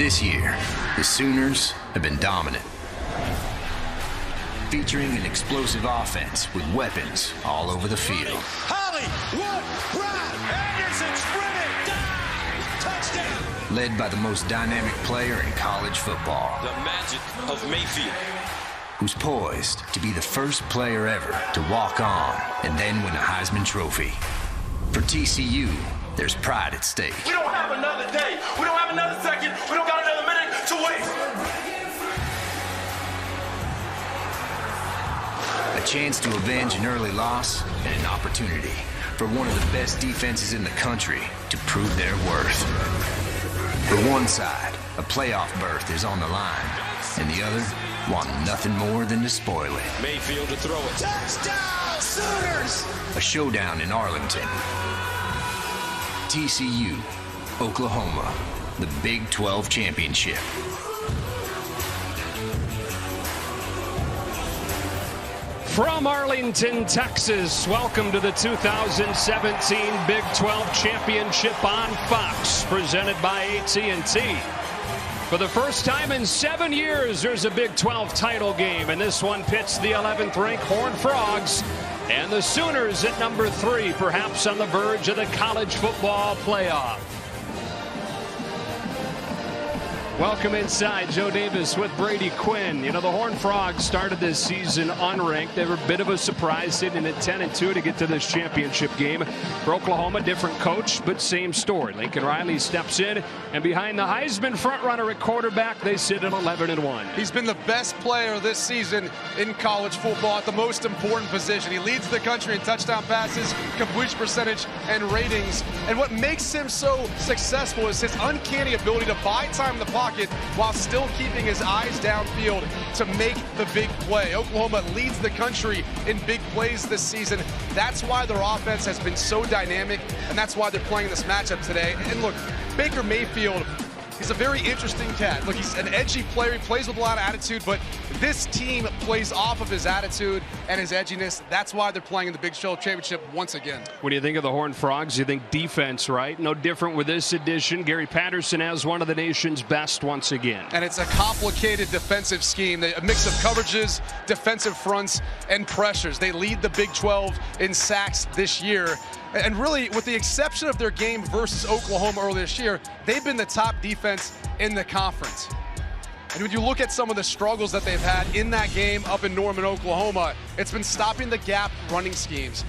This year, the Sooners have been dominant, featuring an explosive offense with weapons all over the field. Hollywood Brown, Anderson sprinting, touchdown! Led by the most dynamic player in college football. The magic of Mayfield. Who's poised to be the first player ever to walk on and then win a Heisman Trophy. For TCU, there's pride at stake. We don't have another day. We don't have another second. We don't got another minute to waste. A chance to avenge an early loss and an opportunity for one of the best defenses in the country to prove their worth. For one side, a playoff berth is on the line, and the other want nothing more than to spoil it. Mayfield to throw it. Touchdown, Sooners! A showdown in Arlington. TCU, Oklahoma, the Big 12 Championship. From Arlington, Texas, welcome to the 2017 Big 12 Championship on Fox, presented by AT&T. For the first time in 7 years, there's a Big 12 title game, and this one pits the 11th-ranked Horned Frogs and the Sooners at number 3, perhaps on the verge of the college football playoff. Welcome inside. Joe Davis with Brady Quinn. You know, the Horned Frogs started this season unranked. They were a bit of a surprise, sitting at 10-2 to get to this championship game. For Oklahoma, different coach, but same story. Lincoln Riley steps in, and behind the Heisman frontrunner at quarterback, they sit at 11-1. He's been the best player this season in college football at the most important position. He leads the country in touchdown passes, completion percentage, and ratings. And what makes him so successful is his uncanny ability to buy time in the pocket while still keeping his eyes downfield to make the big play. Oklahoma leads the country in big plays this season. That's why their offense has been so dynamic, and that's why they're playing this matchup today. And look, Baker Mayfield, he's a very interesting cat. Look, he's an edgy player. He plays with a lot of attitude, but this team plays off of his attitude and his edginess. That's why they're playing in the Big 12 Championship once again. What do you think of the Horned Frogs? You think defense, right? No different with this edition. Gary Patterson has one of the nation's best once again. And it's a complicated defensive scheme. A mix of coverages, defensive fronts, and pressures. They lead the Big 12 in sacks this year. And really, with the exception of their game versus Oklahoma earlier this year, they've been the top defense in the conference. And when you look at some of the struggles that they've had in that game up in Norman, Oklahoma, it's been stopping the gap running schemes.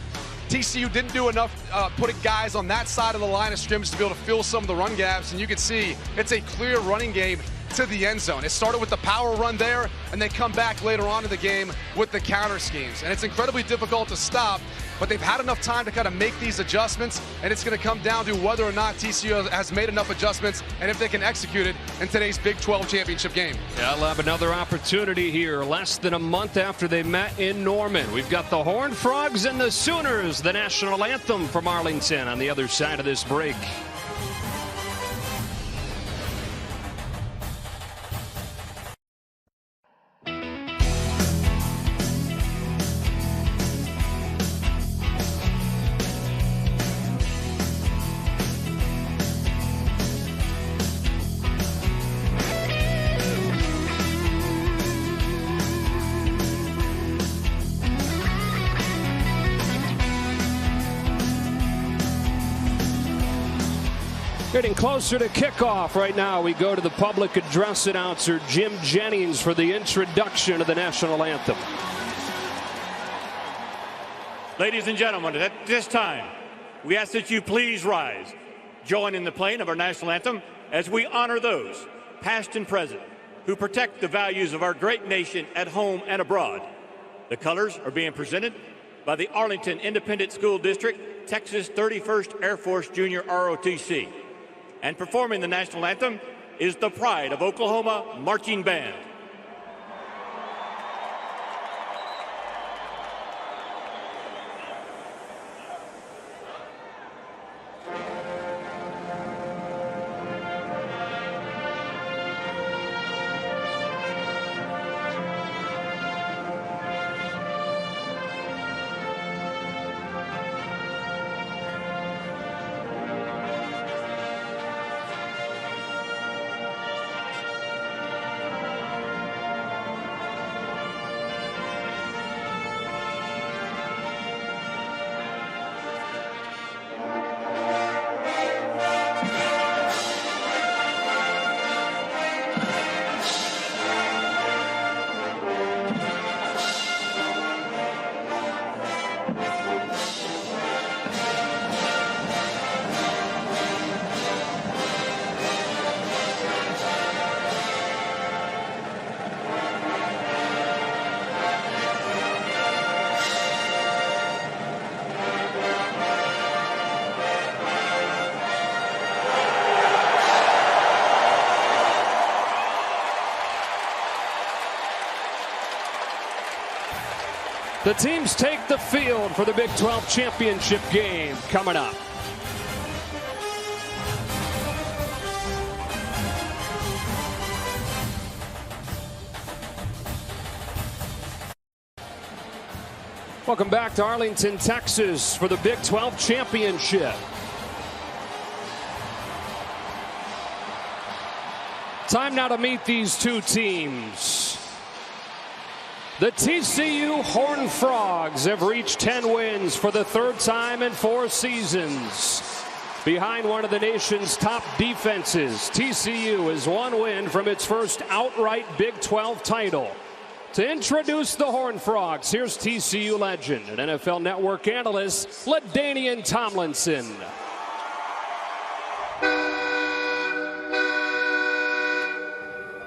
TCU didn't do enough putting guys on that side of the line of scrimmage to be able to fill some of the run gaps, and you can see it's a clear running game to the end zone. It started with the power run there, and they come back later on in the game with the counter schemes. And it's incredibly difficult to stop, but they've had enough time to kind of make these adjustments, and it's going to come down to whether or not TCU has made enough adjustments and if they can execute it in today's Big 12 championship game. Yeah, they'll have another opportunity here less than a month after they met in Norman. We've got the Horned Frogs and the Sooners, the national anthem from Arlington on the other side of this break. Getting closer to kickoff right now. We go to the public address announcer, Jim Jennings, for the introduction of the national anthem. Ladies and gentlemen, at this time, we ask that you please rise, join in the playing of our national anthem as we honor those, past and present, who protect the values of our great nation at home and abroad. The colors are being presented by the Arlington Independent School District, Texas 31st Air Force Junior ROTC. And performing the national anthem is the Pride of Oklahoma Marching Band. The teams take the field for the Big 12 championship game coming up. Welcome back to Arlington, Texas for the Big 12 championship. Time now to meet these two teams. The TCU Horned Frogs have reached 10 wins for the third time in 4 seasons. Behind one of the nation's top defenses, TCU is 1 win from its first outright Big 12 title. To introduce the Horned Frogs, here's TCU legend and NFL Network analyst LaDainian Tomlinson.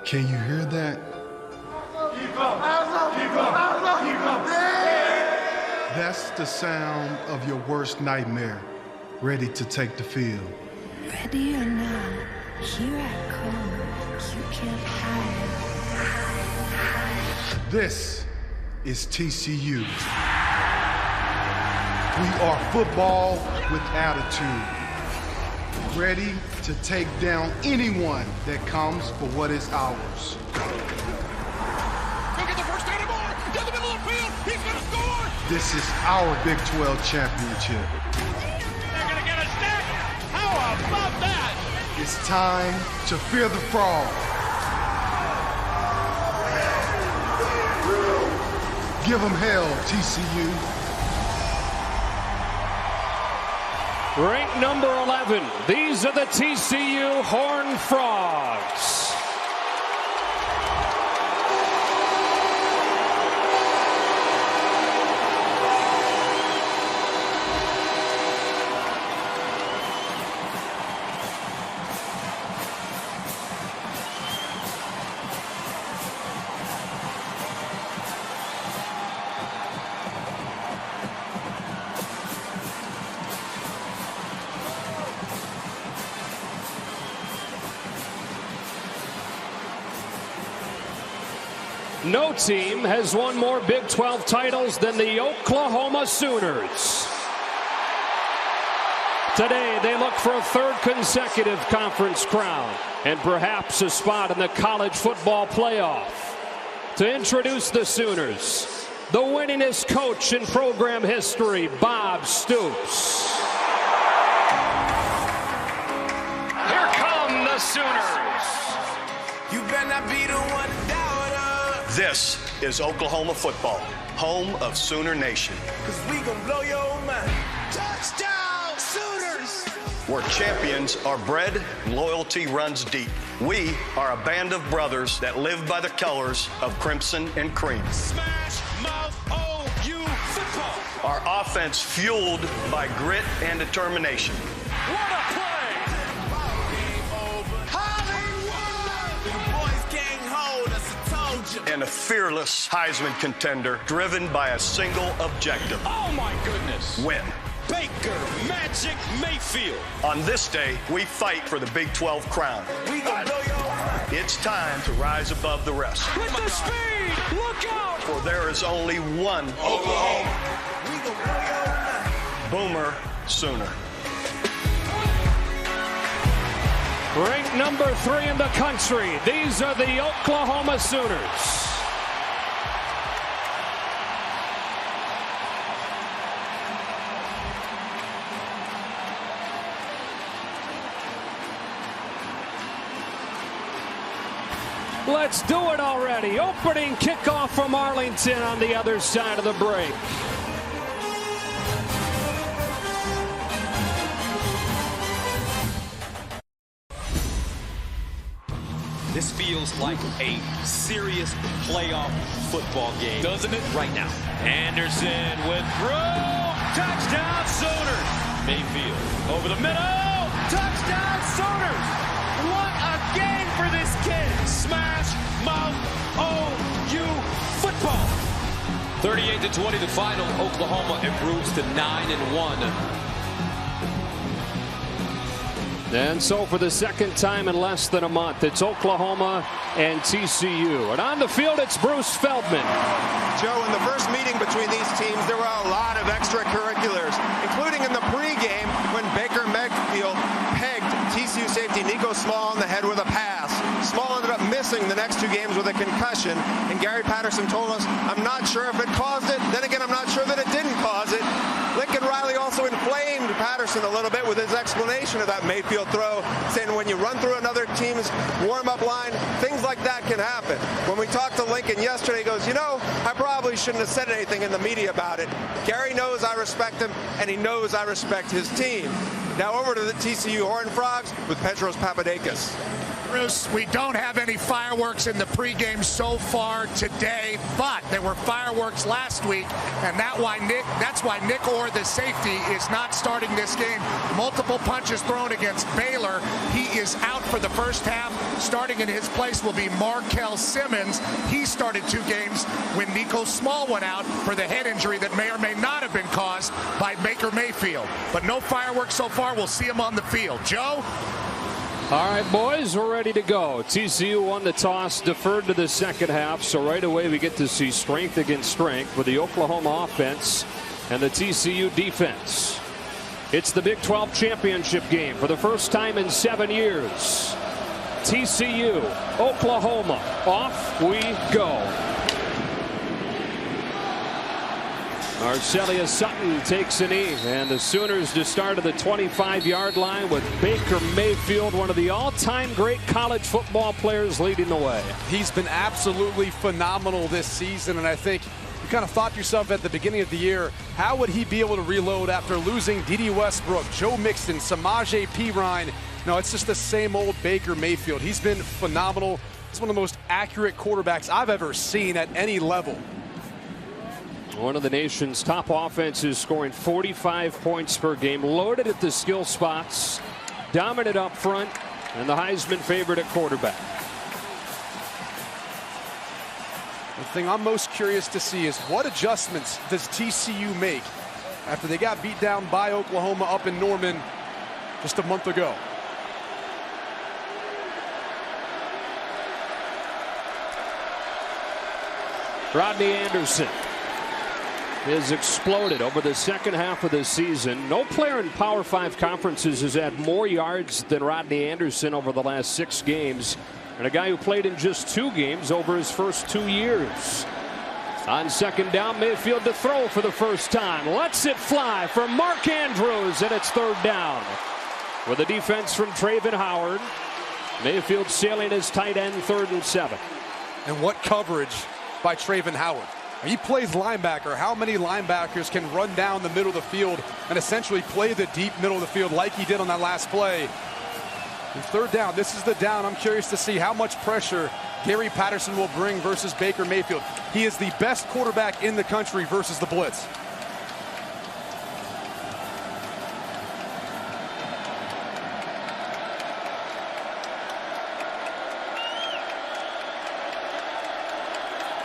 Can you hear that? That's the sound of your worst nightmare, ready to take the field. Ready or not, here I come. You can't hide. This is TCU. We are football with attitude. Ready to take down anyone that comes for what is ours. Go get the first down and more. Down the middle of the field. He's going to score. This is our Big 12 championship. They're going to get a snack. How about that? It's time to fear the frog. Give them hell, TCU. Ranked number 11, these are the TCU Horned Frogs. No team has won more Big 12 titles than the Oklahoma Sooners. Today, they look for a third consecutive conference crown and perhaps a spot in the college football playoff. To introduce the Sooners, the winningest coach in program history, Bob Stoops. Here come the Sooners. You better not be the one to doubt us. This is Oklahoma football, home of Sooner Nation. 'Cause we gon' blow your mind. Touchdown, Sooners! Where champions are bred and loyalty runs deep. We are a band of brothers that live by the colors of crimson and cream. Smash Mouth OU football. Our offense fueled by grit and determination. What a play! And a fearless Heisman contender driven by a single objective. Oh my goodness. Win. Baker Magic Mayfield. On this day, we fight for the Big 12 crown. We gonna blow your mind. It's time to rise above the rest. With the speed, look out! For there is only one Oklahoma. We gonna blow your mind. Boomer Sooner. Ranked number 3 in the country, these are the Oklahoma Sooners. Let's do it already. Opening kickoff from Arlington on the other side of the break. This feels like a serious playoff football game, doesn't it? Right now. Anderson with throw. Touchdown Sooners. Mayfield over the middle. Touchdown Sooners. What a game for this kid. Smash Mouth OU football. 38-20 the final. Oklahoma improves to 9-1. And so for the second time in less than a month, it's Oklahoma and TCU. And on the field, it's Bruce Feldman. Joe, in the first meeting between these teams, there were a lot of extracurriculars, including in the pregame when Baker Mayfield pegged TCU safety Nico Small on the head with a pass. Small ended up missing the next 2 games with a concussion, and Gary Patterson told us, I'm not sure if it caused it. Then again, I'm not sure that it didn't cause it. Lincoln Riley also inflamed Patterson a little bit with his explanation of that Mayfield throw, saying when you run through another team's warm-up line, things like that can happen. When we talked to Lincoln yesterday, he goes, you know, I probably shouldn't have said anything in the media about it. Gary knows I respect him, and he knows I respect his team. Now over to the TCU Horned Frogs with Petros Papadakis. Bruce, we don't have any fireworks in the pregame so far today, but there were fireworks last week, and that's why Nick Orr, the safety, is not starting this game. Multiple punches thrown against Baylor. He is out for the first half. Starting in his place will be Mykel Simmons. He started 2 games when Nico Small went out for the head injury that may or may not have been caused by Baker Mayfield. But no fireworks so far. We'll see him on the field. Joe? All right, boys, we're ready to go. TCU won the toss, deferred to the second half, so right away we get to see strength against strength with the Oklahoma offense and the TCU defense. It's the Big 12 championship game for the first time in 7 years. TCU, Oklahoma, off we go. Arcelia Sutton takes a knee, and the Sooners just start at the 25-yard line with Baker Mayfield, one of the all-time great college football players, leading the way. He's been absolutely phenomenal this season, and I think you kind of thought to yourself at the beginning of the year, how would he be able to reload after losing D.D. Westbrook, Joe Mixon, Samaje Perine? No, it's just the same old Baker Mayfield. He's been phenomenal. He's one of the most accurate quarterbacks I've ever seen at any level. One of the nation's top offenses, scoring 45 points per game, loaded at the skill spots, dominant up front, and the Heisman favorite at quarterback. The thing I'm most curious to see is what adjustments does TCU make after they got beat down by Oklahoma up in Norman just a month ago. Rodney Anderson has exploded over the second half of the season. No player in Power 5 conferences has had more yards than Rodney Anderson over the last 6 games, and a guy who played in just 2 games over his first 2 years. On second down, Mayfield to throw for the first time. Lets it fly for Mark Andrews, and it's 3rd down. With a defense from Traven Howard, Mayfield sailing his tight end, 3rd and 7. And what coverage by Traven Howard. He plays linebacker. How many linebackers can run down the middle of the field and essentially play the deep middle of the field like he did on that last play? And 3rd down, this is the down. I'm curious to see how much pressure Gary Patterson will bring versus Baker Mayfield. He is the best quarterback in the country versus the blitz.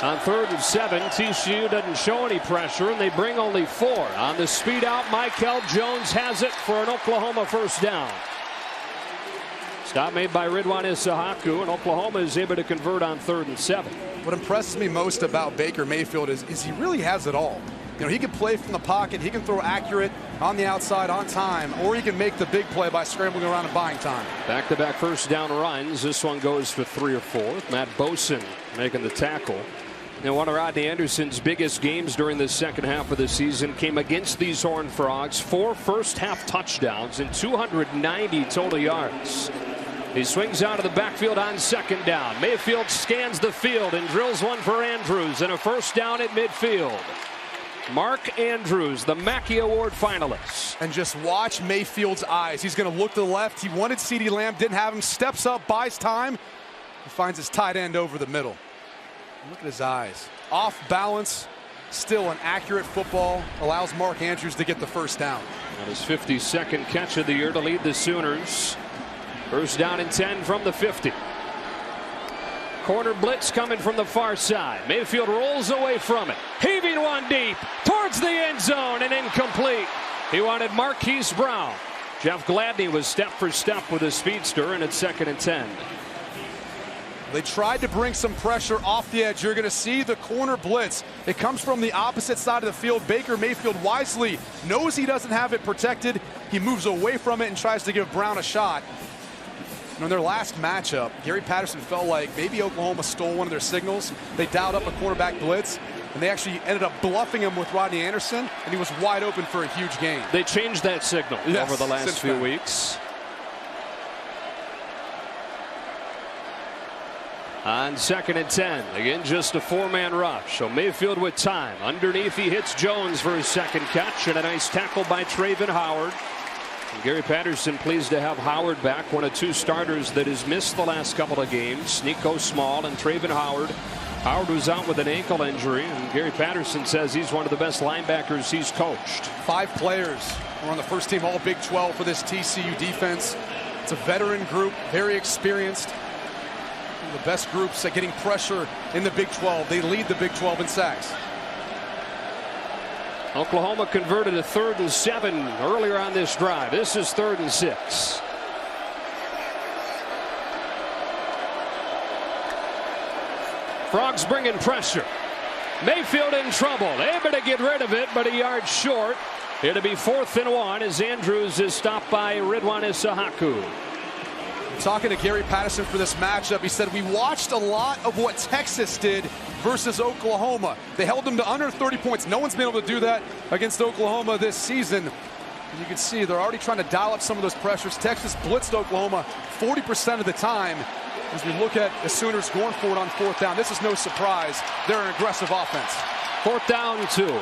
On 3rd and 7, TCU doesn't show any pressure, and they bring only 4. On the speed out, Mykel Jones has it for an Oklahoma first down. Stop made by Ridwan Issahaku, and Oklahoma is able to convert on 3rd and 7. What impresses me most about Baker Mayfield is he really has it all. You know, he can play from the pocket, he can throw accurate on the outside on time, or he can make the big play by scrambling around and buying time. Back-to-back first down runs. This one goes for 3 or 4. Matt Boson making the tackle. And one of Rodney Anderson's biggest games during the second half of the season came against these Horned Frogs. 4 first-half touchdowns and 290 total yards. He swings out of the backfield on second down. Mayfield scans the field and drills one for Andrews, and a first down at midfield. Mark Andrews, the Mackey Award finalist. And just watch Mayfield's eyes. He's going to look to the left. He wanted CeeDee Lamb, didn't have him. Steps up, buys time. He finds his tight end over the middle. Look at his eyes. Off balance, still an accurate football. Allows Mark Andrews to get the first down. And his 52nd catch of the year to lead the Sooners. First down and 10 from the 50. Corner blitz coming from the far side. Mayfield rolls away from it. Heaving one deep towards the end zone and incomplete. He wanted Marquise Brown. Jeff Gladney was step for step with a speedster, and it's 2nd and 10. They tried to bring some pressure off the edge. You're going to see the corner blitz. It comes from the opposite side of the field. Baker Mayfield wisely knows he doesn't have it protected. He moves away from it and tries to give Brown a shot. And in their last matchup, Gary Patterson felt like maybe Oklahoma stole one of their signals. They dialed up a quarterback blitz, and they actually ended up bluffing him with Rodney Anderson, and he was wide open for a huge gain. They changed that signal over the last few weeks. On 2nd and 10, again, just a 4-man rush. So Mayfield with time. Underneath, he hits Jones for his 2nd catch, and a nice tackle by Traven Howard. And Gary Patterson pleased to have Howard back, one of 2 starters that has missed the last couple of games. Nico Small and Traven Howard. Howard was out with an ankle injury, and Gary Patterson says he's one of the best linebackers he's coached. 5 players were on the first team All Big 12 for this TCU defense. It's a veteran group, very experienced. One of the best groups at getting pressure in the Big 12. They lead the Big 12 in sacks. Oklahoma converted a 3rd and 7 earlier on this drive. This is 3rd and 6. Frogs bringing pressure. Mayfield in trouble. Able to get rid of it, but a yard short. It'll be 4th and 1 as Andrews is stopped by Ridwan Issahaku. Talking to Gary Patterson for this matchup, he said, we watched a lot of what Texas did versus Oklahoma. They held them to under 30 points. No one's been able to do that against Oklahoma this season. And you can see they're already trying to dial up some of those pressures. Texas blitzed Oklahoma 40% of the time. As we look at the Sooners going for it on 4th down, this is no surprise. They're an aggressive offense. 4th down 2.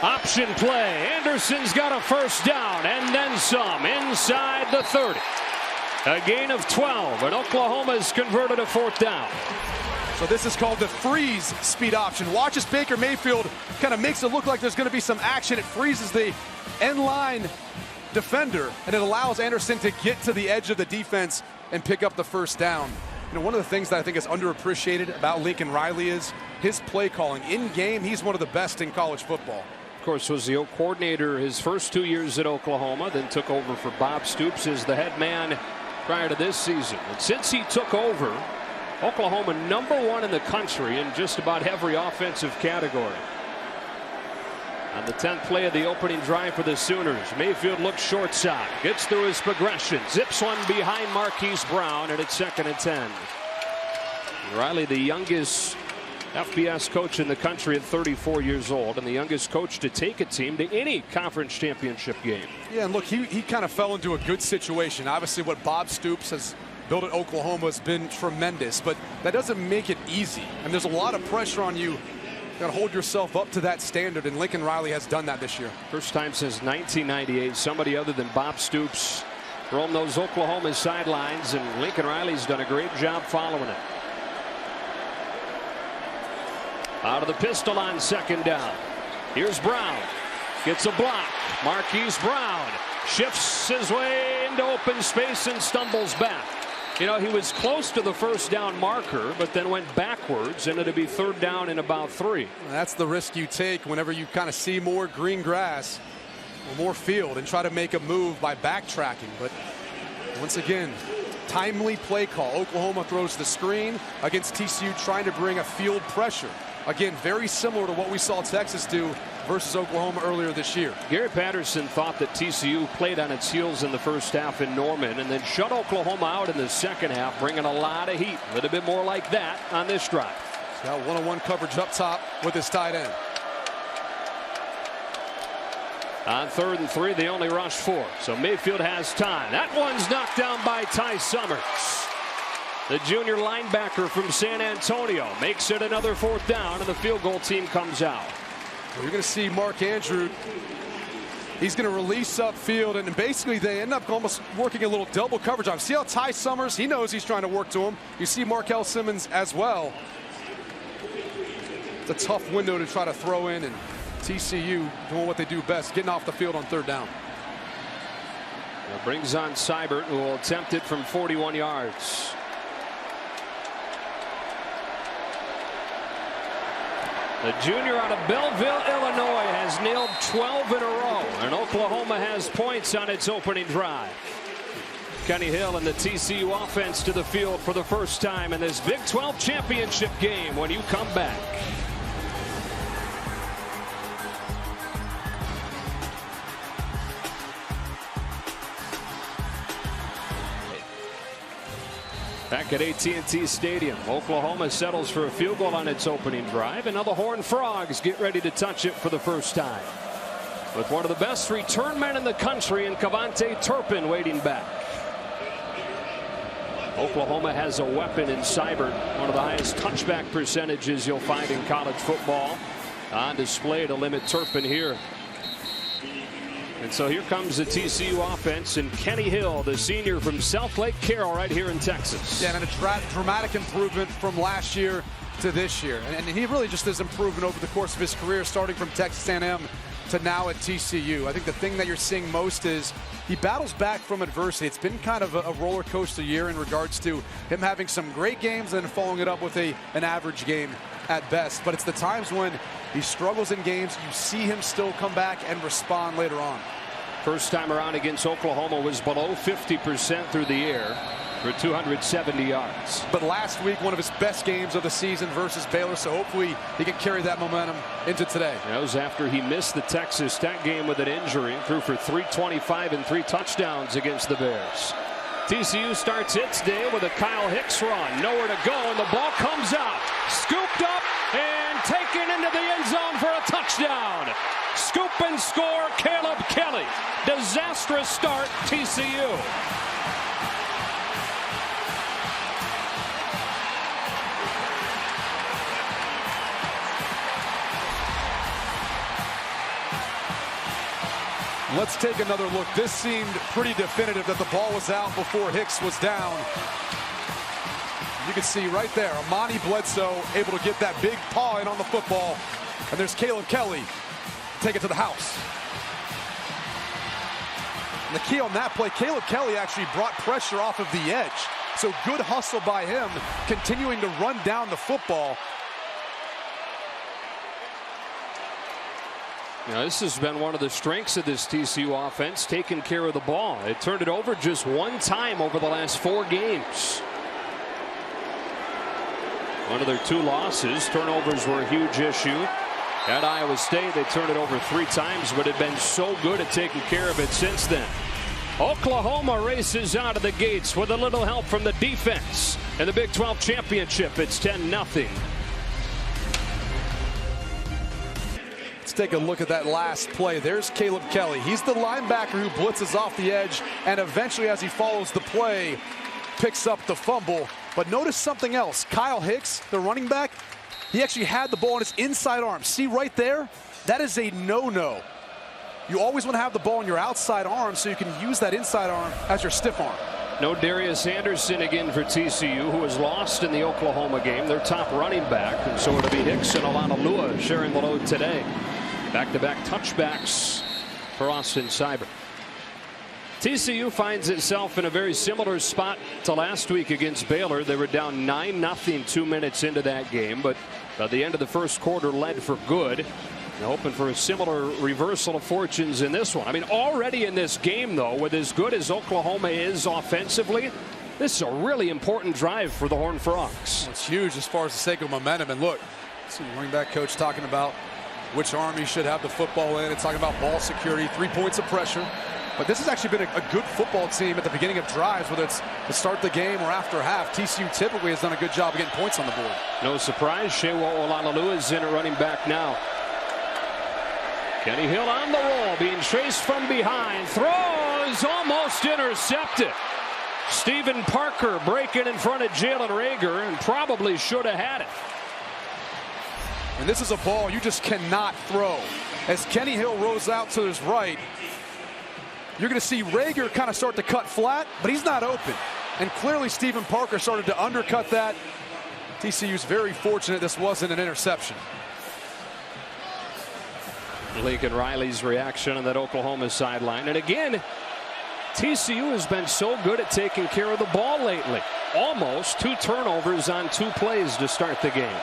Option play. Anderson's got a 1st down and then some inside the 30. A gain of 12, and Oklahoma's converted a 4th down. So this is called the freeze speed option. Watch as Baker Mayfield kind of makes it look like there's going to be some action. It freezes the end line defender, and it allows Anderson to get to the edge of the defense and pick up the 1st down. You know, one of the things that I think is underappreciated about Lincoln Riley is his play calling. In game, he's one of the best in college football. Of course, was the O coordinator his first 2 years at Oklahoma, then took over for Bob Stoops as the head man prior to this season. And since he took over, Oklahoma #1 in the country in just about every offensive category. On the 10th play of the opening drive for the Sooners, Mayfield looks short side, gets through his progression, zips one behind Marquise Brown, and it's 2nd and 10. Riley, the youngest FBS coach in the country at 34 years old, and the youngest coach to take a team to any conference championship game. Yeah, and look, he kind of fell into a good situation. Obviously, what Bob Stoops has built at Oklahoma has been tremendous, but that doesn't make it easy. And there's a lot of pressure on you. You got to hold yourself up to that standard, and Lincoln Riley has done that this year. First time since 1998 somebody other than Bob Stoops roamed those Oklahoma sidelines, and Lincoln Riley's done a great job following it. Out of the pistol on 2nd down. Here's Brown. Gets a block. Marquise Brown shifts his way into open space and stumbles back. You know, he was close to the 1st down marker, but then went backwards, and it'll be 3rd down and about 3. That's the risk you take whenever you kind of see more green grass or more field and try to make a move by backtracking. But once again, timely play call. Oklahoma throws the screen against TCU, trying to bring a field pressure. Again, very similar to what we saw Texas do versus Oklahoma earlier this year. Gary Patterson thought that TCU played on its heels in the 1st half in Norman and then shut Oklahoma out in the 2nd half, bringing a lot of heat. A little bit more like that on this drive. He's got one-on-one coverage up top with his tight end. On 3rd and 3, they only rushed 4. So Mayfield has time. That one's knocked down by Ty Summers. The junior linebacker from San Antonio makes it another 4th down, and the field goal team comes out. Well, you're going to see Mark Andrew. He's going to release upfield, and basically they end up almost working a little double coverage on him. See how Ty Summers, he knows he's trying to work to him. You see Markel Simmons as well. It's a tough window to try to throw in, and TCU doing what they do best, getting off the field on 3rd down. It brings on Seibert, who will attempt it from 41 yards. The junior out of Belleville, Illinois, has nailed 12 in a row, and Oklahoma has points on its opening drive. Kenny Hill and the TCU offense to the field for the first time in this Big 12 championship game when you come back. Back at AT&T Stadium, Oklahoma settles for a field goal on its opening drive, and now the Horned Frogs get ready to touch it for the first time, with one of the best return men in the country in Cavante Turpin waiting back. Oklahoma has a weapon in Seibert, one of the highest touchback percentages you'll find in college football, on display to limit Turpin here. And so here comes the TCU offense, and Kenny Hill, the senior from South Lake Carroll, right here in Texas. Yeah, and a dramatic improvement from last year to this year. And he really just has improved over the course of his career, starting from Texas A&M to now at TCU. I think the thing that you're seeing most is he battles back from adversity. It's been kind of a roller coaster year in regards to him having some great games and following it up with an average game at best. But it's the times when he struggles in games, you see him still come back and respond later on. First time around against Oklahoma was below 50% through the air for 270 yards. But last week, one of his best games of the season versus Baylor, so hopefully he can carry that momentum into today. That was after he missed the Texas Tech game with an injury, threw for 325 and 3 touchdowns against the Bears. TCU starts its day with a Kyle Hicks run. Nowhere to go, and the ball comes out. Scooped up and taken into the end zone for a touchdown. Scoop and score, Caleb Kelly. Disastrous start, TCU. Let's take another look. This seemed pretty definitive that the ball was out before Hicks was down. You can see right there, Amani Bledsoe able to get that big paw in on the football. And there's Caleb Kelly. Take it to the house. And the key on that play, Caleb Kelly actually brought pressure off of the edge. So good hustle by him, continuing to run down the football. Now, this has been one of the strengths of this TCU offense, taking care of the ball. It turned it over just one time over the last 4 games. One of their 2 losses. Turnovers were a huge issue. At Iowa State, they turned it over 3 times, but had been so good at taking care of it since then. Oklahoma races out of the gates with a little help from the defense. In the Big 12 championship, it's 10-0. Let's take a look at that last play. There's Caleb Kelly. He's the linebacker who blitzes off the edge, and eventually, as he follows the play, picks up the fumble. But notice something else. Kyle Hicks, the running back, he actually had the ball in his inside arm. See right there? That is a no-no. You always want to have the ball in your outside arm so you can use that inside arm as your stiff arm. No Darius Anderson again for TCU, who was lost in the Oklahoma game, their top running back. And so it'll be Hicks and Alanalua sharing the load today. Back-to-back touchbacks for Austin Seibert. TCU finds itself in a very similar spot to last week against Baylor. They were down 9-0 2 minutes into that game, but at the end of the first quarter led for good. And hoping for a similar reversal of fortunes in this one. I mean, already in this game, though, with as good as Oklahoma is offensively, this is a really important drive for the Horned Frogs. Well, it's huge as far as the sake of momentum. And look, see the running back coach talking about which arm he should have the football in. It's talking about ball security, 3 points of pressure. But this has actually been a good football team at the beginning of drives, whether it's to start the game or after half. TCU typically has done a good job of getting points on the board. No surprise, Shewa Olanalua is in at running back now. Kenny Hill on the roll, being chased from behind. Throws, almost intercepted. Stephen Parker breaking in front of Jalen Reagor and probably should have had it. And this is a ball you just cannot throw. As Kenny Hill rolls out to his right, you're going to see Reagor kind of start to cut flat, but he's not open. And clearly Stephen Parker started to undercut that. TCU's very fortunate this wasn't an interception. Lincoln Riley's reaction on that Oklahoma sideline. And again, TCU has been so good at taking care of the ball lately. Almost 2 turnovers on 2 plays to start the game.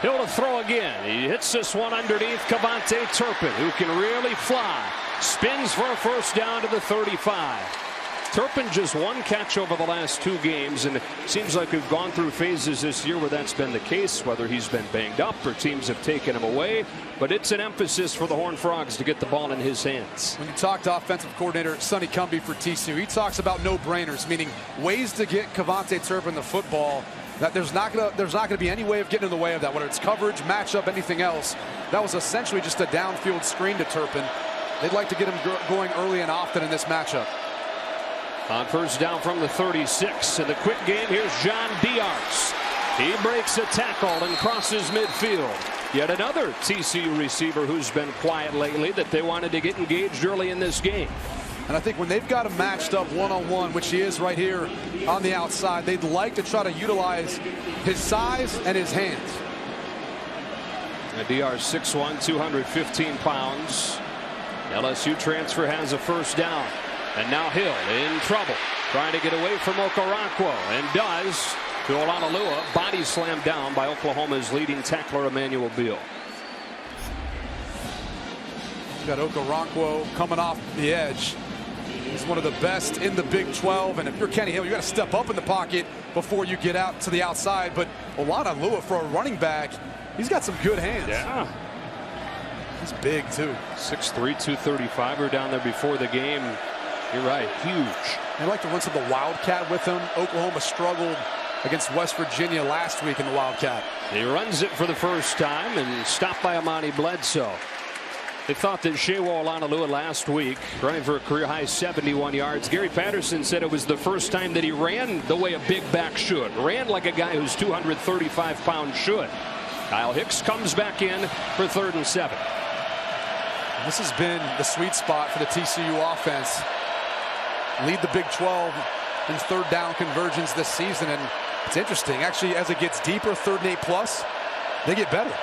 Hill to throw again. He hits this one underneath Cavante Turpin, who can really fly. Spins for a first down to the 35. Turpin just 1 catch over the last 2 games, and it seems like we've gone through phases this year where that's been the case, whether he's been banged up or teams have taken him away. But it's an emphasis for the Horned Frogs to get the ball in his hands. When you talk to offensive coordinator Sonny Cumbie for TCU, he talks about no-brainers, meaning ways to get Cavante Turpin the football that there's not going to be any way of getting in the way of that, whether it's coverage, matchup, anything else. That was essentially just a downfield screen to Turpin. They'd like to get him going early and often in this matchup. On first down from the 36, in the quick game, here's John Diarse. He breaks a tackle and crosses midfield. Yet another TCU receiver who's been quiet lately that they wanted to get engaged early in this game. And I think when they've got him matched up one-on-one, which he is right here on the outside, they'd like to try to utilize his size and his hands. Diarse 6'1", 215 pounds. LSU transfer has a first down. And now Hill in trouble, trying to get away from Okoronkwo, and does. To Olanalua, body slammed down by Oklahoma's leading tackler Emmanuel Beal. You've got Okoronkwo coming off the edge. He's one of the best in the Big 12, and if you're Kenny Hill, you got to step up in the pocket before you get out to the outside. But Olanalua, for a running back, he's got some good hands. Yeah. He's big, too. 6'3", 235. We were down there before the game. You're right, huge. They like to run some of the Wildcat with him. Oklahoma struggled against West Virginia last week in the Wildcat. He runs it for the first time and stopped by Amani Bledsoe. They thought that Shewa Olanalua last week, running for a career-high 71 yards. Gary Patterson said it was the first time that he ran the way a big back should. Ran like a guy who's 235 pounds should. Kyle Hicks comes back in for 3rd and 7. This has been the sweet spot for the TCU offense. Lead the Big 12 in 3rd down conversions this season, and it's interesting. Actually, as it gets deeper, 3rd and 8+, they get better.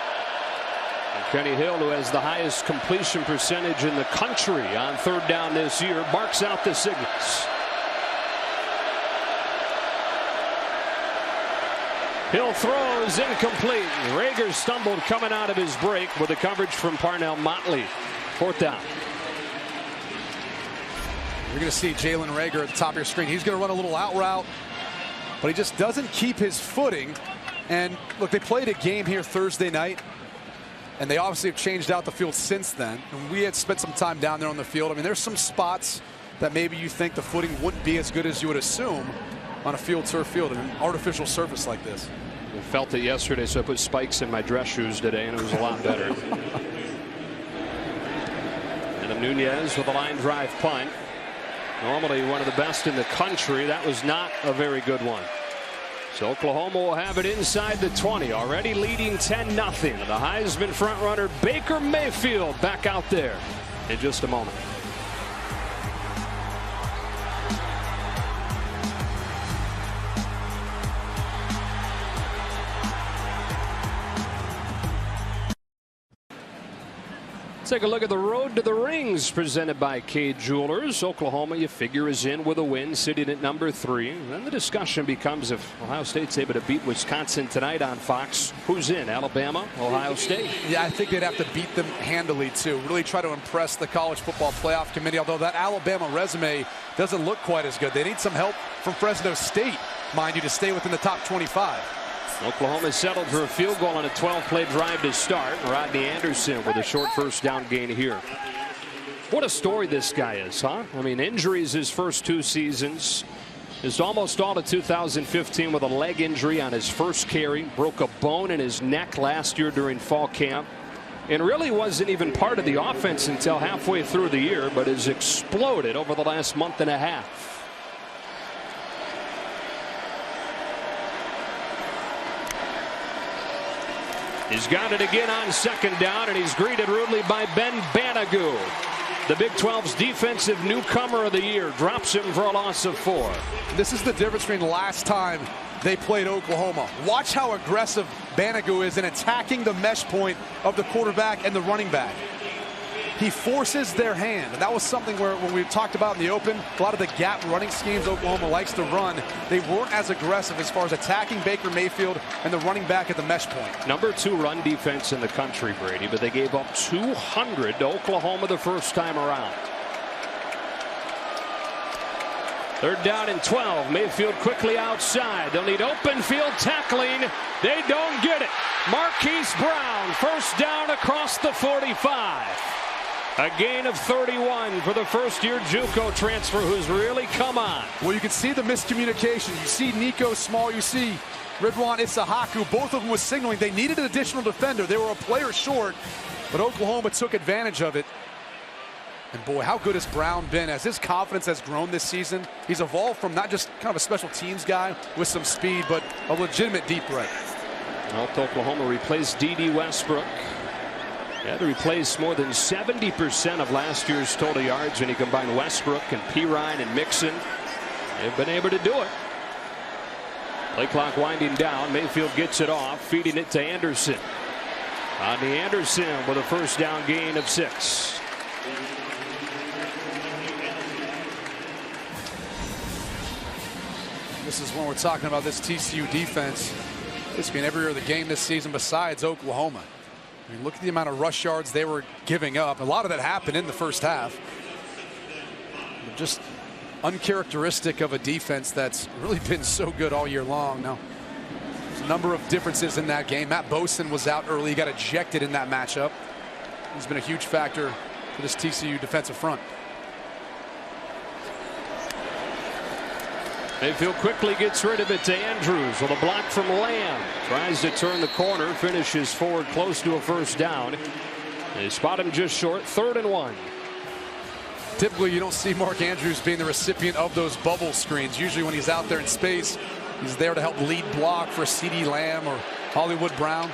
And Kenny Hill, who has the highest completion percentage in the country on 3rd down this year, barks out the signals. Hill throws incomplete. Rager stumbled coming out of his break with the coverage from Parnell Motley. 4th down. You're going to see Jalen Rager at the top of your screen. He's going to run a little out route, but he just doesn't keep his footing. And look, they played a game here Thursday night, and they obviously have changed out the field since then. And we had spent some time down there on the field. I mean, there's some spots that maybe you think the footing wouldn't be as good as you would assume on a turf field, an artificial surface like this. I felt it yesterday, so I put spikes in my dress shoes today, and it was a lot better. And Nunez with a line drive punt. Normally one of the best in the country. That was not a very good one. So Oklahoma will have it inside the 20, already leading 10-0. The Heisman frontrunner Baker Mayfield back out there in just a moment. Take a look at the road to the rings presented by Cade Jewelers. Oklahoma, you figure, is in with a win, sitting at number 3. And then the discussion becomes, if Ohio State's able to beat Wisconsin tonight on Fox, who's in? Alabama, Ohio State? Yeah, I think they'd have to beat them handily, too. Really try to impress the College Football Playoff Committee, although that Alabama resume doesn't look quite as good. They need some help from Fresno State, mind you, to stay within the top 25. Oklahoma settled for a field goal on a 12-play drive to start. Rodney Anderson with a short first down gain here. What a story this guy is, huh? I mean, injuries his first 2 seasons. Missed almost all of 2015 with a leg injury on his first carry. Broke a bone in his neck last year during fall camp. And really wasn't even part of the offense until halfway through the year, but has exploded over the last month and a half. He's got it again on 2nd down, and he's greeted rudely by Ben Banogu. The Big 12's defensive newcomer of the year drops him for a loss of 4. This is the difference between last time they played Oklahoma. Watch how aggressive Banogu is in attacking the mesh point of the quarterback and the running back. he forces their hand. And that was something where, when we talked about in the open, a lot of the gap running schemes Oklahoma likes to run, they weren't as aggressive as far as attacking Baker Mayfield and the running back at the mesh point. #2 run defense in the country, Brady, but they gave up 200 to Oklahoma the first time around. 3rd down and 12. Mayfield quickly outside. They'll need open field tackling. They don't get it. Marquise Brown, 1st down across the 45. A gain of 31 for the first-year JUCO transfer who's really come on. Well, you can see the miscommunication. You see Nico Small, you see Ridwan Isahaku. Both of them was signaling they needed an additional defender. They were a player short, but Oklahoma took advantage of it. And boy, how good has Brown been as his confidence has grown this season. He's evolved from not just kind of a special teams guy with some speed, but a legitimate deep threat. Well, Oklahoma replaced D.D. Westbrook. He had to replace more than 70% of last year's total yards when you combine Westbrook and Pirine and Mixon. They've been able to do it. Play clock winding down. Mayfield gets it off, feeding it to Anderson. On the Anderson with a 1st down gain of 6. This is when we're talking about this TCU defense. It's been every other game this season besides Oklahoma. I mean, look at the amount of rush yards they were giving up. A lot of that happened in the first half. Just uncharacteristic of a defense that's really been so good all year long. Now, there's a number of differences in that game. Matt Bosin was out early. He got ejected in that matchup. He's been a huge factor for this TCU defensive front. Mayfield quickly gets rid of it to Andrews with a block from Lamb. Tries to turn the corner, finishes forward close to a 1st down. They spot him just short, 3rd and 1. Typically, you don't see Mark Andrews being the recipient of those bubble screens. Usually when he's out there in space, he's there to help lead block for CeeDee Lamb or Hollywood Brown.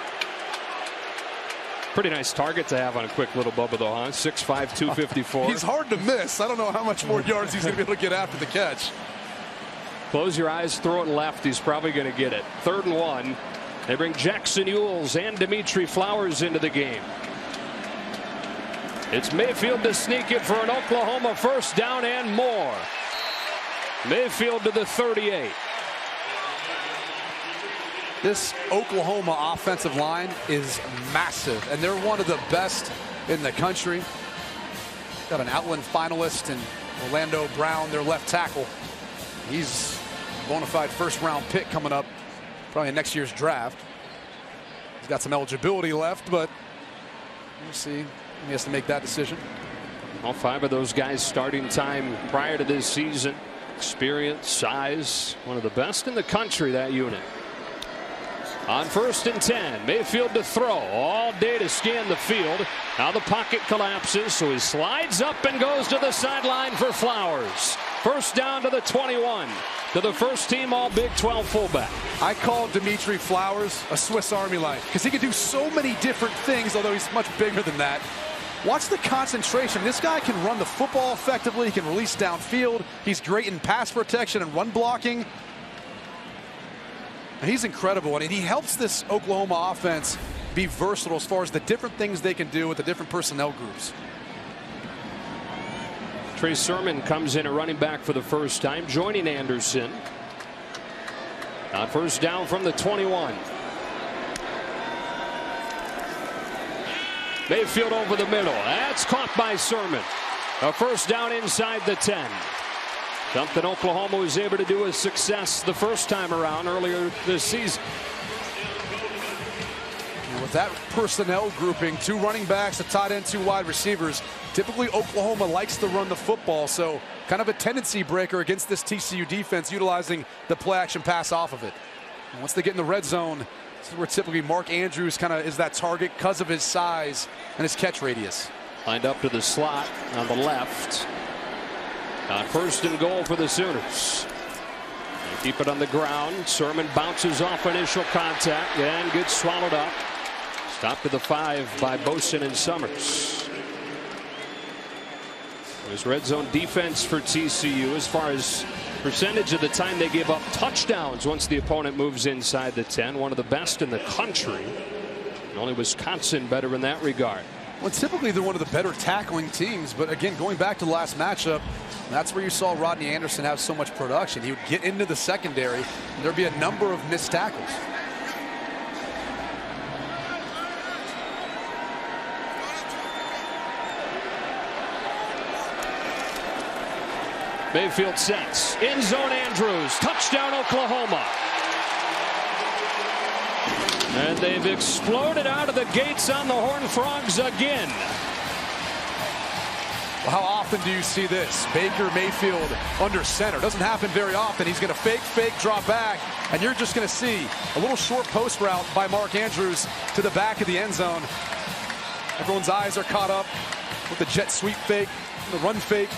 Pretty nice target to have on a quick little Bubba, though, huh? 6'5", 254. He's hard to miss. I don't know how much more yards he's going to be able to get after the catch. Close your eyes, throw it left. He's probably going to get it. 3rd and 1. They bring Jackson Ewells and Dimitri Flowers into the game. It's Mayfield to sneak it for an Oklahoma 1st down and more. Mayfield to the 38. This Oklahoma offensive line is massive, and they're one of the best in the country. Got an Outland finalist in Orlando Brown, their left tackle. He's a bona fide 1st round pick coming up probably in next year's draft. He's got some eligibility left, but we'll see. He has to make that decision. All 5 of those guys starting time prior to this season. Experience, size, one of the best in the country, that unit. On 1st and 10, Mayfield to throw all day to scan the field. Now the pocket collapses, so he slides up and goes to the sideline for Flowers. 1st down to the 21, to the 1st team all Big 12 fullback. I call Dimitri Flowers a Swiss Army knife because he can do so many different things, although he's much bigger than that. Watch the concentration. This guy can run the football effectively. He can release downfield. He's great in pass protection and run blocking. And he's incredible, and he helps this Oklahoma offense be versatile as far as the different things they can do with the different personnel groups. Trey Sermon comes in a running back for the 1st time, joining Anderson. On 1st down from the 21. Mayfield over the middle. That's caught by Sermon. A 1st down inside the 10. Something Oklahoma was able to do with success the 1st time around earlier this season. With that personnel grouping, 2 running backs, a tight end, 2 wide receivers, typically Oklahoma likes to run the football, so kind of a tendency breaker against this TCU defense, utilizing the play action pass off of it. And once they get in the red zone, this is where typically Mark Andrews kind of is that target because of his size and his catch radius. Lined up to the slot on the left. On 1st and goal for the Sooners. They keep it on the ground. Sermon bounces off initial contact and gets swallowed up. Stopped to the 5 by Bosin and Summers. There's red zone defense for TCU as far as percentage of the time they give up touchdowns once the opponent moves inside the 10. One of the best in the country. And only Wisconsin better in that regard. Well, typically they're one of the better tackling teams, but again, going back to the last matchup, that's where you saw Rodney Anderson have so much production. He would get into the secondary, and there'd be a number of missed tackles. Mayfield sets. End zone Andrews. Touchdown Oklahoma. And they've exploded out of the gates on the Horned Frogs again. Well, how often do you see this? Baker Mayfield under center. Doesn't happen very often. He's going to fake, drop back, and you're just going to see a little short post route by Mark Andrews to the back of the end zone. Everyone's eyes are caught up with the jet sweep fake, the run fake.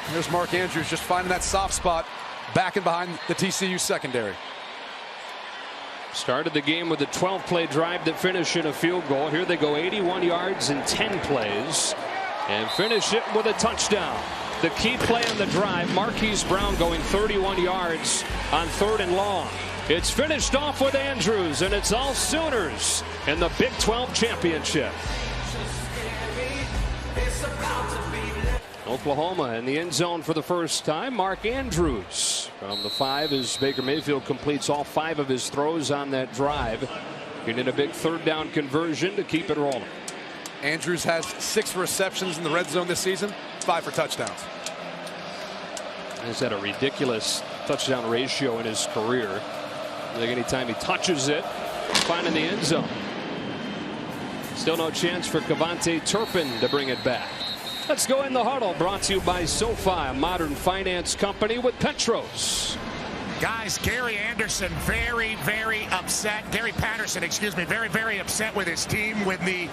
And there's Mark Andrews just finding that soft spot back and behind the TCU secondary. Started the game with a 12-play drive that finished in a field goal. Here they go 81 yards in 10 plays and finish it with a touchdown. The key play on the drive, Marquise Brown going 31 yards on 3rd and long. It's finished off with Andrews, and it's all Sooners in the Big 12 championship. Oklahoma in the end zone for the first time. Mark Andrews from the 5 as Baker Mayfield completes all 5 of his throws on that drive. Getting a big 3rd down conversion to keep it rolling. Andrews has 6 receptions in the red zone this season, 5 for touchdowns. He's had a ridiculous touchdown ratio in his career. I think anytime he touches it, finding the end zone. Still no chance for Kevontae Turpin to bring it back. Let's go in the huddle, brought to you by SoFi, a modern finance company with Petros. Guys, Gary Anderson very upset. Gary Patterson, excuse me, very upset with his team when the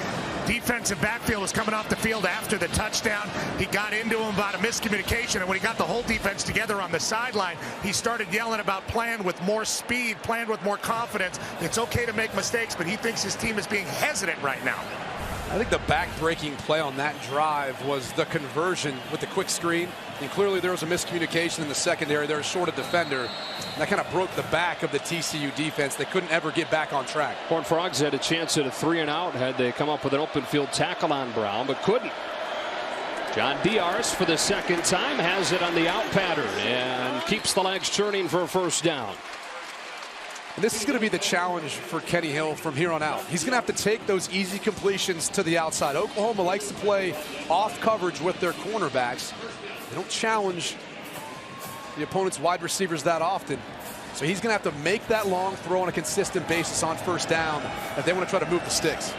defensive backfield was coming off the field after the touchdown. He got into him about a miscommunication, and when he got the whole defense together on the sideline, he started yelling about playing with more speed, playing with more confidence. It's okay to make mistakes, but he thinks his team is being hesitant right now. I think the back-breaking play on that drive was the conversion with the quick screen. And clearly there was a miscommunication in the secondary. There was short a defender. And that kind of broke the back of the TCU defense. They couldn't ever get back on track. Horned Frogs had a chance at a 3-and-out had they come up with an open field tackle on Brown, but couldn't. John Diarse for the 2nd time has it on the out pattern and keeps the legs churning for a 1st down. And this is going to be the challenge for Kenny Hill from here on out. He's going to have to take those easy completions to the outside. Oklahoma likes to play off coverage with their cornerbacks. They don't challenge the opponent's wide receivers that often. So he's going to have to make that long throw on a consistent basis on 1st down if they want to try to move the sticks.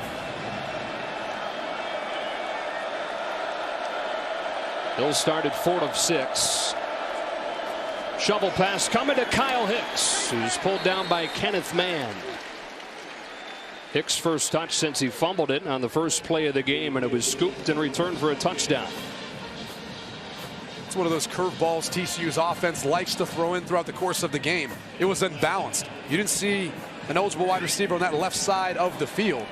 Hill started 4 of 6. Shovel pass coming to Kyle Hicks, who's pulled down by Kenneth Mann. Hicks' first touch since he fumbled it on the first play of the game, and it was scooped and returned for a touchdown. It's one of those curveballs TCU's offense likes to throw in throughout the course of the game. It was unbalanced. You didn't see an eligible wide receiver on that left side of the field.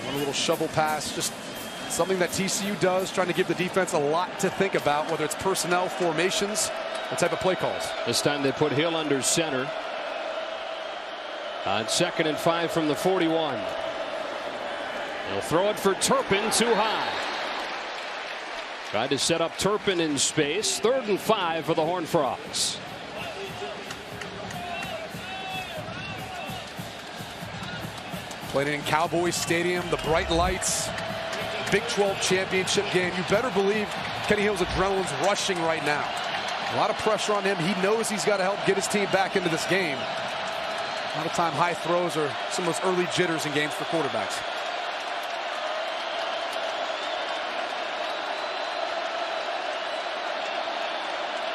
One little shovel pass, just something that TCU does, trying to give the defense a lot to think about, whether it's personnel, formations, what type of play calls. This time they put Hill under center. On 2nd and 5 from the 41. They'll throw it for Turpin, too high. Tried to set up Turpin in space. 3rd and 5 for the Horned Frogs. Played in Cowboys Stadium, the bright lights, Big 12 championship game. You better believe Kenny Hill's adrenaline's rushing right now. A lot of pressure on him. He knows he's got to help get his team back into this game. A lot of time high throws are some of those early jitters in games for quarterbacks.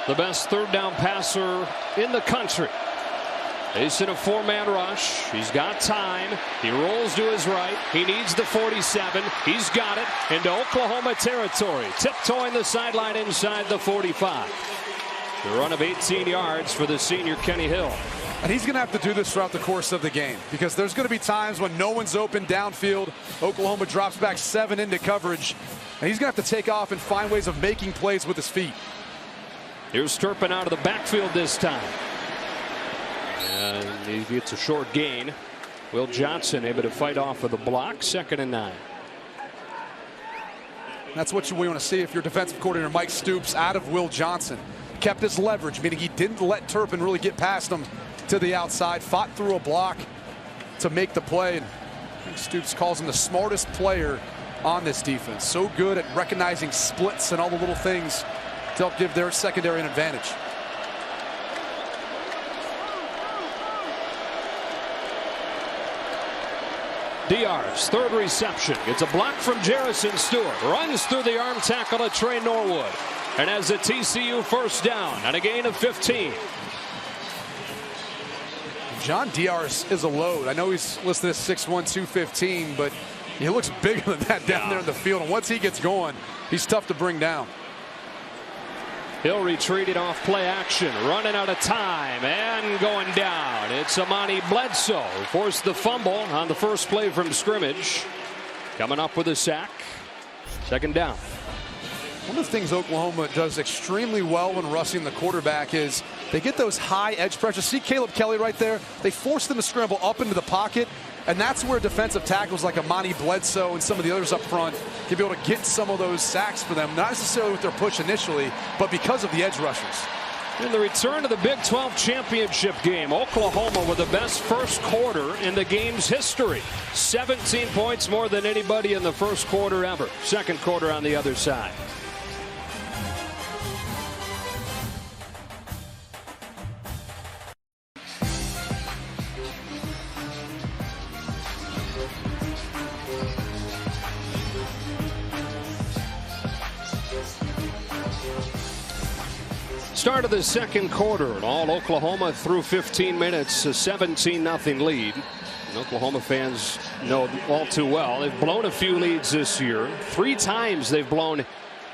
The best 3rd down passer in the country. Facing a 4-man rush. He's got time. He rolls to his right. He needs the 47. He's got it into Oklahoma territory. Tiptoeing the sideline inside the 45. The run of 18 yards for the senior Kenny Hill. And he's going to have to do this throughout the course of the game, because there's going to be times when no one's open downfield. Oklahoma drops back 7 into coverage, and he's going to have to take off and find ways of making plays with his feet. Here's Turpin out of the backfield this time. And he gets a short gain. Will Johnson able to fight off with a block. 2nd and 9. That's what you want to see if you're defensive coordinator Mike Stoops out of Will Johnson. Kept his leverage, meaning he didn't let Turpin really get past him to the outside, fought through a block to make the play. And Stoops calls him the smartest player on this defense. So good at recognizing splits and all the little things to help give their secondary an advantage. DR's third reception. Gets a block from Jarrison Stewart. Runs through the arm tackle of Trey Norwood. And has a TCU first down and a gain of 15. John Diar's is a load. I know he's listed as 6'1", 215, but he looks bigger than that down there in the field. And once he gets going, he's tough to bring down. He'll retreat it off play action, running out of time and going down. It's Amani Bledsoe who forced the fumble on the first play from scrimmage. Coming up with a sack. Second down. One of the things Oklahoma does extremely well when rushing the quarterback is they get those high edge pressures. See Caleb Kelly right there? They force them to scramble up into the pocket, and that's where defensive tackles like Amani Bledsoe and some of the others up front can be able to get some of those sacks for them, not necessarily with their push initially, but because of the edge rushers. In the return to the Big 12 championship game, Oklahoma with the best first quarter in the game's history. 17 points more than anybody in the first quarter ever. Second quarter on the other side. Start of the second quarter, and all Oklahoma through 15 minutes, a 17-0 lead. And Oklahoma fans know all too well they've blown a few leads this year. 3 times they've blown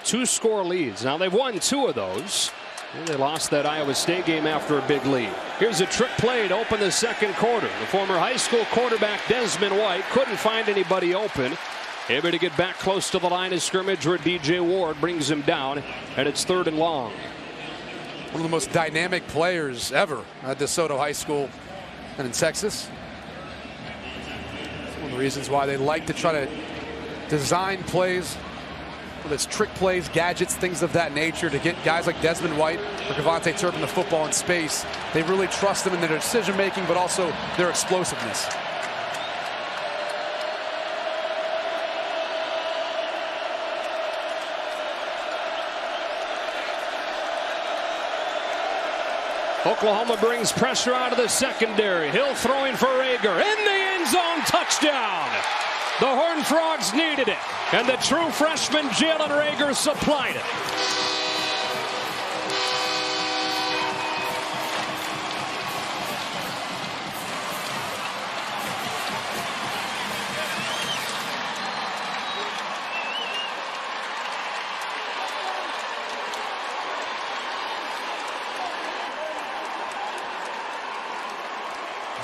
2-score leads. Now they've won 2 of those. And they lost that Iowa State game after a big lead. Here's a trick play to open the second quarter. The former high school quarterback Desmond White couldn't find anybody open. Able to get back close to the line of scrimmage where DJ Ward brings him down, and it's 3rd and long. One of the most dynamic players ever at DeSoto High School and in Texas. It's one of the reasons why they like to try to design plays, whether it's trick plays, gadgets, things of that nature, to get guys like Desmond White or Kevontae Turpin the football in space. They really trust them in their decision making, but also their explosiveness. Oklahoma brings pressure out of the secondary. Hill throwing for Rager. In the end zone, touchdown. The Horned Frogs needed it, and the true freshman Jalen Rager supplied it.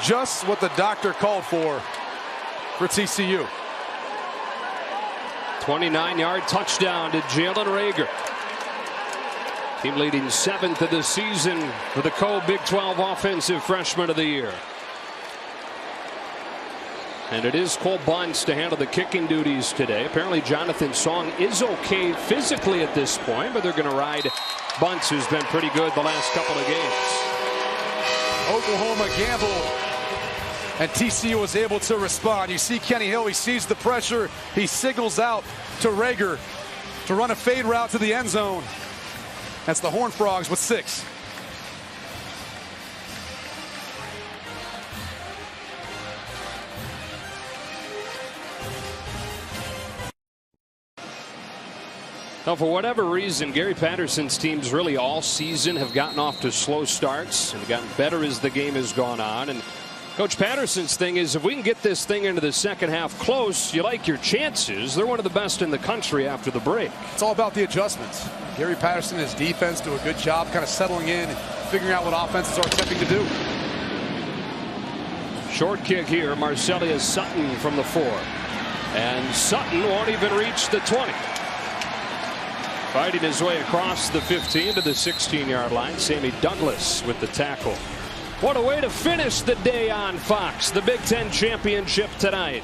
Just what the doctor called for TCU. 29-yard touchdown to Jalen Rager. Team leading 7th of the season for the co-Big 12 Offensive Freshman of the Year. And it is Cole Bunce to handle the kicking duties today. Apparently Jonathan Song is okay physically at this point, but they're going to ride Bunce, who's been pretty good the last couple of games. Oklahoma gambled, and TCU was able to respond. You see Kenny Hill, he sees the pressure. He signals out to Rager to run a fade route to the end zone. That's the Horned Frogs with 6. Now, for whatever reason, Gary Patterson's teams really all season have gotten off to slow starts and gotten better as the game has gone on. And Coach Patterson's thing is, if we can get this thing into the second half close, you like your chances. They're one of the best in the country after the break. It's all about the adjustments. Gary Patterson and his defense do a good job kind of settling in and figuring out what offenses are attempting to do. Short kick here, Marcelius Sutton from the 4. And Sutton won't even reach the 20. Fighting his way across the 15 to the 16-yard line. Sammy Douglas with the tackle. What a way to finish the day on Fox. The Big Ten Championship tonight.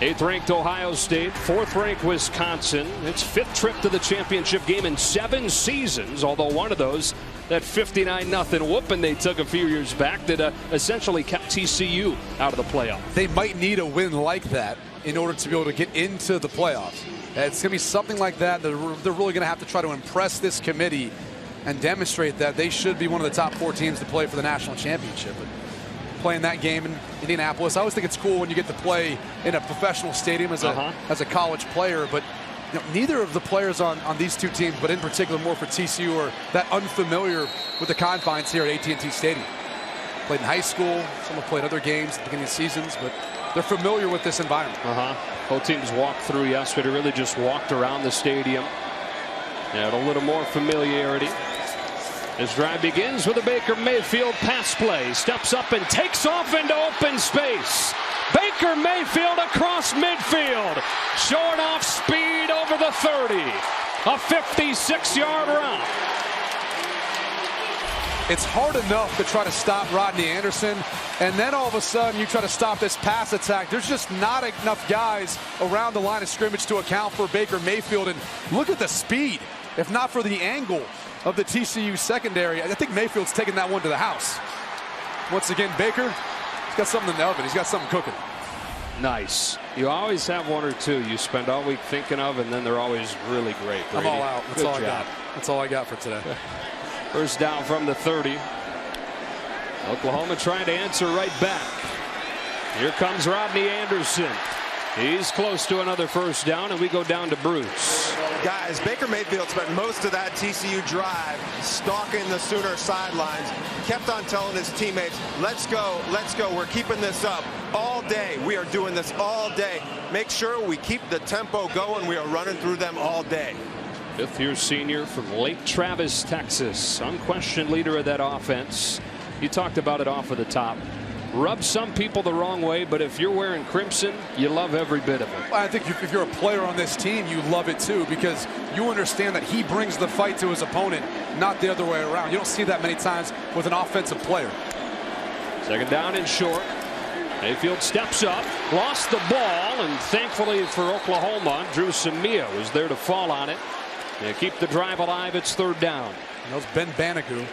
8th-ranked Ohio State, 4th-ranked Wisconsin. Its 5th trip to the championship game in 7 seasons, although one of those, that 59-0 whooping they took a few years back that essentially kept TCU out of the playoff. They might need a win like that in order to be able to get into the playoffs. It's going to be something like that. They're really going to have to try to impress this committee and demonstrate that they should be one of the top 4 teams to play for the national championship. But playing that game in Indianapolis, I always think it's cool when you get to play in a professional stadium as a college player, but you know, neither of the players on these 2 teams, but in particular more for TCU, are that unfamiliar with the confines here at AT&T Stadium. Played in high school, some have played other games at the beginning of seasons, but they're familiar with this environment. Both teams walked through yesterday, really just walked around the stadium. And a little more familiarity. This drive begins with a Baker Mayfield pass play. Steps up and takes off into open space. Baker Mayfield across midfield. Showing off speed over the 30. A 56-yard run. It's hard enough to try to stop Rodney Anderson, and then all of a sudden you try to stop this pass attack. There's just not enough guys around the line of scrimmage to account for Baker Mayfield. And look at the speed. If not for the angle of the TCU secondary, I think Mayfield's taking that one to the house. Once again, Baker, he's got something in the oven. He's got something cooking. Nice. You always have 1 or 2 you spend all week thinking of, and then they're always really great. I'm all out. That's all I got. That's all I got for today. First down from the 30. Oklahoma trying to answer right back. Here comes Rodney Anderson. He's close to another first down, and we go down to Bruce. Guys, Baker Mayfield spent most of that TCU drive stalking the Sooner sidelines. Kept on telling his teammates, let's go, we're keeping this up all day. We are doing this all day. Make sure we keep the tempo going. We are running through them all day. 5th-year senior from Lake Travis, Texas. Unquestioned leader of that offense. You talked about it off of the top. Rubs some people the wrong way, but if you're wearing crimson, you love every bit of it. I think if you're a player on this team, you love it too, because you understand that he brings the fight to his opponent, not the other way around. You don't see that many times with an offensive player. 2nd down and short. Mayfield steps up, lost the ball, and thankfully for Oklahoma, Drew Samia was there to fall on it. They keep the drive alive. It's 3rd down. And those Ben Banigou.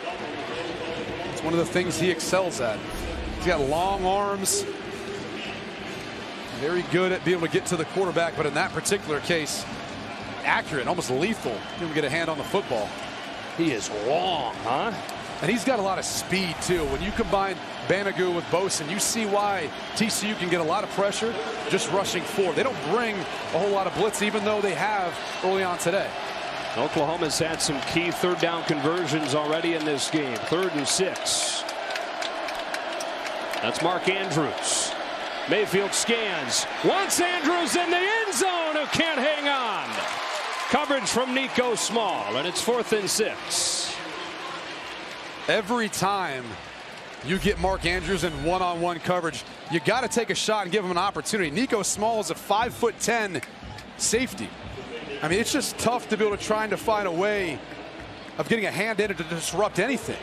It's one of the things he excels at. He's got long arms. Very good at being able to get to the quarterback, but in that particular case, accurate, almost lethal. He can get a hand on the football. He is long, huh? And he's got a lot of speed too. When you combine Banigou with Bosen, you see why TCU can get a lot of pressure just rushing forward. They don't bring a whole lot of blitz, even though they have early on today. Oklahoma's had some key 3rd down conversions already in this game. 3rd and 6. That's Mark Andrews. Mayfield scans. Wants Andrews in the end zone, who can't hang on. Coverage from Nico Small, and it's 4th and 6. Every time you get Mark Andrews in one-on-one coverage, you got to take a shot and give him an opportunity. Nico Small is a 5'10" safety. I mean, it's just tough to be able to try to find a way of getting a hand in it to disrupt anything.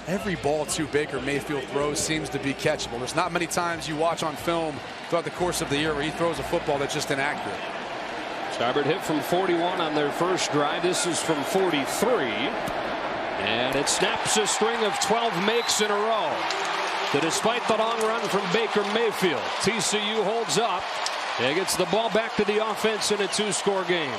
Every ball to Baker Mayfield throws seems to be catchable. There's not many times you watch on film throughout the course of the year where he throws a football that's just inaccurate. Starboard hit from 41 on their first drive. This is from 43. And it snaps a string of 12 makes in a row. So despite the long run from Baker Mayfield, TCU holds up and gets the ball back to the offense in a 2-score game.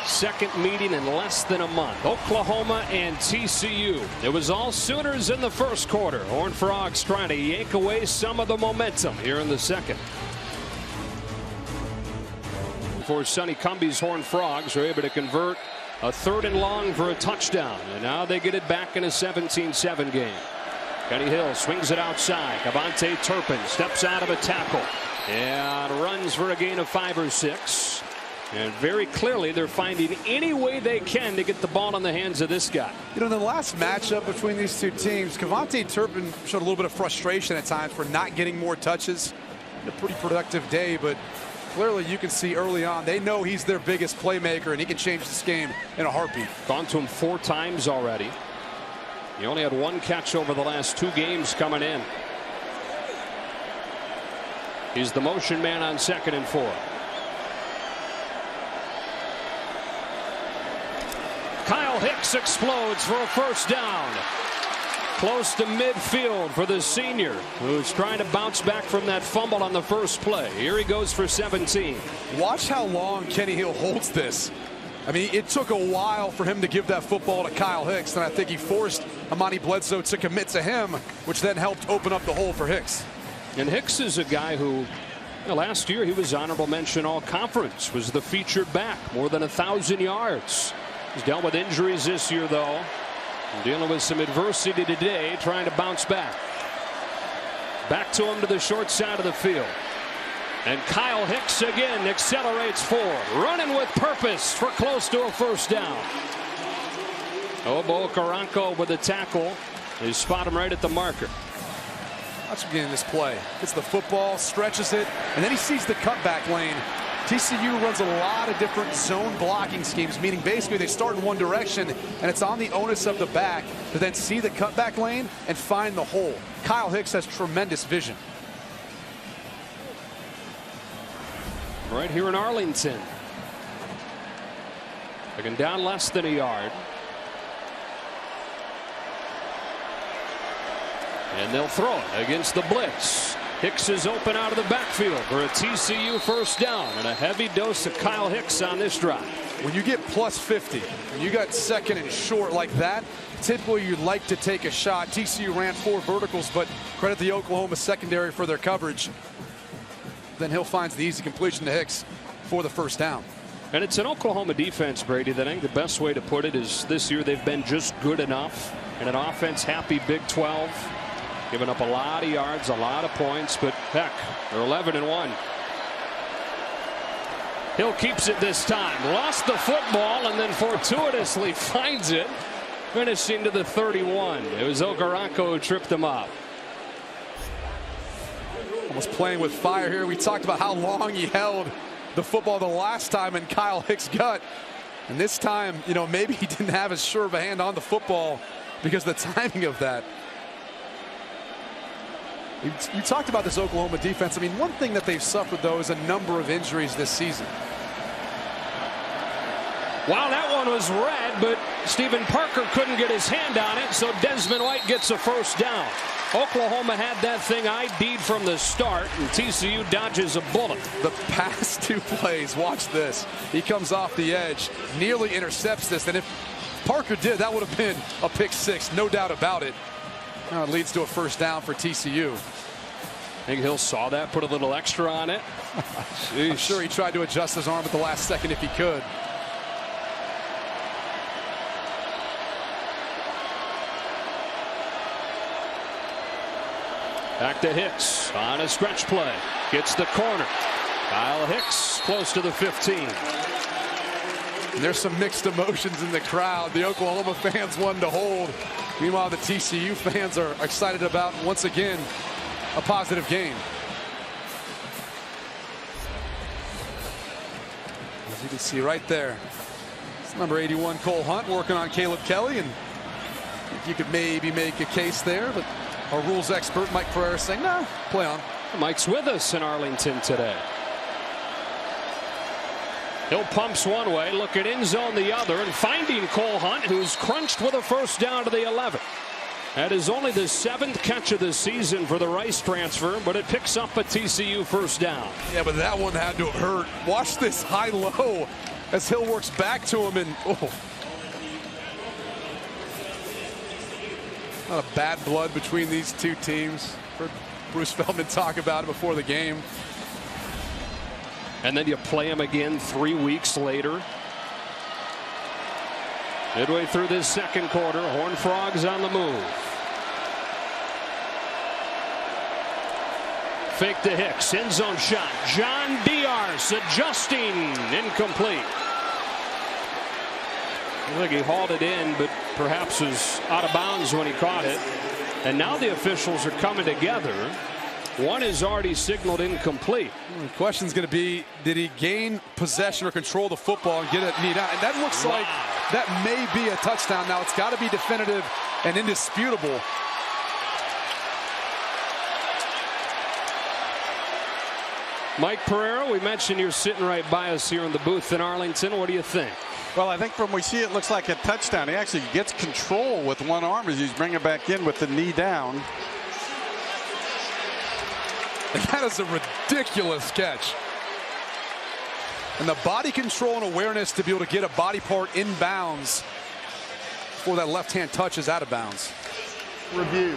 2nd meeting in less than a month. Oklahoma and TCU. It was all Sooners in the 1st quarter. Horned Frogs trying to yank away some of the momentum here in the 2nd. For Sonny Cumbie's Horned Frogs are able to convert a 3rd and long for a touchdown. And now they get it back in a 17-7 game. Kenny Hill swings it outside. Avante Turpin steps out of a tackle and runs for a gain of 5 or 6. And very clearly they're finding any way they can to get the ball in the hands of this guy. You know, in the last matchup between these 2 teams, Avante Turpin showed a little bit of frustration at times for not getting more touches. A pretty productive day, but clearly you can see early on they know he's their biggest playmaker and he can change this game in a heartbeat. Gone to him 4 times already. He only had one catch over the last 2 games coming in. He's the motion man on 2nd and 4. Kyle Hicks explodes for a first down. Close to midfield for the senior, who's trying to bounce back from that fumble on the first play. Here he goes for 17. Watch how long Kenny Hill holds this. I mean, it took a while for him to give that football to Kyle Hicks, and I think he forced Amani Bledsoe to commit to him, which then helped open up the hole for Hicks. And Hicks is a guy who, last year he was honorable mention all conference, was the featured back, more than 1,000 yards. He's dealt with injuries this year, though. Dealing with some adversity today, trying to bounce back. Back to him to the short side of the field. And Kyle Hicks again accelerates forward, running with purpose for close to a first down. Obo Okaranko with a tackle. They spot him right at the marker. Watch him get in this play. Gets the football, stretches it, and then he sees the cutback lane. TCU runs a lot of different zone blocking schemes, meaning basically they start in one direction, and it's on the onus of the back to then see the cutback lane and find the hole. Kyle Hicks has tremendous vision. Right here in Arlington. Looking down less than a yard. And they'll throw it against the blitz. Hicks is open out of the backfield for a TCU first down, and a heavy dose of Kyle Hicks on this drive. When you get plus 50, when you got 2nd and short like that, typically you'd like to take a shot. TCU ran 4 verticals, but credit the Oklahoma secondary for their coverage. Then Hill finds the easy completion to Hicks for the first down. And it's an Oklahoma defense, Brady, that I think the best way to put it is this year they've been just good enough in an offense-happy Big 12. Giving up a lot of yards, a lot of points, but heck, they're 11-1. Hill keeps it this time. Lost the football and then fortuitously finds it, finishing to the 31. It was Okaranko who tripped him up. Almost playing with fire here. We talked about how long he held the football the last time in Kyle Hicks' gut. And this time, maybe he didn't have as sure of a hand on the football because of the timing of that. You talked about this Oklahoma defense. I mean, one thing that they've suffered, though, is a number of injuries this season. Wow, that one was red, but Stephen Parker couldn't get his hand on it, so Desmond White gets a first down. Oklahoma had that thing ID'd from the start, and TCU dodges a bullet. The past 2 plays, watch this. He comes off the edge, nearly intercepts this, and if Parker did, that would have been a pick 6, no doubt about it. Now it leads to a first down for TCU. I think Hill saw that, put a little extra on it. I'm sure he tried to adjust his arm at the last second if he could. Back to Hicks on a stretch play. Gets the corner. Kyle Hicks close to the 15. And there's some mixed emotions in the crowd. The Oklahoma fans wanted to hold. Meanwhile, the TCU fans are excited about, once again, a positive game. As you can see right there, it's number 81, Cole Hunt, working on Caleb Kelly. And you could maybe make a case there, but our rules expert, Mike Pereira, saying, no, play on. Mike's with us in Arlington today. Hill pumps one way, looking in zone the other, and finding Cole Hunt, who's crunched with a first down to the 11. That is only the 7th catch of the season for the Rice transfer, but it picks up a TCU first down. Yeah, but that one had to have hurt. Watch this high-low as Hill works back to him, and not a bad blood between these 2 teams. Heard Bruce Feldman talk about it before the game. And then you play him again 3 weeks later. Midway through this second quarter, Horned Frogs on the move. Fake to Hicks, end zone shot. John Diaz adjusting, incomplete. I think he hauled it in, but perhaps was out of bounds when he caught it. And now the officials are coming together. One is already signaled incomplete. The question's going to be, did he gain possession or control the football and get it knee down? And that looks like that may be a touchdown. Now, it's got to be definitive and indisputable. Mike Pereira, we mentioned you're sitting right by us here in the booth in Arlington. What do you think? Well, I think from we see it looks like a touchdown. He actually gets control with one arm as he's bringing back in with the knee down. That is a ridiculous catch. And the body control and awareness to be able to get a body part in bounds before that left-hand touch is out of bounds. Review.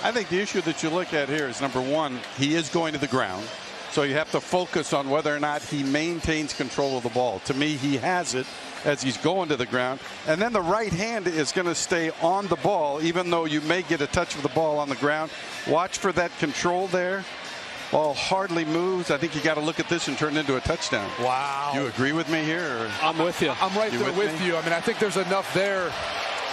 I think the issue that you look at here is, number one, he is going to the ground. So you have to focus on whether or not he maintains control of the ball. To me, he has it as he's going to the ground. And then the right hand is going to stay on the ball, even though you may get a touch of the ball on the ground. Watch for that control there. Ball hardly moves. I think you got to look at this and turn it into a touchdown. Wow. You agree with me here? Or? I'm with you. I'm right there with you. I mean, I think there's enough there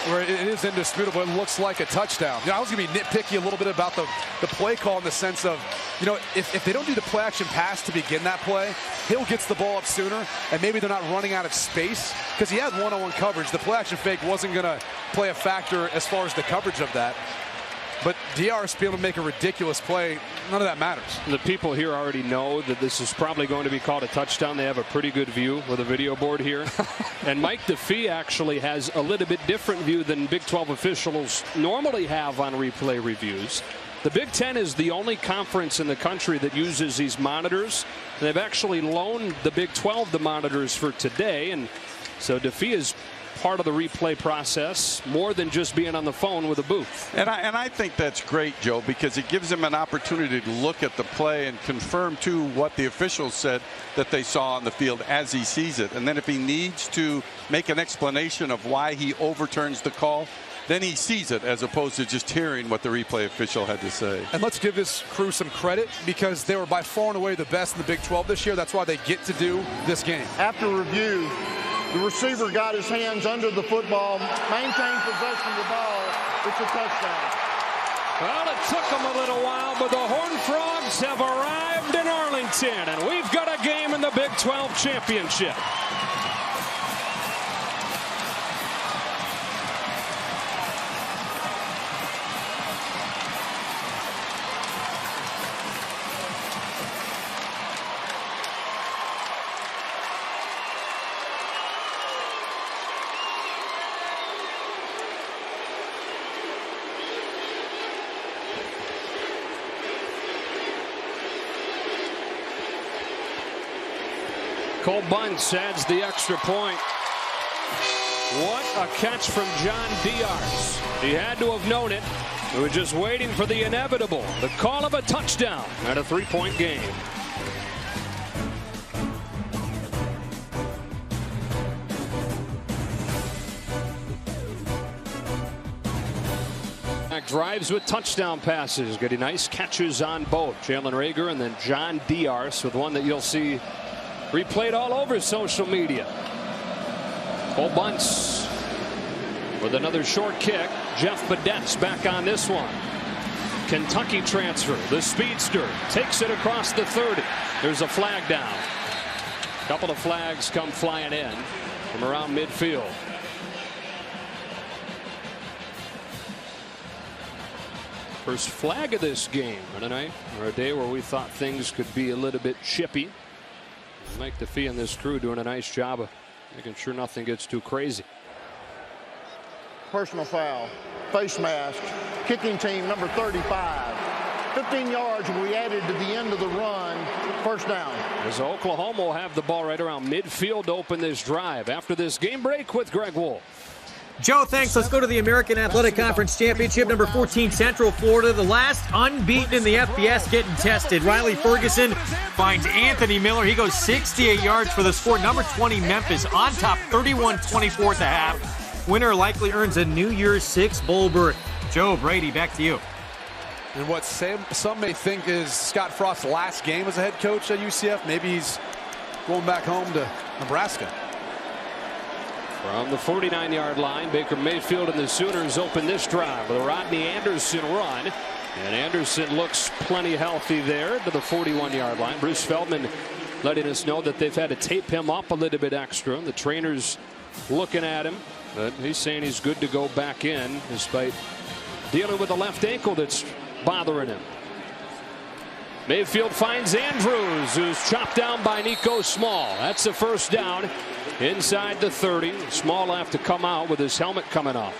where it is indisputable. It looks like a touchdown. You know, I was going to be nitpicky a little bit about the play call in the sense of, you know, if they don't do the play action pass to begin that play, Hill gets the ball up sooner, and maybe they're not running out of space because he had one-on-one coverage. The play action fake wasn't going to play a factor as far as the coverage of that. But DR's being able to make a ridiculous play. None of that matters. The people here already know that this is probably going to be called a touchdown. They have a pretty good view with a video board here. And Mike DeFee actually has a little bit different view than Big 12 officials normally have on replay reviews. The Big Ten is the only conference in the country that uses these monitors. They've actually loaned the Big 12 the monitors for today. And so DeFee is part of the replay process more than just being on the phone with a booth. And I think that's great, Joe, because it gives him an opportunity to look at the play and confirm to what the officials said that they saw on the field as he sees it. And then if he needs to make an explanation of why he overturns the call, then he sees it as opposed to just hearing what the replay official had to say. And let's give this crew some credit because they were by far and away the best in the Big 12 this year. That's why they get to do this game. After review, the receiver got his hands under the football, maintained possession of the ball. It's a touchdown. Well, it took them a little while, but the Horned Frogs have arrived in Arlington, and we've got a game in the Big 12 Championship. Cole Bunce adds the extra point. What a catch from John Diaz. He had to have known it. He was just waiting for the inevitable, the call of a touchdown at a three-point game. Drives with touchdown passes, getting nice catches on both Jalen Reagor and then John Diaz with one that you'll see replayed all over social media. Cole Bunce with another short kick. Jeff Badette's back on this one. Kentucky transfer, the speedster, takes it across the 30. There's a flag down. A couple of flags come flying in from around midfield. First flag of this game on a night or a day where we thought things could be a little bit chippy. Mike DeFee and this crew doing a nice job of making sure nothing gets too crazy. Personal foul, face mask, kicking team number 35. 15 yards will be added to the end of the run. First down. As Oklahoma will have the ball right around midfield to open this drive after this game break with Greg Wolf. Joe, thanks. Let's go to the American Athletic Conference Championship, number 14, Central Florida. The last unbeaten in the FBS getting tested. Riley Ferguson finds Anthony Miller. He goes 68 yards for the score. Number 20, Memphis, on top, 31-24 at the half. Winner likely earns a New Year's Six bowl berth. Joe, Brady, back to you. And what some may think is Scott Frost's last game as a head coach at UCF. Maybe he's going back home to Nebraska. From the 49-yard line, Baker Mayfield and the Sooners open this drive with a Rodney Anderson run. And Anderson looks plenty healthy there to the 41-yard line. Bruce Feldman letting us know that they've had to tape him up a little bit extra. The trainer's looking at him, but he's saying he's good to go back in despite dealing with a left ankle that's bothering him. Mayfield finds Andrews, who's chopped down by Nico Small. That's the first down inside the 30. Small will have to come out with his helmet coming off.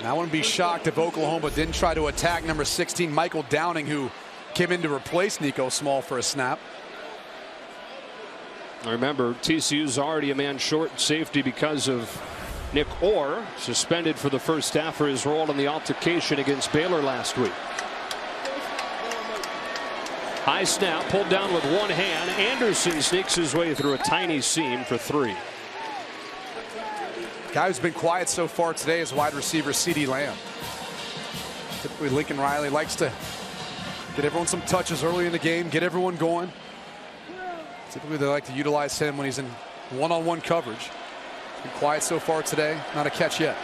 I wouldn't be shocked if Oklahoma didn't try to attack number 16, Michael Downing, who came in to replace Nico Small for a snap. Remember, TCU's already a man short safety because of Nick Orr, suspended for the first half for his role in the altercation against Baylor last week. High snap, pulled down with one hand. Anderson sneaks his way through a tiny seam for 3. Guy who's been quiet so far today is wide receiver CeeDee Lamb. Typically Lincoln Riley likes to get everyone some touches early in the game, get everyone going. Typically they like to utilize him when he's in one-on-one coverage. Been quiet so far today, not a catch yet.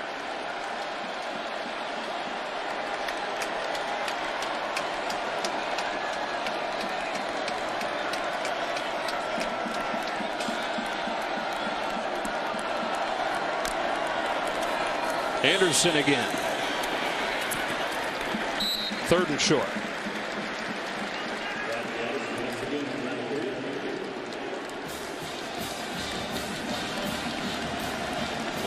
Anderson again. 3rd and short.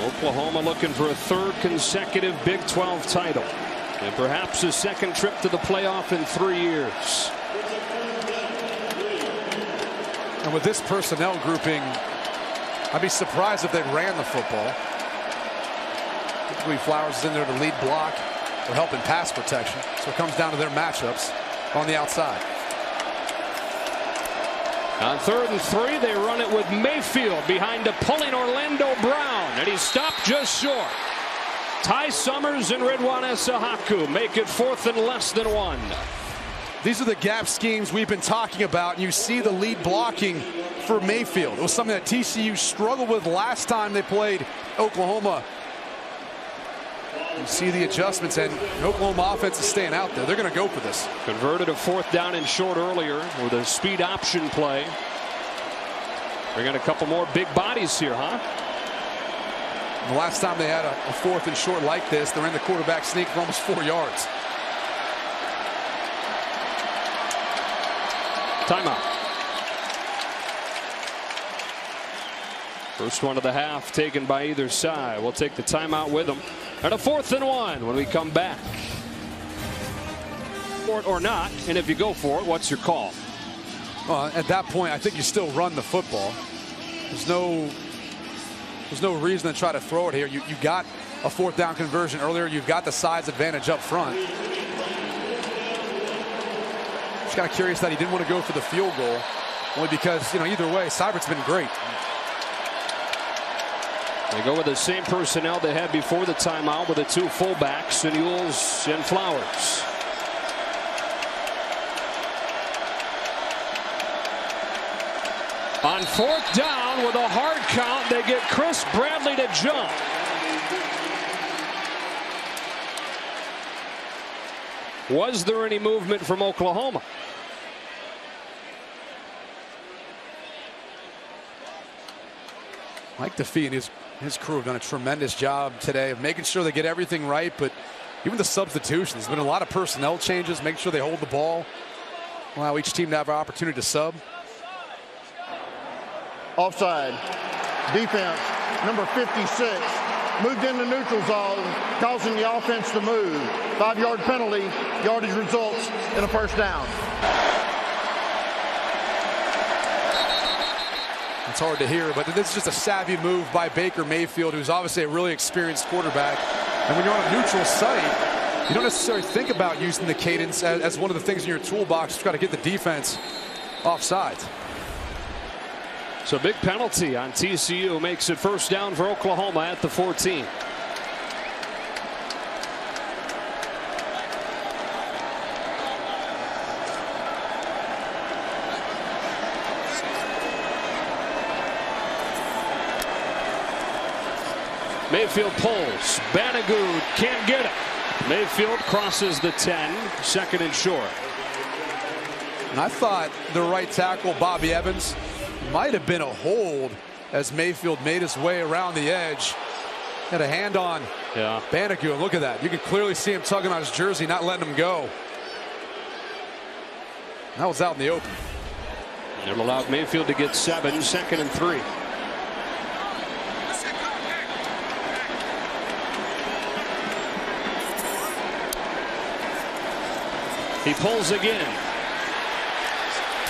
Oklahoma looking for a 3rd consecutive Big 12 title and perhaps a 2nd trip to the playoff in 3 years. And with this personnel grouping, I'd be surprised if they ran the football. Typically Flowers is in there to lead block or help in pass protection. So it comes down to their matchups on the outside. On 3rd and 3, they run it with Mayfield behind a pulling Orlando Brown, and he's stopped just short. Ty Summers and Ridwan Esahaku make it 4th and less than 1. These are the gap schemes we've been talking about, and you see the lead blocking for Mayfield. It was something that TCU struggled with last time they played Oklahoma. You see the adjustments, and Oklahoma offense is staying out there. They're going to go for this. Converted a 4th down and short earlier with a speed option play. Bringing a couple more big bodies here, huh? The last time they had a 4th and short like this, they're in the quarterback sneak for almost 4 yards. Timeout. First one of the half taken by either side. We'll take the timeout with them. And a 4th and 1 when we come back. For it or not, and if you go for it, what's your call? Well, at that point, I think you still run the football. There's no reason to try to throw it here. You got a 4th down conversion earlier. You've got the size advantage up front. Just kind of curious that he didn't want to go for the field goal, only because, you know, either way, Seibert's been great. They go with the same personnel they had before the timeout with the 2 fullbacks, Newells and Flowers. On 4th down with a hard count, they get Chris Bradley to jump. Was there any movement from Oklahoma? Mike DeFee and his crew have done a tremendous job today of making sure they get everything right, but even the substitutions. There's been a lot of personnel changes, making sure they hold the ball, allow each team to have an opportunity to sub. Offside. Defense, number 56, moved into neutral zone, causing the offense to move. 5-yard penalty, yardage results in a 1st down. It's hard to hear, but this is just a savvy move by Baker Mayfield, who's obviously a really experienced quarterback. And when you're on a neutral site, you don't necessarily think about using the cadence as one of the things in your toolbox to try to get the defense offside. So big penalty on TCU makes it 1st down for Oklahoma at the 14. Mayfield pulls. Banagud can't get it. Mayfield crosses the 10. 2nd and short. And I thought the right tackle, Bobby Evans, might have been a hold as Mayfield made his way around the edge. Had a hand on Bandicoot. And look at that. You can clearly see him tugging on his jersey, not letting him go. That was out in the open. It allowed Mayfield to get 7, 2nd and 3. He pulls again.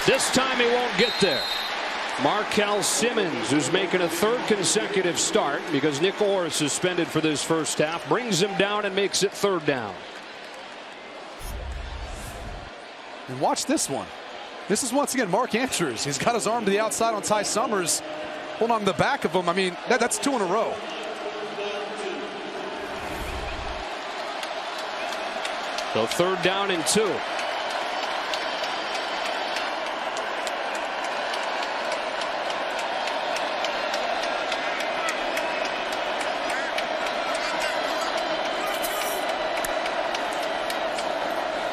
This time he won't get there. Mykel Simmons, who's making a 3rd consecutive start because Nick Orr is suspended for this first half, brings him down and makes it 3rd down. And watch this one. This is once again Mark Andrews. He's got his arm to the outside on Ty Summers. Hold on to the back of him. I mean, that's 2 in a row. So 3rd down and 2.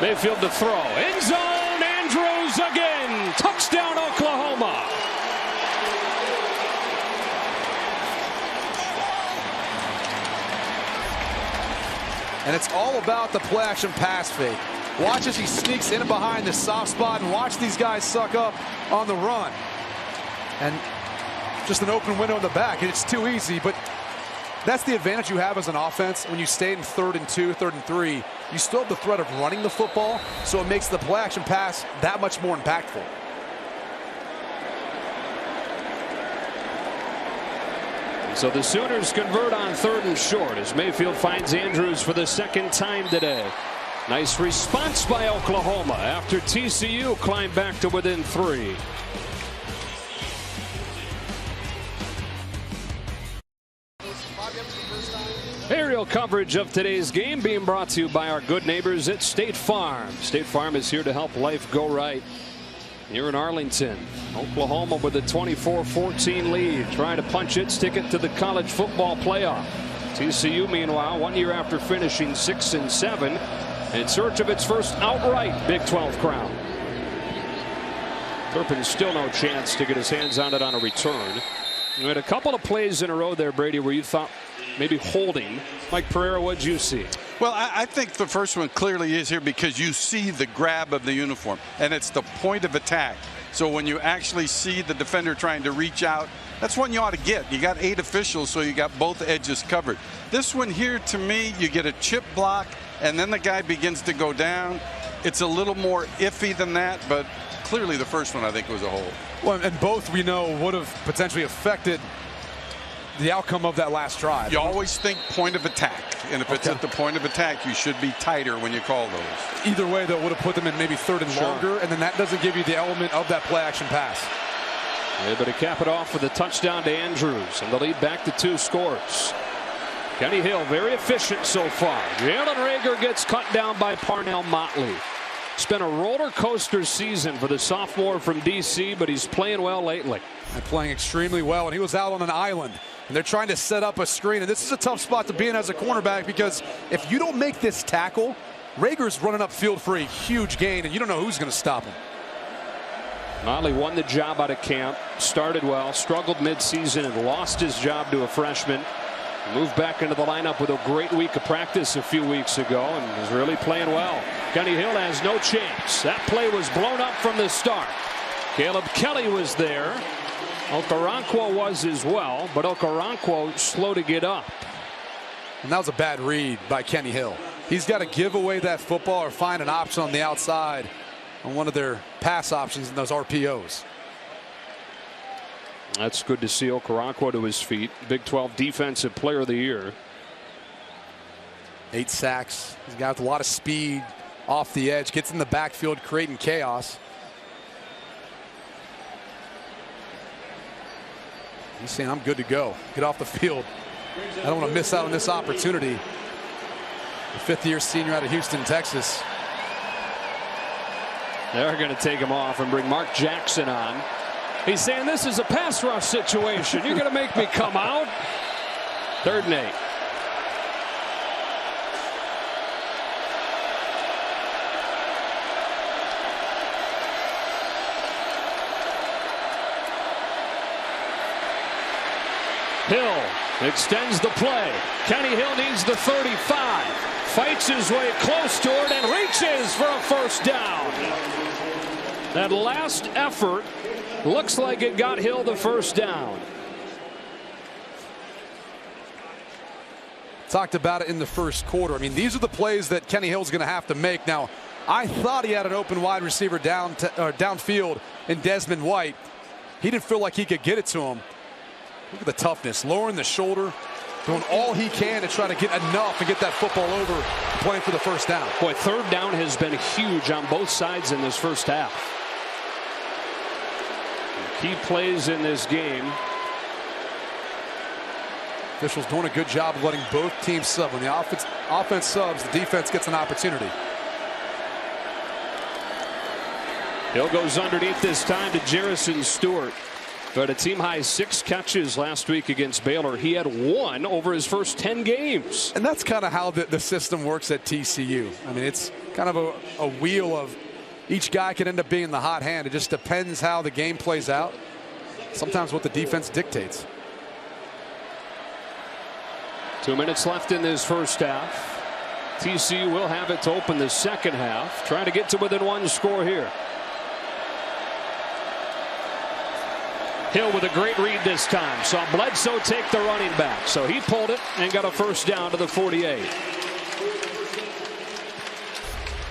Mayfield to throw. End zone. Andrews again. Touchdown, Oklahoma. And it's all about the play action pass fake. Watch as he sneaks in behind the soft spot and watch these guys suck up on the run. And just an open window in the back. And it's too easy, but that's the advantage you have as an offense when you stay in 3rd and 2, 3rd and 3. You still have the threat of running the football, so it makes the play action pass that much more impactful. So the Sooners convert on 3rd and short as Mayfield finds Andrews for the 2nd time today. Nice response by Oklahoma after TCU climbed back to within 3. Aerial coverage of today's game being brought to you by our good neighbors at State Farm. State Farm is here to help life go right here in Arlington. Oklahoma with a 24-14 lead, trying to punch its ticket to the college football playoff. TCU, meanwhile, 1 year after finishing 6-7, in search of its first outright Big 12 crown. Turpin still no chance to get his hands on it on a return. You had a couple of plays in a row there, Brady, where you thought maybe holding. Mike Pereira, what'd you see? Well, I think the first one clearly is here because you see the grab of the uniform, and it's the point of attack. So when you actually see the defender trying to reach out, that's one you ought to get. You got 8 officials, so you got both edges covered. This one here, to me, you get a chip block, and then the guy begins to go down. It's a little more iffy than that, but clearly the first one I think was a hold. Well, and both we know would have potentially affected the outcome of that last drive. You always think point of attack, and if it's at the point of attack, you should be tighter when you call those. Either way, that would have put them in maybe 3rd and longer, and then that doesn't give you the element of that play action pass. Able to cap it off with a touchdown to Andrews, and the lead back to 2 scores. Kenny Hill very efficient so far. Jalen Reagor gets cut down by Parnell Motley. It's been a roller coaster season for the sophomore from DC, but he's playing well lately. And playing extremely well, and he was out on an island. And they're trying to set up a screen, and this is a tough spot to be in as a cornerback because if you don't make this tackle, Reagor's running upfield for a huge gain, and you don't know who's going to stop him. Motley won the job out of camp, started well, struggled midseason, and lost his job to a freshman. Moved back into the lineup with a great week of practice a few weeks ago and is really playing well. Kenny Hill has no chance. That play was blown up from the start. Caleb Kelly was there. Okoronkwo was as well, but Okoronkwo slow to get up. And that was a bad read by Kenny Hill. He's got to give away that football or find an option on the outside on one of their pass options in those RPOs. That's good to see Okoronkwo to his feet. Big 12 Defensive Player of the Year. 8 sacks. He's got a lot of speed off the edge. Gets in the backfield, creating chaos. He's saying, I'm good to go. Get off the field. I don't want to miss out on this opportunity. The 5th-year senior out of Houston, Texas. They're going to take him off and bring Mark Jackson on. He's saying this is a pass rush situation. You're going to make me come out. 3rd and 8. Hill extends the play. Kenny Hill needs the 35. Fights his way close to it and reaches for a first down. That last effort looks like it got Hill the first down. Talked about it in the first quarter. I mean, these are the plays that Kenny Hill's going to have to make. Now, I thought he had an open wide receiver downfield in Desmond White. He didn't feel like he could get it to him. Look at the toughness, lowering the shoulder, doing all he can to try to get enough and get that football over, playing for the first down. Boy, third down has been huge on both sides in this first half. Key plays in this game. Officials doing a good job of letting both teams sub. When the offense subs, the defense gets an opportunity. Hill goes underneath this time to Jerrison Stewart. But a team high 6 catches last week against Baylor. He had 1 over his first 10 games. And that's kind of how the system works at TCU. I mean, it's kind of a wheel of each guy could end up being the hot hand. It just depends how the game plays out. Sometimes what the defense dictates. 2 minutes left in this first half. TCU will have it to open the second half. Trying to get to within 1 score here. Hill with a great read this time. Saw Bledsoe take the running back. So he pulled it and got a first down to the 48.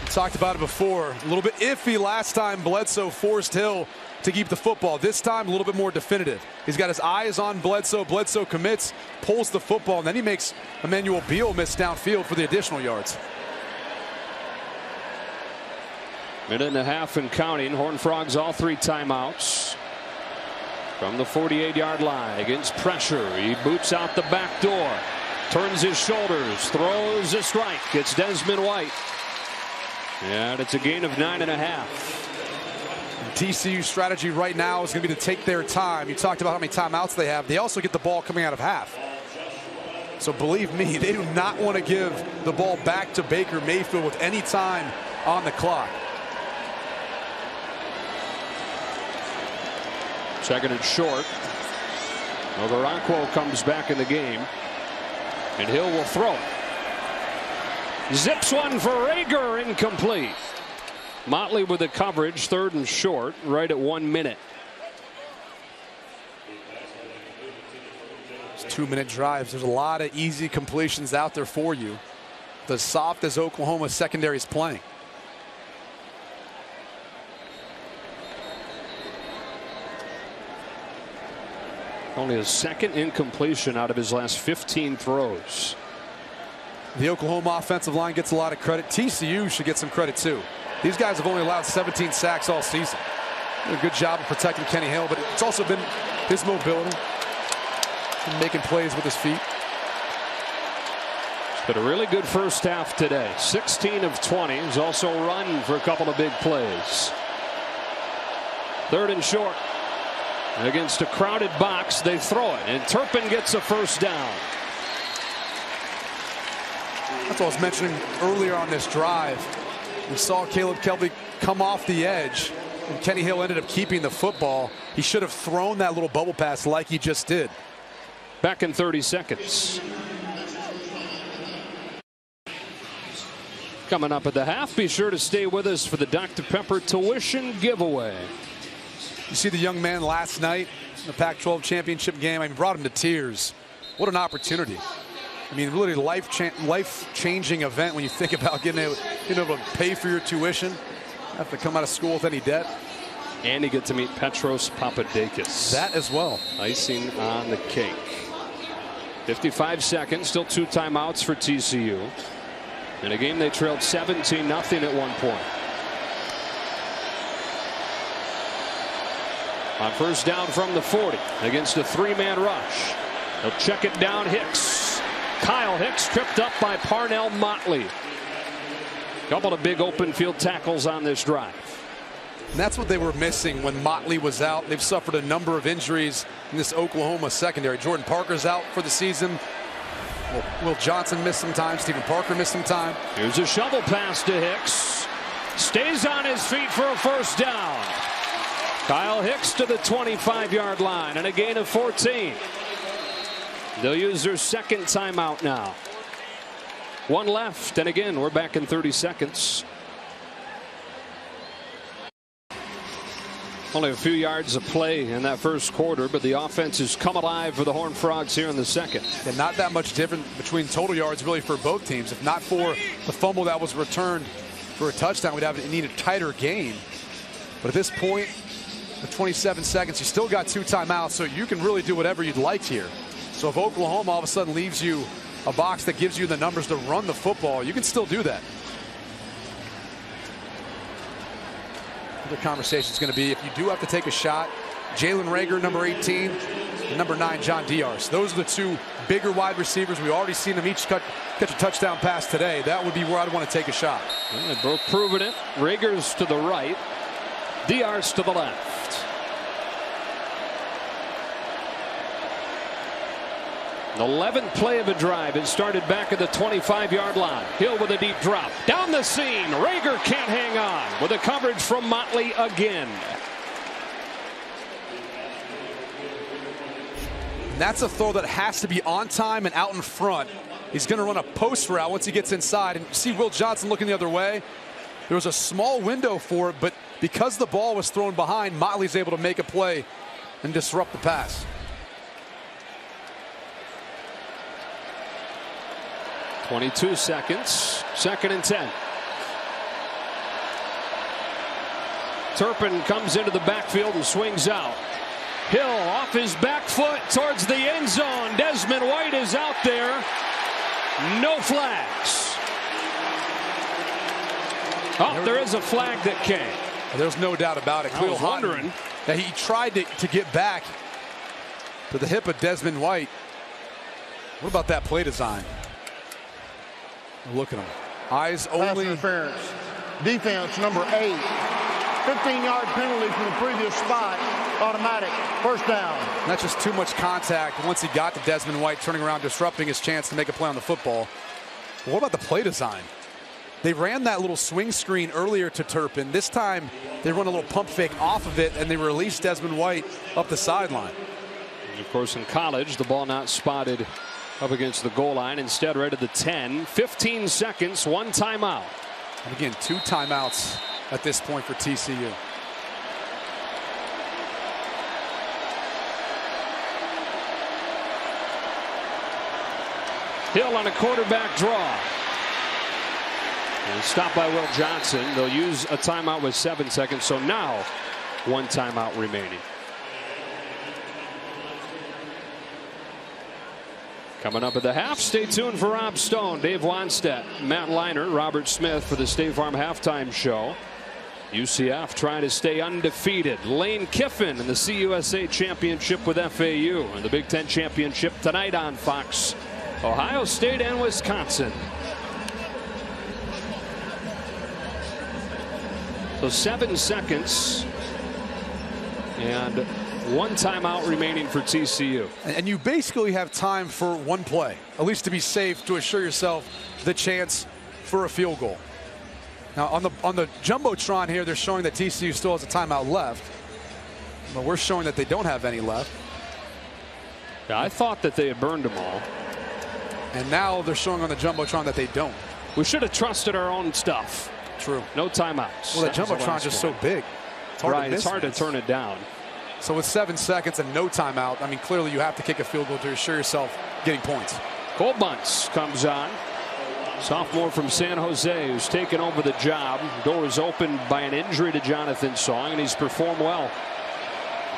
We talked about it before. A little bit iffy last time Bledsoe forced Hill to keep the football. This time a little bit more definitive. He's got his eyes on Bledsoe. Bledsoe commits, pulls the football, and then he makes Emmanuel Beal miss downfield for the additional yards. Minute and a half and counting. Horned Frogs all 3 timeouts. From the 48-yard line against pressure. He boots out the back door. Turns his shoulders. Throws a strike. It's Desmond White. And it's a gain of 9.5. TCU's strategy right now is going to be to take their time. You talked about how many timeouts they have. They also get the ball coming out of half. So believe me, they do not want to give the ball back to Baker Mayfield with any time on the clock. Second and short. Ogaranquo comes back in the game. And Hill will throw it. Zips one for Rager, incomplete. Motley with the coverage, 3rd and short, right at 1 minute. It's 2-minute drives. There's a lot of easy completions out there for you. As soft as Oklahoma secondary is playing. Only his 2nd incompletion out of his last 15 throws. The Oklahoma offensive line gets a lot of credit. TCU should get some credit too. These guys have only allowed 17 sacks all season. Did a good job of protecting Kenny Hill, but it's also been his mobility and making plays with his feet. It's been a really good first half today. 16 of 20. He's also run for a couple of big plays. 3rd and short. Against a crowded box, they throw it, and Turpin gets a first down. That's what I was mentioning earlier on this drive. We saw Caleb Kelby come off the edge, and Kenny Hill ended up keeping the football. He should have thrown that little bubble pass like he just did. Back in 30 seconds. Coming up at the half, be sure to stay with us for the Dr. Pepper tuition giveaway. You see the young man last night in the Pac-12 championship game. I mean, brought him to tears. What an opportunity. I mean, really life-changing event when you think about getting able to pay for your tuition, have to come out of school with any debt. And you get to meet Petros Papadakis. That as well. Icing on the cake. 55 seconds, still 2 timeouts for TCU. In a game they trailed 17-0 at one point. On first down from the 40 against a 3-man rush. They'll check it down. Hicks. Kyle Hicks tripped up by Parnell Motley. Couple of big open field tackles on this drive. And that's what they were missing when Motley was out. They've suffered a number of injuries in this Oklahoma secondary. Jordan Parker's out for the season. Will Johnson missed some time. Stephen Parker missed some time. Here's a shovel pass to Hicks. Stays on his feet for a first down. Kyle Hicks to the 25-yard line and a gain of 14. They'll use their second timeout now. 1 left, and again, we're back in 30 seconds. Only a few yards of play in that first quarter, but the offense has come alive for the Horned Frogs here in the second. And not that much different between total yards really for both teams. If not for the fumble that was returned for a touchdown, we'd need a tighter game. But at this point, with 27 seconds, you still got 2 timeouts, so you can really do whatever you'd like here. So if Oklahoma all of a sudden leaves you a box that gives you the numbers to run the football, you can still do that. The conversation is going to be, if you do have to take a shot, Jalen Reagor, number 18, and number 9, John Diarse. Those are the 2 bigger wide receivers. We've already seen them each catch a touchdown pass today. That would be where I'd want to take a shot. Well, they've both proven it. Reagor's to the right, Diarse to the left. The 11th play of a drive. It started back at the 25-yard line. Hill with a deep drop. Down the seam. Reagor can't hang on with a coverage from Motley again. And that's a throw that has to be on time and out in front. He's going to run a post route once he gets inside. And you see Will Johnson looking the other way. There was a small window for it, but because the ball was thrown behind, Motley's able to make a play and disrupt the pass. 22 seconds. 2nd and 10. Turpin comes into the backfield and swings out. Hill off his back foot towards the end zone. Desmond White is out there. No flags. Oh, there is a flag that came. There's no doubt about it. I was wondering that he tried to get back to the hip of Desmond White. What about that play design? Look at him. Eyes only. Pass interference. Defense, number 8. 15-yard penalty from the previous spot. Automatic. First down. And that's just too much contact once he got to Desmond White, turning around, disrupting his chance to make a play on the football. What about the play design? They ran that little swing screen earlier to Turpin. This time, they run a little pump fake off of it, and they release Desmond White up the sideline. And of course, in college, the ball not spotted up against the goal line, instead right at the 10. 15 seconds, 1 timeout. And again, 2 timeouts at this point for TCU. Hill on a quarterback draw. And stopped by Will Johnson. They'll use a timeout with 7 seconds, so now 1 timeout remaining. Coming up at the half, stay tuned for Rob Stone, Dave Wannstedt, Matt Leinart, Robert Smith for the State Farm halftime show. UCF trying to stay undefeated. Lane Kiffin in the CUSA Championship with FAU, and the Big Ten Championship tonight on Fox. Ohio State and Wisconsin. So 7 seconds and 1 timeout remaining for TCU. And you basically have time for 1 play, at least to be safe, to assure yourself the chance for a field goal. Now on the Jumbotron here, they're showing that TCU still has a timeout left, but we're showing that they don't have any left. Yeah, I thought that they had burned them all. And now they're showing on the Jumbotron that they don't. We should have trusted our own stuff. True. No timeouts. Well, the Jumbotron's just so big. It's hard to miss. It's hard to turn it down. So with 7 seconds and no timeout, I mean, clearly you have to kick a field goal to assure yourself getting points. Cole Bunce comes on. Sophomore from San Jose who's taken over the job. Door is opened by an injury to Jonathan Song, and he's performed well.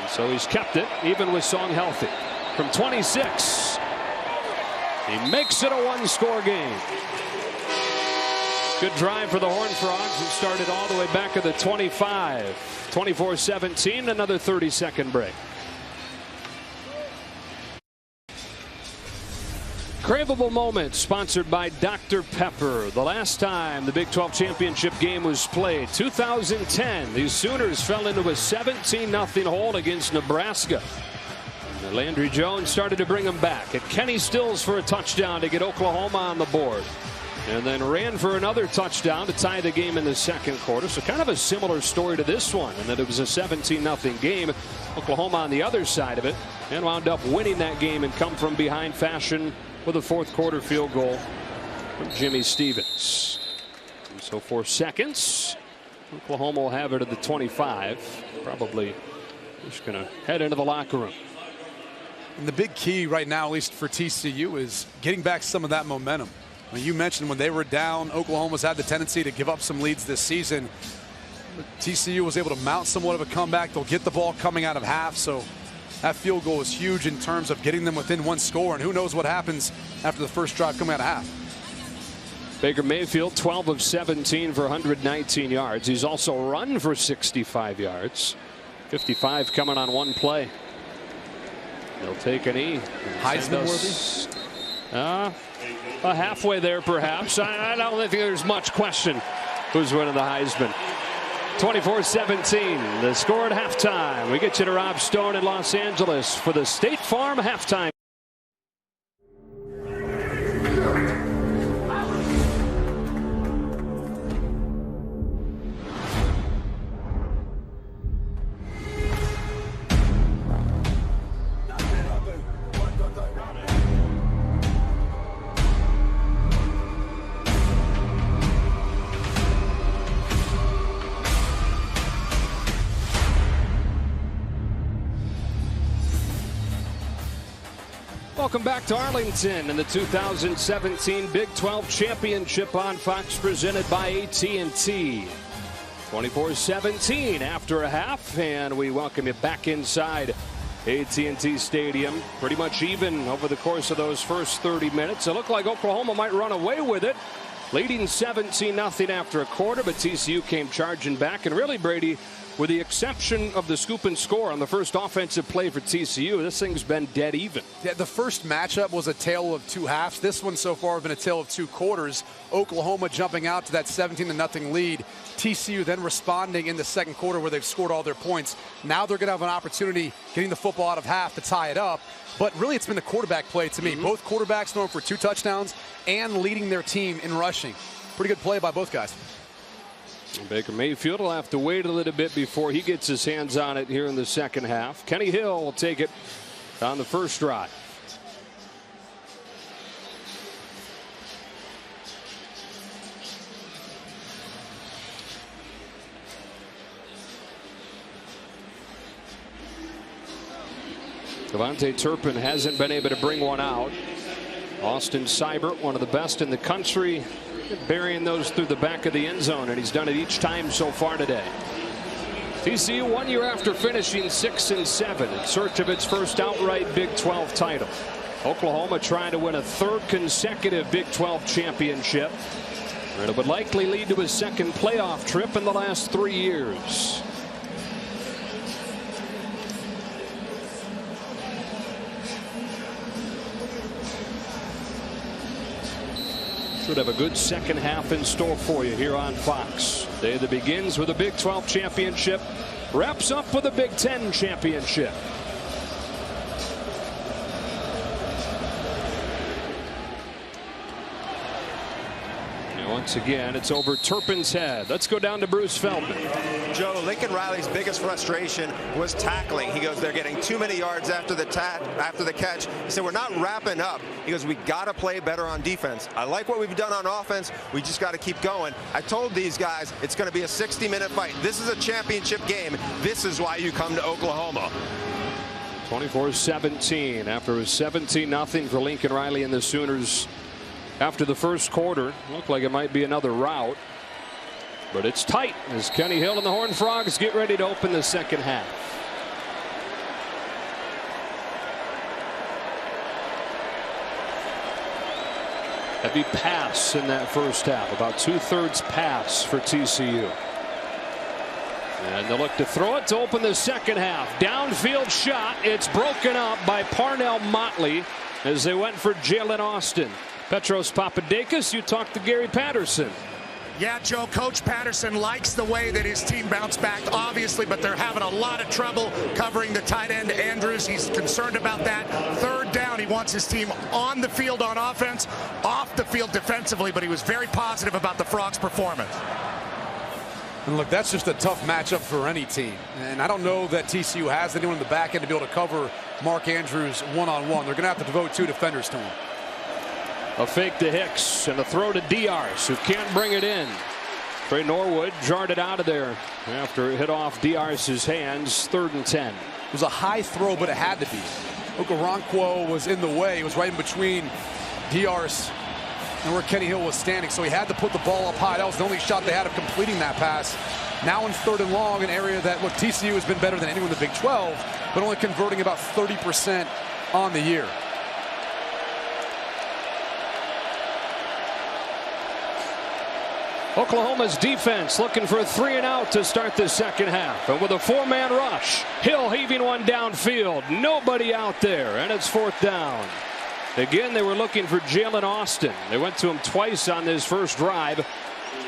And so he's kept it, even with Song healthy. From 26, he makes it a 1-score game. Good drive for the Horned Frogs. It started all the way back at the 25. 24-17, another 30-second break. Craveable Moments, sponsored by Dr. Pepper. The last time the Big 12 championship game was played, 2010, these Sooners fell into a 17-0 hole against Nebraska. And Landry Jones started to bring them back. And Kenny Stills for a touchdown to get Oklahoma on the board. And then ran for another touchdown to tie the game in the second quarter. So kind of a similar story to this one, in that it was a 17-0 game. Oklahoma on the other side of it and wound up winning that game and come from behind fashion with a fourth quarter field goal from Jimmy Stevens. And so 4 seconds, Oklahoma will have it at the 25. Probably just going to head into the locker room. And the big key right now, at least for TCU, is getting back some of that momentum. I mean, you mentioned when they were down, Oklahoma's had the tendency to give up some leads this season. TCU was able to mount somewhat of a comeback. They'll get the ball coming out of half, so that field goal is huge in terms of getting them within 1 score, and who knows what happens after the first drive coming out of half. Baker Mayfield, 12 of 17 for 119 yards. He's also run for 65 yards. 55 coming on 1 play. They'll take a knee. Heisman worthy? Halfway there, perhaps. I don't think there's much question who's winning the Heisman. 24-17, the score at halftime. We get you to Rob Stone in Los Angeles for the State Farm halftime. Welcome back to Arlington in the 2017 Big 12 Championship on Fox, presented by AT&T. 24-17 after a half, and we welcome you back inside AT&T Stadium. Pretty much even over the course of those first 30 minutes. It looked like Oklahoma might run away with it, leading 17-0 after a quarter, but TCU came charging back. And really, Brady, with the exception of the scoop and score on the first offensive play for TCU, this thing's been dead even. Yeah, the first matchup was a tale of 2 halves. This one so far has been a tale of 2 quarters. Oklahoma jumping out to that 17-0 lead. TCU then responding in the second quarter where they've scored all their points. Now they're going to have an opportunity getting the football out of half to tie it up. But really, it's been the quarterback play to me. Both quarterbacks throwing for 2 touchdowns and leading their team in rushing. Pretty good play by both guys. Baker Mayfield will have to wait a little bit before he gets his hands on it here in the second half. Kenny Hill will take it on the first drive. Devontae Turpin hasn't been able to bring one out. Austin Seibert, one of the best in the country, burying those through the back of the end zone, and he's done it each time so far today. TCU 1 year after finishing 6-7 in search of its first outright Big 12 title. Oklahoma trying to win a 3rd consecutive Big 12 championship, and it would likely lead to a second playoff trip in the last 3 years. Should have a good second half in store for you here on Fox. Day that begins with a Big 12 championship, wraps up with a Big 10 championship. And once again, it's over Turpin's head. Let's go down to Bruce Feldman. Joe, Lincoln Riley's biggest frustration was tackling. He goes, they're getting too many yards after the catch. He said, we're not wrapping up. He goes, we got to play better on defense. I like what we've done on offense. We just got to keep going. I told these guys it's going to be a 60-minute fight. This is a championship game. This is why you come to Oklahoma. 24-17 after it was 17-0 for Lincoln Riley and the Sooners after the first quarter. Looked like it might be another rout, but it's tight as Kenny Hill and the Horned Frogs get ready to open the second half. Heavy pass in that first half, about 2/3 pass for TCU. And they'll look to throw it to open the second half. Downfield shot. It's broken up by Parnell Motley as they went for Jalen Austin. Petros Papadakis, you talked to Gary Patterson. Yeah, Joe, Coach Patterson likes the way that his team bounced back, obviously, but they're having a lot of trouble covering the tight end Andrews. He's concerned about that. 3rd down, he wants his team on the field on offense, off the field defensively, but he was very positive about the Frogs' performance. And look, that's just a tough matchup for any team. And I don't know that TCU has anyone in the back end to be able to cover Mark Andrews one-on-one. They're going to have to devote 2 defenders to him. A fake to Hicks and a throw to Diarse, who can't bring it in. Trey Norwood jarred it out of there after it hit off Diarce's hands. 3rd and 10. It was a high throw, but it had to be. Okoronkwo was in the way. It was right in between Diarce and where Kenny Hill was standing, so he had to put the ball up high. That was the only shot they had of completing that pass. Now in 3rd and long, an area that, look, TCU has been better than anyone in the Big 12, but only converting about 30% on the year. Oklahoma's defense looking for a 3-and-out to start the second half. And with a 4-man rush, Hill heaving one downfield. Nobody out there, and it's 4th down. Again, they were looking for Jalen Austin. They went to him twice on this first drive.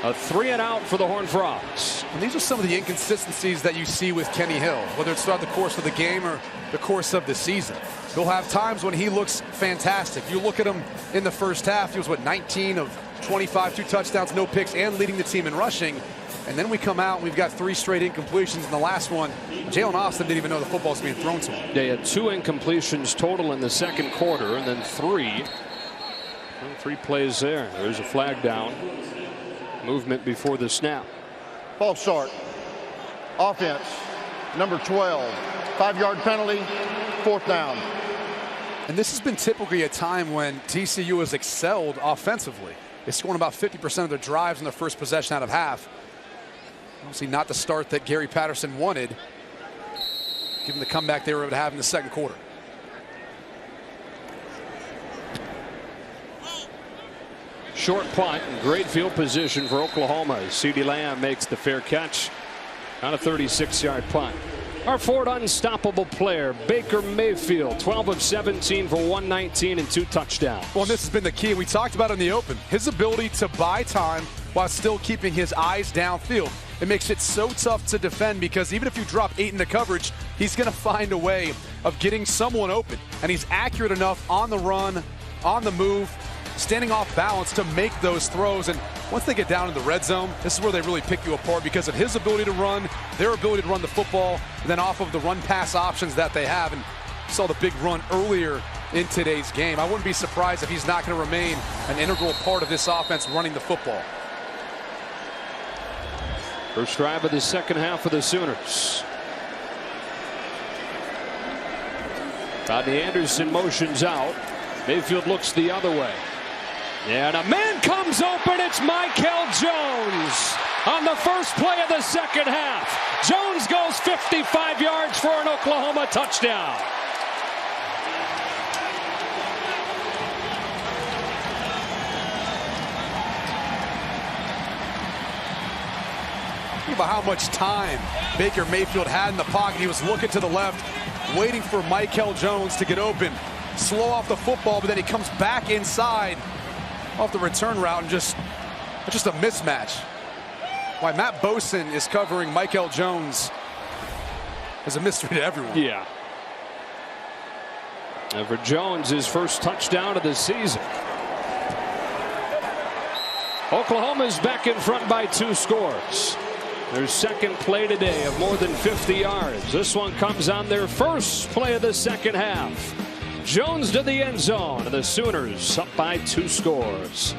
A 3-and-out for the Horned Frogs. And these are some of the inconsistencies that you see with Kenny Hill, whether it's throughout the course of the game or the course of the season. He'll have times when he looks fantastic. You look at him in the first half, he was, 19 of 25, 2 touchdowns, no picks, and leading the team in rushing. And then we come out and we've got 3 straight incompletions. In the last one, Jalen Austin didn't even know the football was being thrown to him. They had 2 incompletions total in the second quarter, and then 3. 3 plays there. There's a flag down. Movement before the snap. False start. Offense, number 12. 5-yard penalty, 4th down. And this has been typically a time when TCU has excelled offensively. They're scoring about 50% of their drives in their first possession out of half. Obviously not the start that Gary Patterson wanted, given the comeback they were able to have in the second quarter. Short punt and great field position for Oklahoma. CeeDee Lamb makes the fair catch on a 36-yard punt. Our fourth unstoppable player, Baker Mayfield, 12 of 17 for 119 and 2 touchdowns. Well, this has been the key. We talked about it in the open. His ability to buy time while still keeping his eyes downfield. It makes it so tough to defend because even if you drop 8 into coverage, he's going to find a way of getting someone open. And he's accurate enough on the run, on the move, standing off balance to make those throws. And once they get down in the red zone, this is where they really pick you apart because of his ability to run, their ability to run the football, and then off of the run-pass options that they have. And you saw the big run earlier in today's game. I wouldn't be surprised if he's not going to remain an integral part of this offense running the football. First drive of the second half for the Sooners. Rodney Anderson motions out. Mayfield looks the other way. And a man comes open. It's Mykel Jones on the first play of the second half. Jones goes 55 yards for an Oklahoma touchdown. Think about how much time Baker Mayfield had in the pocket. He was looking to the left, waiting for Mykel Jones to get open. Slow off the football, but then he comes back inside off the return route and just a mismatch. Why Matt Boson is covering Mykel Jones is a mystery to everyone. Yeah. And for Jones, his first touchdown of the season. Oklahoma's back in front by 2 scores. Their second play today of more than 50 yards. This one comes on their first play of the second half. Jones to the end zone, and the Sooners up by 2 scores.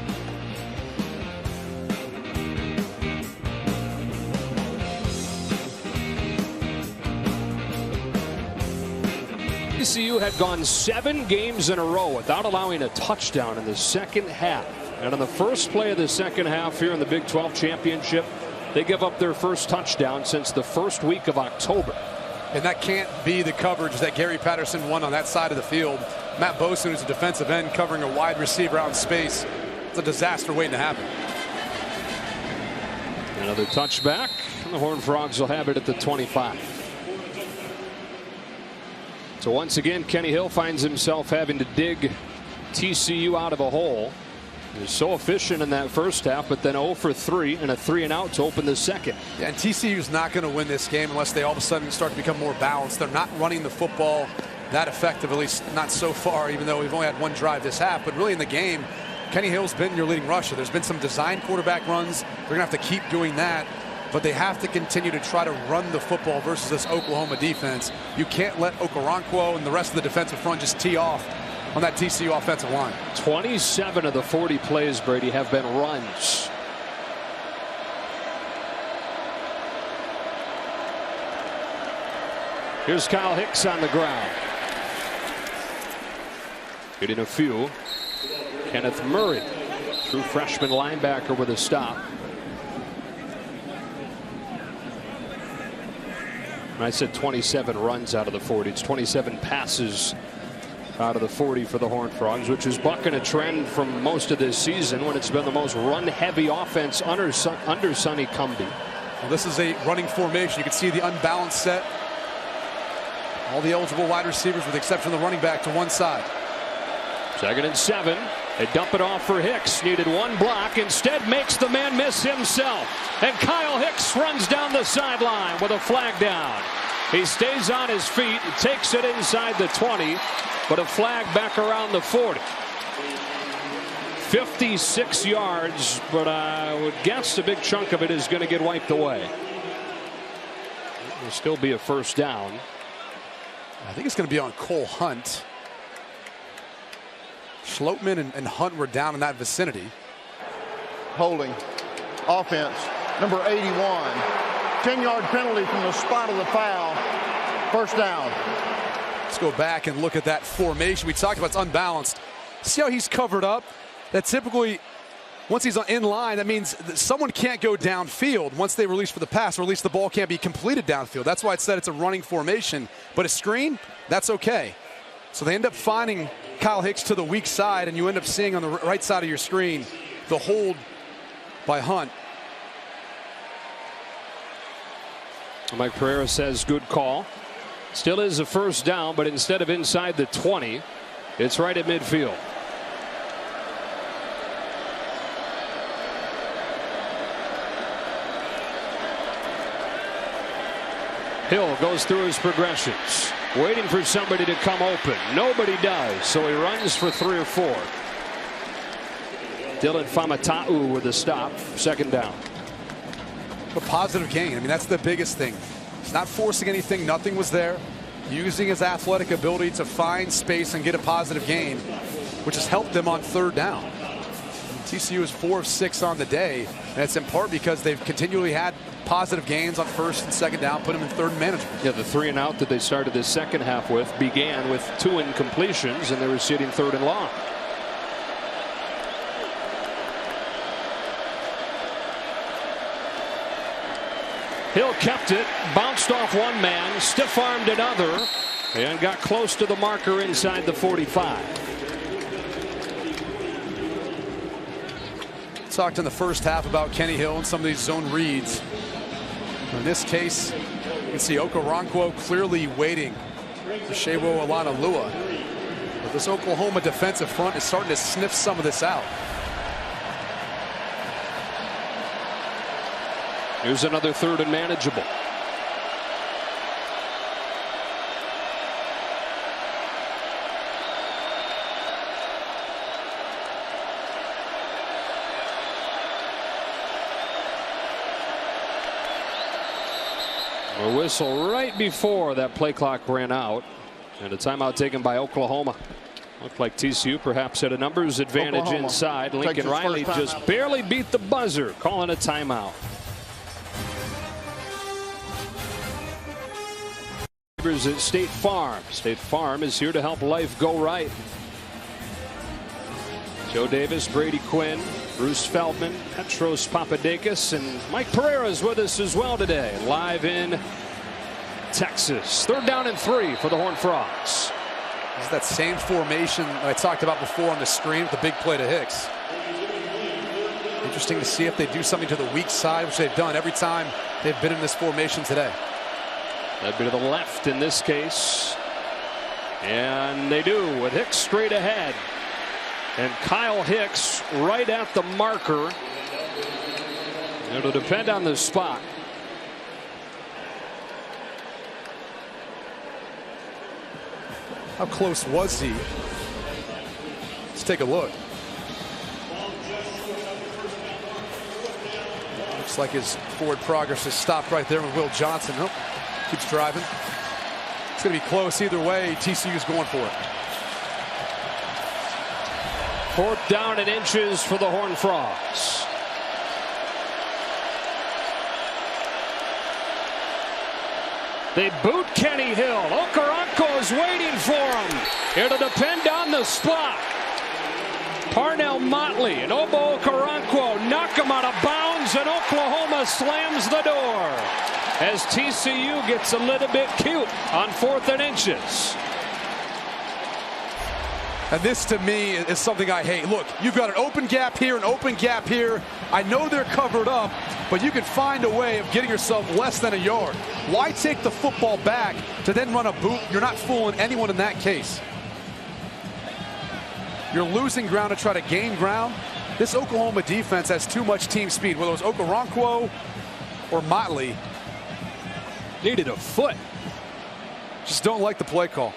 TCU had gone 7 games in a row without allowing a touchdown in the second half. And on the first play of the second half here in the Big 12 Championship, they give up their first touchdown since the first week of October. And that can't be the coverage that Gary Patterson won on that side of the field. Matt Boson, who's a defensive end, covering a wide receiver out in space. It's a disaster waiting to happen. Another touchback, and the Horned Frogs will have it at the 25. So once again, Kenny Hill finds himself having to dig TCU out of a hole. He was so efficient in that first half, but then 0 for 3 and a 3-and-out to open the second. Yeah, and TCU's not going to win this game unless they all of a sudden start to become more balanced. They're not running the football that effective, at least not so far, even though we've only had 1 drive this half. But really in the game, Kenny Hill's been your leading rusher. There's been some design quarterback runs. They're going to have to keep doing that but they have to continue to try to run the football versus this Oklahoma defense. You can't let Okoronkwo and the rest of the defensive front just tee off on that TCU offensive line. 27 of the 40 plays, Brady, have been runs. Here's Kyle Hicks on the ground. Getting a few. Kenneth Murray, true freshman linebacker, with a stop. I said 27 runs out of the 40. It's 27 passes out of the 40 for the Horned Frogs, which is bucking a trend from most of this season when it's been the most run-heavy offense under Sonny Cumbie. Well, this is a running formation. You can see the unbalanced set. All the eligible wide receivers, with the exception of the running back, to one side. 2nd and 7. They dump it off for Hicks. Needed one block. Instead makes the man miss himself. And Kyle Hicks runs down the sideline with a flag down. He stays on his feet and takes it inside the 20, but a flag back around the 40. 56 yards, but I would guess a big chunk of it is going to get wiped away. It will still be a first down. I think it's going to be on Cole Hunt. Schlotman and Hunt were down in that vicinity. Holding. Offense. Number 81. 10-yard penalty from the spot of the foul. First down. Let's go back and look at that formation. We talked about it's unbalanced. See how he's covered up? That typically, once he's in line, that means that someone can't go downfield once they release for the pass, or at least the ball can't be completed downfield. That's why it said it's a running formation. But a screen, that's okay. So they end up finding Kyle Hicks to the weak side, and you end up seeing on the right side of your screen the hold by Hunt. Mike Pereira says good call. Still is a first down, but instead of inside the 20, it's right at midfield. Hill goes through his progressions, waiting for somebody to come open. Nobody does, so he runs for 3 or 4. Dylan Famatau with a stop. 2nd down. A positive gain. I mean, that's the biggest thing. He's not forcing anything. Nothing was there. Using his athletic ability to find space and get a positive gain, which has helped them on 3rd down. TCU is 4 of 6 on the day, and it's in part because they've continually had positive gains on 1st and 2nd down, put them in 3rd and manageable. Yeah, the 3 and out that they started this second half with began with 2 incompletions, and they were sitting 3rd and long. Hill kept it, bounced off one man, stiff-armed another, and got close to the marker inside the 45. Talked in the first half about Kenny Hill and some of these zone reads. In this case, you can see Okoronkwo clearly waiting for Shewo Alanalua. But this Oklahoma defensive front is starting to sniff some of this out. Here's another 3rd and manageable. A whistle right before that play clock ran out, and a timeout taken by Oklahoma. Looked like TCU perhaps had a numbers advantage Oklahoma inside. Lincoln Riley just barely beat the buzzer, calling a timeout. At State Farm. State Farm is here to help life go right. Joe Davis, Brady Quinn, Bruce Feldman, Petros Papadakis, and Mike Pereira is with us as well today, live in Texas. 3rd down and 3 for the Horned Frogs. This is that same formation I talked about before on the screen with the big play to Hicks. Interesting to see if they do something to the weak side, which they've done every time they've been in this formation today. That'd be to the left in this case. And they do, with Hicks straight ahead. And Kyle Hicks right at the marker. It'll depend on the spot. How close was he? Let's take a look. Looks like his forward progress has stopped right there with Will Johnson. Oh, keeps driving. It's going to be close either way. TCU's going for it. 4th down and inches for the Horned Frogs. They boot Kenny Hill. Okoronkwo's waiting for him. It'll depend on the spot. Parnell Motley and Obo Okoronkwo knock him out of bounds, and Oklahoma slams the door as TCU gets a little bit cute on 4th and inches. And this, to me, is something I hate. Look, you've got an open gap here, an open gap here. I know they're covered up, but you can find a way of getting yourself less than a yard. Why take the football back to then run a boot? You're not fooling anyone in that case. You're losing ground to try to gain ground. This Oklahoma defense has too much team speed, whether it was Okoronkwo or Motley. Needed a foot. Just don't like the play call.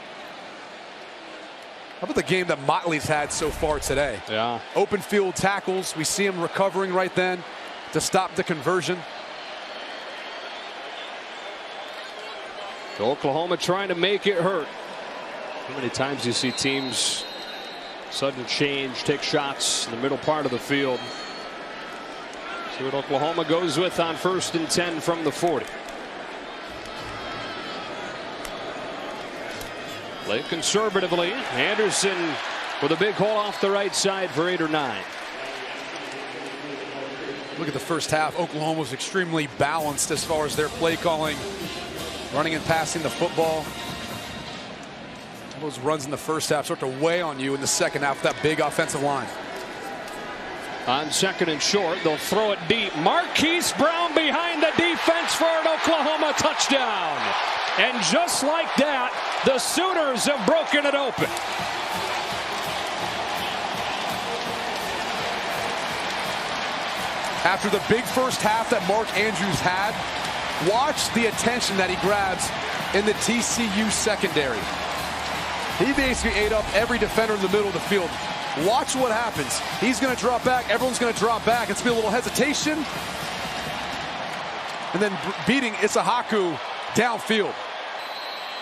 How about the game that Motley's had so far today? Yeah. Open field tackles. We see him recovering right then to stop the conversion. So Oklahoma trying to make it hurt. How many times do you see teams sudden change, take shots in the middle part of the field? See what Oklahoma goes with on 1st and 10 from the 40. Play conservatively. Anderson with a big hole off the right side for 8 or 9. Look at the first half. Oklahoma was extremely balanced as far as their play calling, running and passing the football. Those runs in the first half start to weigh on you in the second half with that big offensive line. On 2nd and short, they'll throw it deep. Marquise Brown behind the defense for an Oklahoma touchdown. And just like that, the Sooners have broken it open. After the big first half that Mark Andrews had, watch the attention that he grabs in the TCU secondary. He basically ate up every defender in the middle of the field. Watch what happens. He's going to drop back. Everyone's going to drop back. It's going to be a little hesitation. And then beating Isahaku downfield.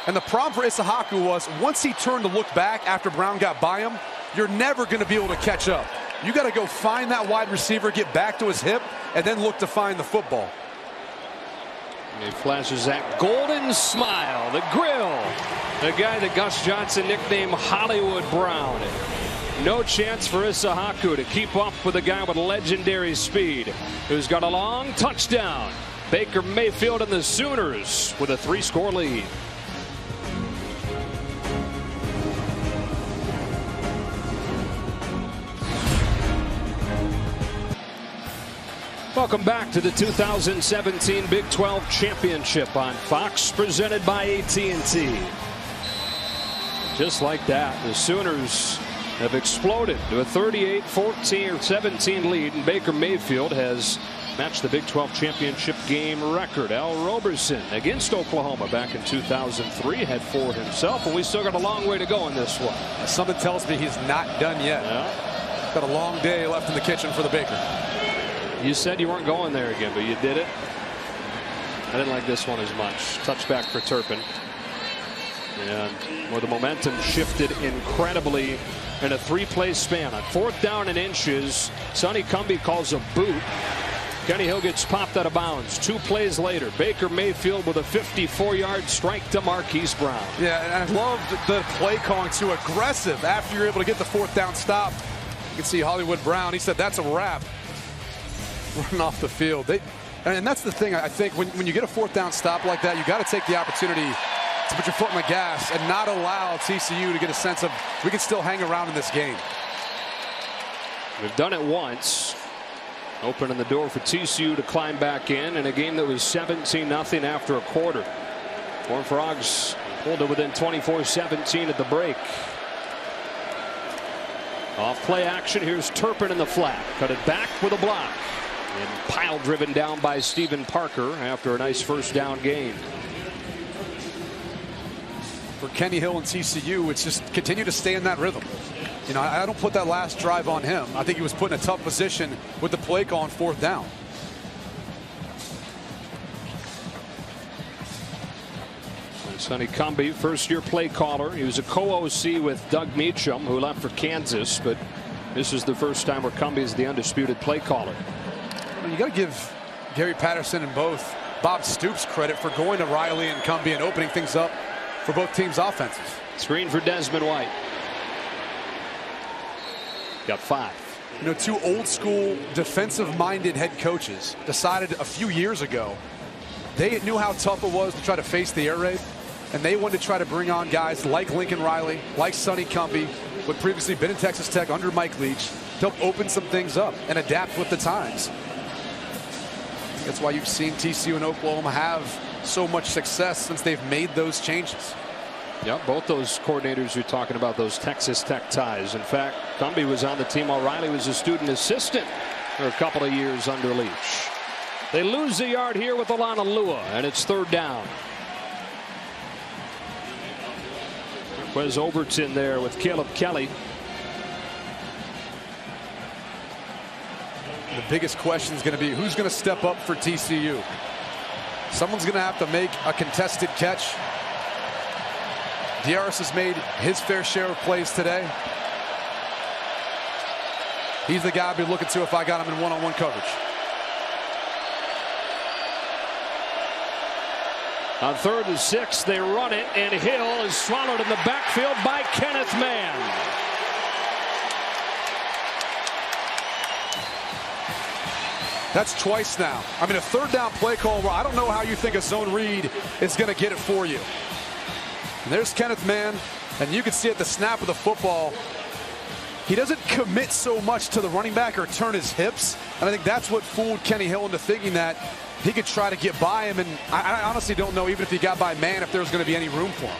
And the problem for Isahaku was once he turned to look back after Brown got by him, you're never going to be able to catch up. You got to go find that wide receiver, get back to his hip, and then look to find the football. He flashes that golden smile, the grill. The guy that Gus Johnson nicknamed Hollywood Brown. No chance for Isahaku to keep up with a guy with legendary speed who's got a long touchdown. Baker Mayfield and the Sooners with a 3-score lead. Welcome back to the 2017 Big 12 Championship on Fox, presented by AT&T. Just like that, the Sooners have exploded to a 38-14 or 17 lead, and Baker Mayfield has matched the Big 12 Championship game record. Al Roberson against Oklahoma back in 2003 had 4 himself, and we still got a long way to go in this one. Something tells me he's not done yet. Yeah. Got a long day left in the kitchen for the Baker. You said you weren't going there again, but you did it. I didn't like this one as much. Touchback for Turpin. And where the momentum shifted incredibly in a 3-play span. On 4th down and inches, Sonny Cumbie calls a boot. Kenny Hill gets popped out of bounds. 2 plays later, Baker Mayfield with a 54-yard strike to Marquise Brown. Yeah, and I loved the play calling too. Aggressive after you're able to get the 4th down stop. You can see Hollywood Brown. He said that's a wrap. Running off the field. And that's the thing, I think, when you get a 4th down stop like that, you got to take the opportunity to put your foot on the gas and not allow TCU to get a sense of we can still hang around in this game. We've done it once. Opening the door for TCU to climb back in a game that was 17-0 after a quarter. Horned Frogs pulled it within 24-17 at the break. Off play action. Here's Turpin in the flat. Cut it back with a block. And pile driven down by Stephen Parker after a nice 1st down gain. For Kenny Hill and TCU, it's just continue to stay in that rhythm. You know, I don't put that last drive on him. I think he was put in a tough position with the play call on 4th down. Sonny Cumbie, first-year play caller. He was a co-OC with Doug Meacham, who left for Kansas, but this is the first time where Cumbie is the undisputed play caller. You got to give Gary Patterson and both Bob Stoops credit for going to Riley and Cumbie and opening things up for both teams' offenses. Screen for Desmond White. Got 5. You know, 2 old-school defensive-minded head coaches decided a few years ago they knew how tough it was to try to face the air raid, and they wanted to try to bring on guys like Lincoln Riley, like Sonny Cumbie, who had previously been in Texas Tech under Mike Leach, to help open some things up and adapt with the times. That's why you've seen TCU and Oklahoma have so much success since they've made those changes. Yeah, both those coordinators you're talking about, those Texas Tech ties. In fact, Cumbie was on the team while Riley was a student assistant for a couple of years under Leach. They lose a yard here with Alana Lua, and it's 3rd down. Wes Overton there with Caleb Kelly. The biggest question is going to be who's going to step up for TCU. Someone's going to have to make a contested catch. Diarras has made his fair share of plays today. He's the guy I'd be looking to if I got him in one-on-one coverage. On 3rd and 6, they run it, and Hill is swallowed in the backfield by Kenneth Mann. That's twice now. I mean, a 3rd down play call where I don't know how you think a zone read is going to get it for you. And there's Kenneth Mann, and you can see at the snap of the football, he doesn't commit so much to the running back or turn his hips. And I think that's what fooled Kenny Hill into thinking that he could try to get by him. And I honestly don't know, even if he got by man, if there was going to be any room for him.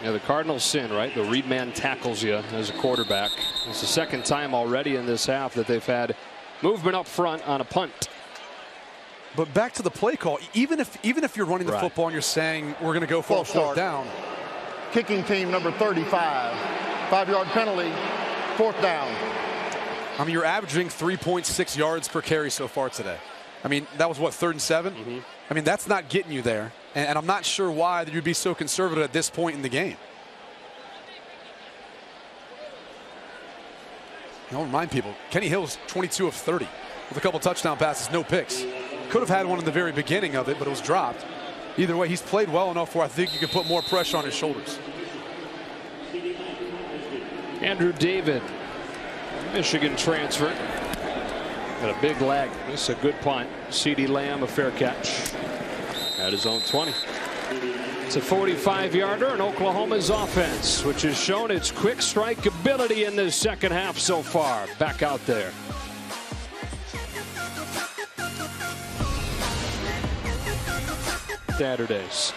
Yeah, the Cardinals sin, right? The read man tackles you as a quarterback. It's the 2nd time already in this half that they've had movement up front on a punt. But back to the play call, even if you're running the football and you're saying we're going to go for a 4th down. Kicking team number 35. 5-yard penalty. 4th down. I mean, you're averaging 3.6 yards per carry so far today. I mean, that was what, 3rd and 7? Mm-hmm. I mean, that's not getting you there. And I'm not sure why you'd be so conservative at this point in the game. I'll remind people, Kenny Hill's 22 of 30 with a couple touchdown passes, no picks. Could have had one in the very beginning of it, but it was dropped. Either way, he's played well enough where I think you can put more pressure on his shoulders. Andrew David, Michigan transfer. Got a big leg. This is a good punt. CeeDee Lamb, a fair catch at his own 20. It's a 45-yarder, and Oklahoma's offense, which has shown its quick strike ability in this 2nd half so far. Back out there. Saturdays.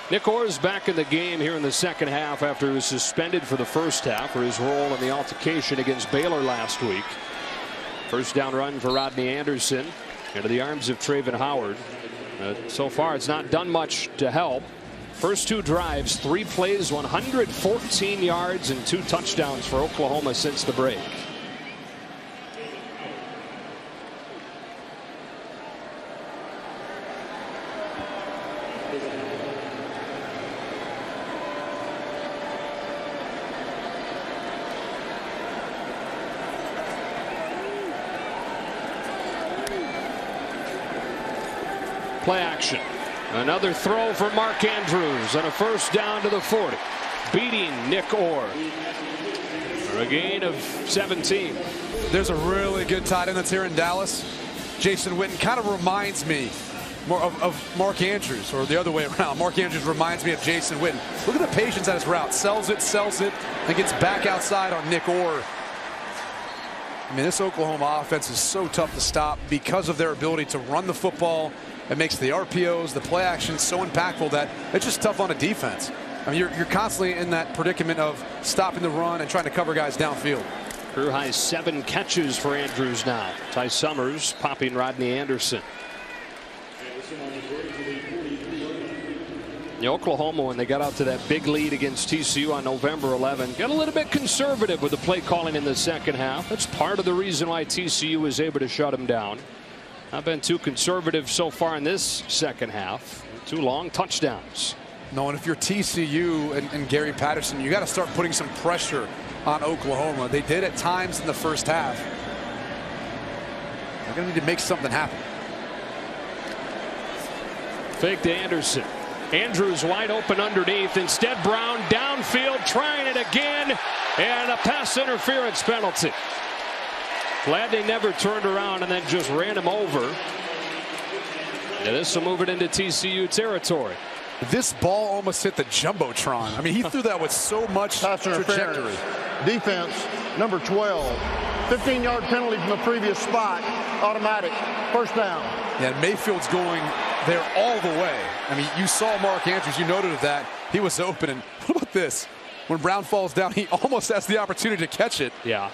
Nick Orr is back in the game here in the 2nd half after he was suspended for the 1st half for his role in the altercation against Baylor last week. 1st down run for Rodney Anderson into the arms of Traven Howard. So far, it's not done much to help. First 2 drives, 3 plays, 114 yards, and 2 touchdowns for Oklahoma since the break. Play action. Another throw for Mark Andrews and a 1st down to the 40. Beating Nick Orr for a gain of 17. There's a really good tight end that's here in Dallas. Jason Witten kind of reminds me more of Mark Andrews, or the other way around. Mark Andrews reminds me of Jason Witten. Look at the patience at his route. Sells it, and gets back outside on Nick Orr. I mean, this Oklahoma offense is so tough to stop because of their ability to run the football. It makes the RPOs, the play action so impactful that it's just tough on a defense. I mean, you're constantly in that predicament of stopping the run and trying to cover guys downfield. Career high 7 catches for Andrews now. Ty Summers popping Rodney Anderson. Oklahoma, when they got out to that big lead against TCU on November 11, got a little bit conservative with the play calling in the 2nd half. That's part of the reason why TCU was able to shut them down. Not been too conservative so far in this 2nd half. 2 long touchdowns. No, and if you're TCU and Gary Patterson, you got to start putting some pressure on Oklahoma. They did at times in the first half. They're going to need to make something happen. Fake to Anderson. Andrews wide open underneath. Instead, Brown downfield, trying it again, and a pass interference penalty. Glad they never turned around and then just ran him over. And this will move it into TCU territory. This ball almost hit the Jumbotron. I mean, he threw that with so much trajectory. Defense, number 12. 15-yard penalty from the previous spot. Automatic. First down. Yeah, Mayfield's going there all the way. I mean, you saw Mark Andrews. You noted that. He was open. And what about this? When Brown falls down, he almost has the opportunity to catch it. Yeah.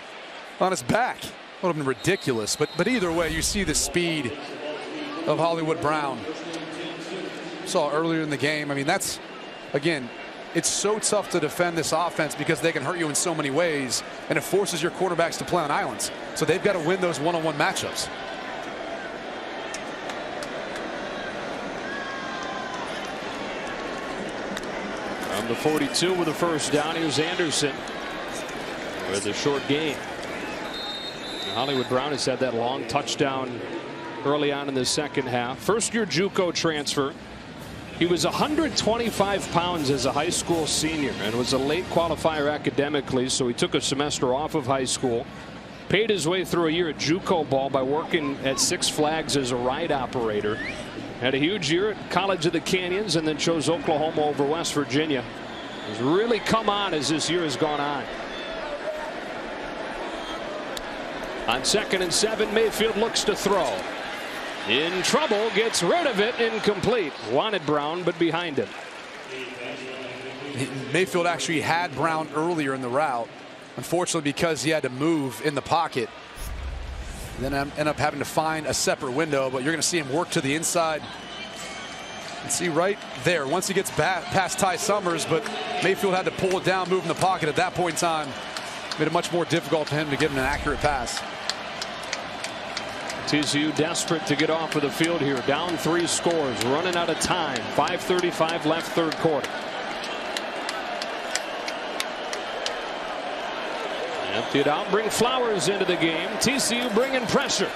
On his back. Would have been ridiculous. But either way, you see the speed of Hollywood Brown. Saw earlier in the game. I mean, that's, again, it's so tough to defend this offense because they can hurt you in so many ways, and it forces your quarterbacks to play on islands. So they've got to win those one-on-one matchups. On the 42 with the first down, here's Anderson with a short gain. Hollywood Brown has had that long touchdown early on in the second half. First-year JUCO transfer. He was 125 pounds as a high school senior and was a late qualifier academically, so he took a semester off of high school. Paid his way through a year at JUCO ball by working at Six Flags as a ride operator. Had a huge year at College of the Canyons and then chose Oklahoma over West Virginia. He's really come on as this year has gone on. On 2nd and 7, Mayfield looks to throw. In trouble, gets rid of it, incomplete. Wanted Brown, but behind him. Mayfield actually had Brown earlier in the route. Unfortunately, because he had to move in the pocket. Then end up having to find a separate window, but you're going to see him work to the inside. And see right there, once he gets past Ty Summers, but Mayfield had to pull it down, move in the pocket at that point in time. Made it much more difficult for him to get an accurate pass. TCU desperate to get off of the field here. Down 3 scores, running out of time. 5:35 left, third quarter. Empty it out, bring Flowers into the game. TCU bringing pressure.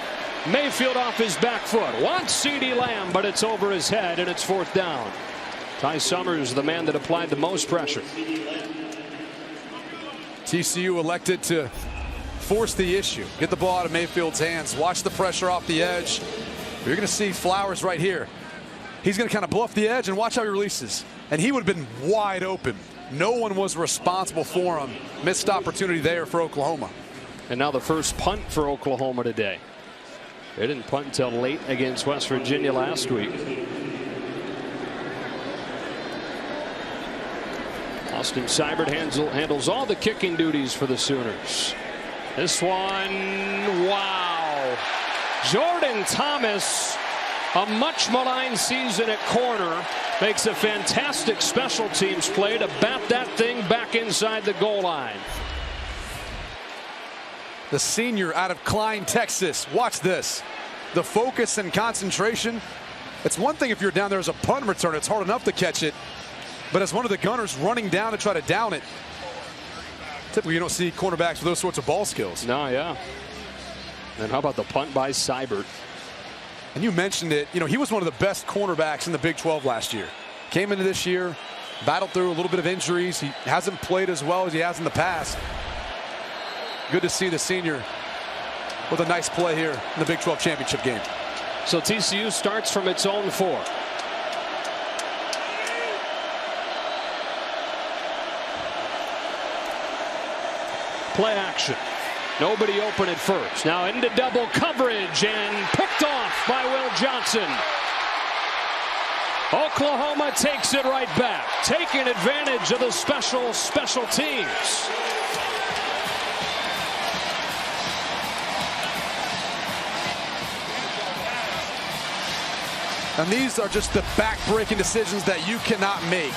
Mayfield off his back foot. Wants CeeDee Lamb, but it's over his head, and it's 4th down. Ty Summers, the man that applied the most pressure. TCU elected to force the issue. Get the ball out of Mayfield's hands. Watch the pressure off the edge. You're going to see Flowers right here. He's going to kind of bluff the edge and watch how he releases. And he would have been wide open. No one was responsible for him. Missed opportunity there for Oklahoma. And now the first punt for Oklahoma today. They didn't punt until late against West Virginia last week. Austin Seibert handles all the kicking duties for the Sooners. This one, wow. Jordan Thomas, a much maligned season at corner, makes a fantastic special teams play to bat that thing back inside the goal line. The senior out of Klein, Texas. Watch this. The focus and concentration. It's one thing if you're down there as a punt return, it's hard enough to catch it. But as one of the gunners running down to try to down it, typically you don't see cornerbacks with those sorts of ball skills. No, yeah. And how about the punt by Seibert? And you mentioned it. You know, he was one of the best cornerbacks in the Big 12 last year. Came into this year, battled through a little bit of injuries. He hasn't played as well as he has in the past. Good to see the senior with a nice play here in the Big 12 championship game. So TCU starts from its own 4. Play action. Nobody open at first. Now into double coverage and picked off by Will Johnson. Oklahoma takes it right back, taking advantage of the special teams. And these are just the back-breaking decisions that you cannot make.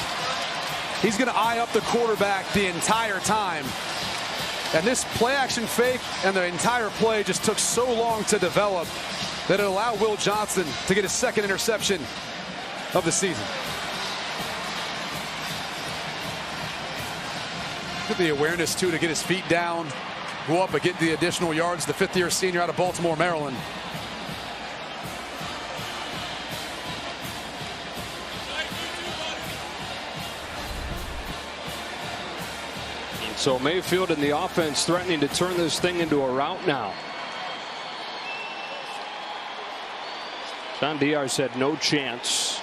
He's going to eye up the quarterback the entire time. And this play-action fake and the entire play just took so long to develop that it allowed Will Johnson to get his second interception of the season. The awareness, too, to get his feet down, go up and get the additional yards. The fifth-year senior out of Baltimore, Maryland. So Mayfield and the offense threatening to turn this thing into a rout now. John Diar said no chance.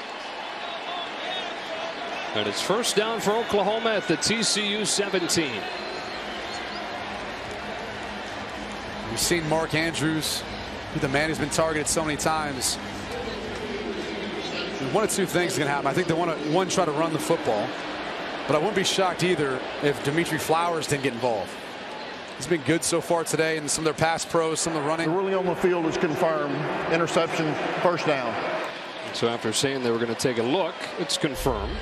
And it's first down for Oklahoma at the TCU 17. We've seen Mark Andrews, the man who's been targeted so many times. One of two things is going to happen. I think they want to, one, try to run the football. But I wouldn't be shocked either if Dimitri Flowers didn't get involved. He's been good so far today in some of their pass pros, some of the running. The ruling on the field is confirmed. Interception, first down. So after saying they were going to take a look, it's confirmed.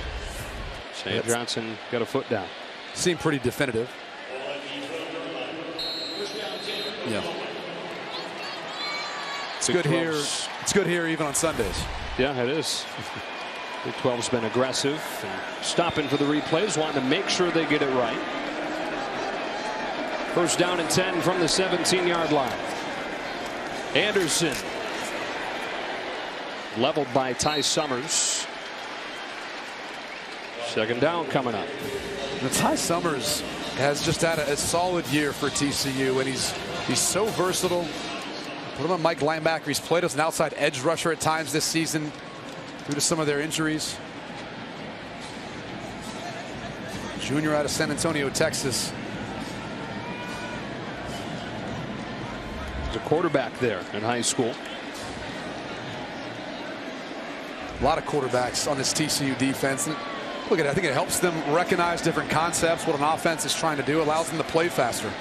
Sam Johnson got a foot down. Seemed pretty definitive. Yeah. It's good here. It's good here even on Sundays. Yeah, it is. Big 12's been aggressive and stopping for the replays, wanting to make sure they get it right. First down and 10 from the 17-yard line. Anderson leveled by Ty Summers. Second down coming up. Now, Ty Summers has just had a solid year for TCU, and he's so versatile. Put him on Mike linebacker. He's played as an outside edge rusher at times this season due to some of their injuries. Junior out of San Antonio, Texas. He's a quarterback there in high school. A lot of quarterbacks on this TCU defense. And look at it. I think it helps them recognize different concepts, what an offense is trying to do, allows them to play faster.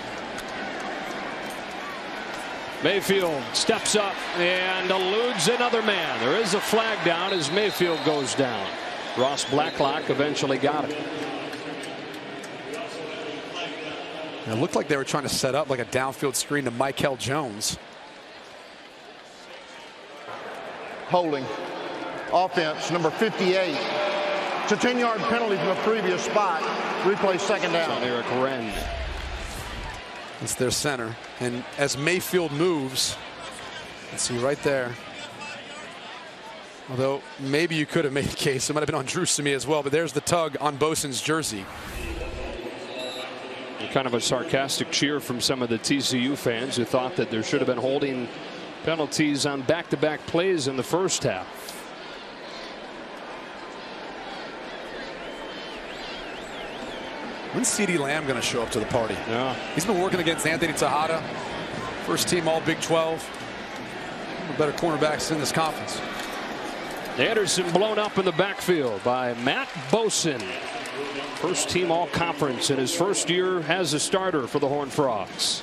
Mayfield steps up and eludes another man. There is a flag down as Mayfield goes down. Ross Blacklock eventually got it. It looked like they were trying to set up like a downfield screen to Mykel Jones. Holding. Offense, number 58. It's a 10-yard penalty from the previous spot. Replay second down. Eric Wren. It's their center. And as Mayfield moves, let's see right there. Although maybe you could have made a case. It might have been on Drew Samia as well. But there's the tug on Bosan's jersey. And kind of a sarcastic cheer from some of the TCU fans who thought that there should have been holding penalties on back-to-back plays in the first half. When's CeeDee Lamb going to show up to the party? Yeah. He's been working against Anthony Tejada. First team all Big 12. One of the better cornerbacks in this conference. Anderson blown up in the backfield by Matt Bosan. First team all conference in his first year as a starter for the Horned Frogs.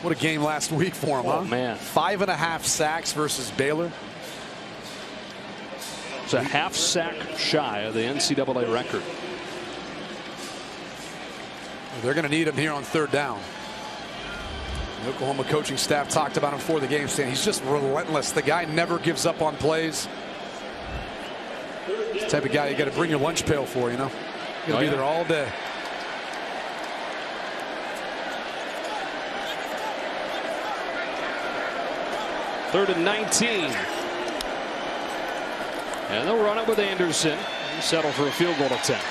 What a game last week for him, oh, huh? Man. 5.5 sacks versus Baylor. It's a half sack shy of the NCAA record. They're going to need him here on third down. The Oklahoma coaching staff talked about him before the game, saying he's just relentless. The guy never gives up on plays. He's the type of guy you got to bring your lunch pail for, you know. You're going to be there all day. Third and 19. And they'll run it with Anderson and settle for a field goal attempt.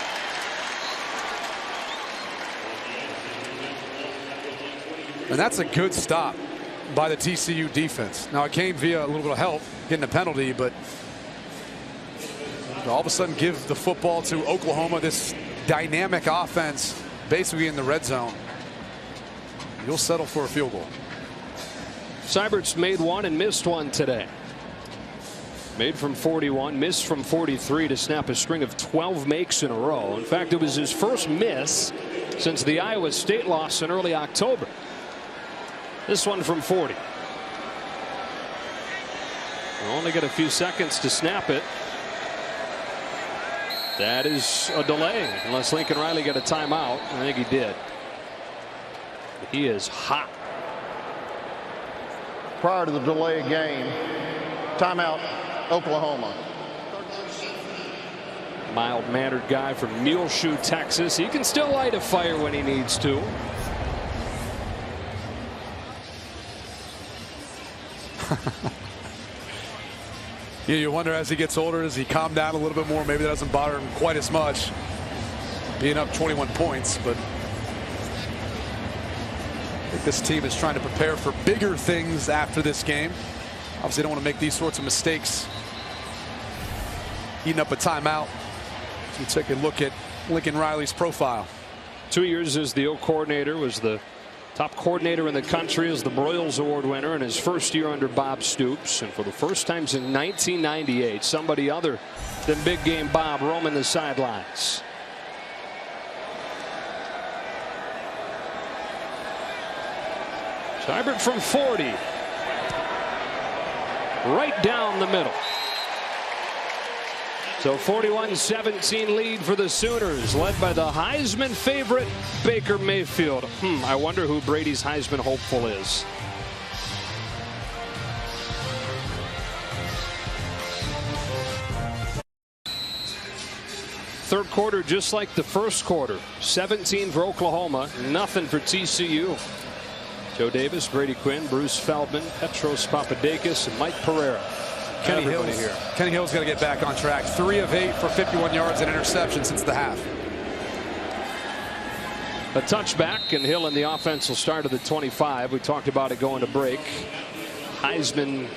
And that's a good stop by the TCU defense. Now, it came via a little bit of help getting a penalty, but all of a sudden give the football to Oklahoma, this dynamic offense, basically in the red zone. You'll settle for a field goal. Seibert's made one and missed one today. Made from 41, missed from 43 to snap a string of 12 makes in a row. In fact, it was his first miss since the Iowa State loss in early October. This one from 40. We'll only get a few seconds to snap it. That is a delay, unless Lincoln Riley got a timeout. I think he did. He is hot. Prior to the delay game, timeout, Oklahoma. Mild-mannered guy from Muleshoe, Texas. He can still light a fire when he needs to. Yeah, you wonder as he gets older, does he calm down a little bit more? Maybe that doesn't bother him quite as much, being up 21 points. But I think this team is trying to prepare for bigger things after this game. Obviously, they don't want to make these sorts of mistakes. Eating up a timeout. You take a look at Lincoln Riley's profile. 2 years as the O coordinator, was the top coordinator in the country, as the Broyles Award winner in his first year under Bob Stoops. And for the first time since 1998, somebody other than Big Game Bob roaming the sidelines. Seibert from 40. Right down the middle. So 41-17 lead for the Sooners, led by the Heisman favorite Baker Mayfield. I wonder who Brady's Heisman hopeful is. Third quarter just like the first quarter. 17 for Oklahoma, nothing for TCU. Joe Davis, Brady Quinn, Bruce Feldman, Petros Papadakis, and Mike Pereira. Kenny Hill's got to get back on track. 3 of 8 for 51 yards and interception since the half. A touchback, and Hill in the offense will start at the 25. We talked about it going to break. Heisman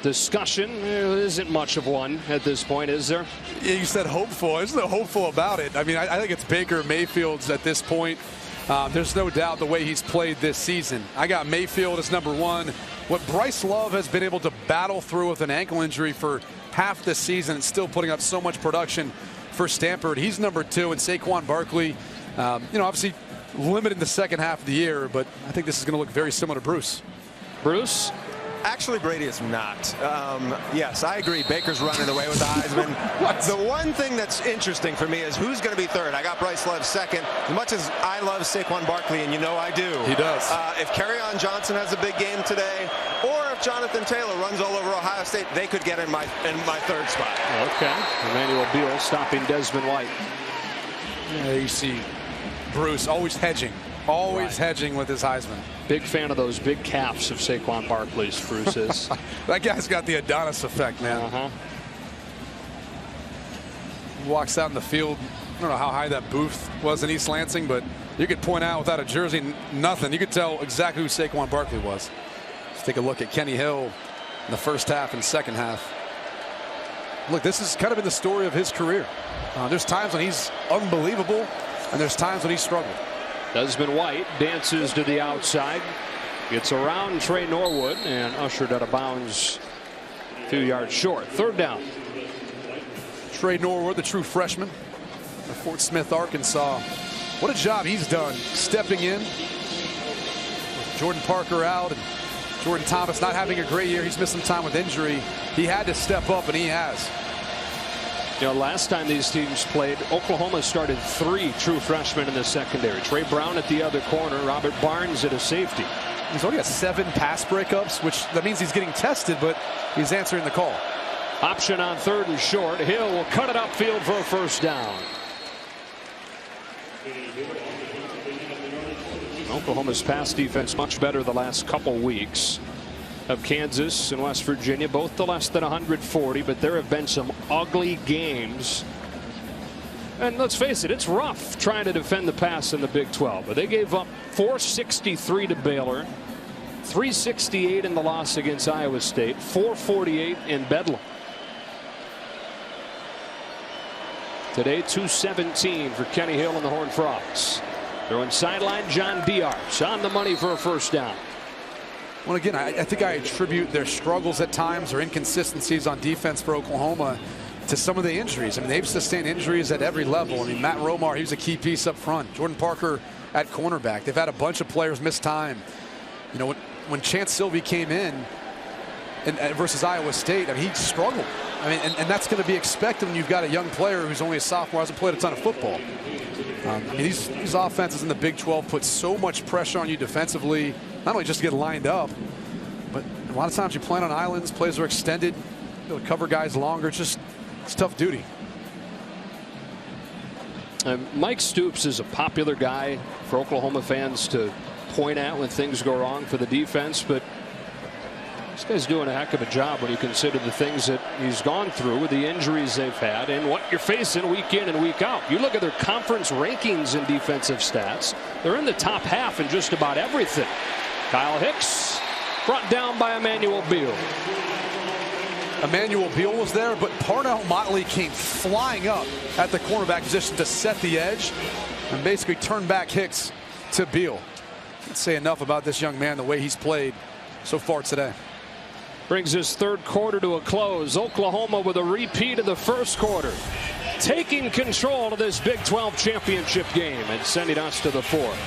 discussion, there isn't much of one at this point, is there? Yeah, you said hopeful. There's no hopeful about it. I mean, I think it's Baker Mayfield's at this point. There's no doubt the way he's played this season. I got Mayfield as #1. What Bryce Love has been able to battle through with an ankle injury for half the season and still putting up so much production for Stanford. He's #2, and Saquon Barkley, obviously limited in the second half of the year, but I think this is going to look very similar to Bruce. Bruce? Actually, Brady is not. Yes, I agree. Baker's running away with the Heisman. The one thing that's interesting for me is who's going to be third. I got Bryce Love second. As much as I love Saquon Barkley, and you know I do. He does. If Kerryon Johnson has a big game today, or if Jonathan Taylor runs all over Ohio State, they could get in my third spot. Okay. Emmanuel Beal stopping Desmond White. Yeah, you see Bruce always hedging. Always hedging with his Heisman. Big fan of those big calves of Saquon Barkley's, Bruce is. That guy's got the Adonis effect, man. Walks out in the field. I don't know how high that booth was in East Lansing, but you could point out without a jersey, nothing. You could tell exactly who Saquon Barkley was. Let's take a look at Kenny Hill in the first half and second half. Look, this has kind of been the story of his career. There's times when he's unbelievable, and there's times when he's struggled. Desmond White dances to the outside, gets around Trey Norwood, and ushered out of bounds a few yards short. Third down. Trey Norwood, the true freshman of Fort Smith, Arkansas. What a job he's done stepping in. With Jordan Parker out and Jordan Thomas not having a great year. He's missed some time with injury. He had to step up, and he has. You know, last time these teams played, Oklahoma started 3 true freshmen in the secondary. Trey Brown at the other corner, Robert Barnes at a safety. He's only got 7 pass breakups, which that means he's getting tested, but he's answering the call. Option on 3rd and short. Hill will cut it upfield for a first down. Oklahoma's pass defense much better the last couple weeks. Of Kansas and West Virginia, both to less than 140, but there have been some ugly games. And let's face it, it's rough trying to defend the pass in the Big 12. But they gave up 463 to Baylor, 368 in the loss against Iowa State, 448 in Bedlam. Today, 217 for Kenny Hill and the Horned Frogs. Throwing sideline, John Diar's on the money for a first down. Well, again, I think I attribute their struggles at times or inconsistencies on defense for Oklahoma to some of the injuries. I mean, they've sustained injuries at every level. I mean, Matt Romar, he was a key piece up front. Jordan Parker at cornerback. They've had a bunch of players miss time. You know, when Chance Sylvie came in versus Iowa State, I mean, he struggled. I mean, and that's going to be expected when you've got a young player who's only a sophomore, hasn't played a ton of football. I mean, these offenses in the Big 12 put so much pressure on you defensively, not only just to get lined up, but a lot of times you play on islands, plays are extended, you'll cover guys longer. It's tough duty. Mike Stoops is a popular guy for Oklahoma fans to point at when things go wrong for the defense, but this guy's doing a heck of a job when you consider the things that he's gone through with the injuries they've had and what you're facing week in and week out. You look at their conference rankings in defensive stats, they're in the top half in just about everything. Kyle Hicks brought down by Emmanuel Beal. Emmanuel Beal was there, but Parnell Motley came flying up at the cornerback position to set the edge and basically turn back Hicks to Beal. Can't say enough about this young man, the way he's played so far today. Brings his third quarter to a close. Oklahoma with a repeat of the first quarter, taking control of this Big 12 championship game and sending us to the fourth.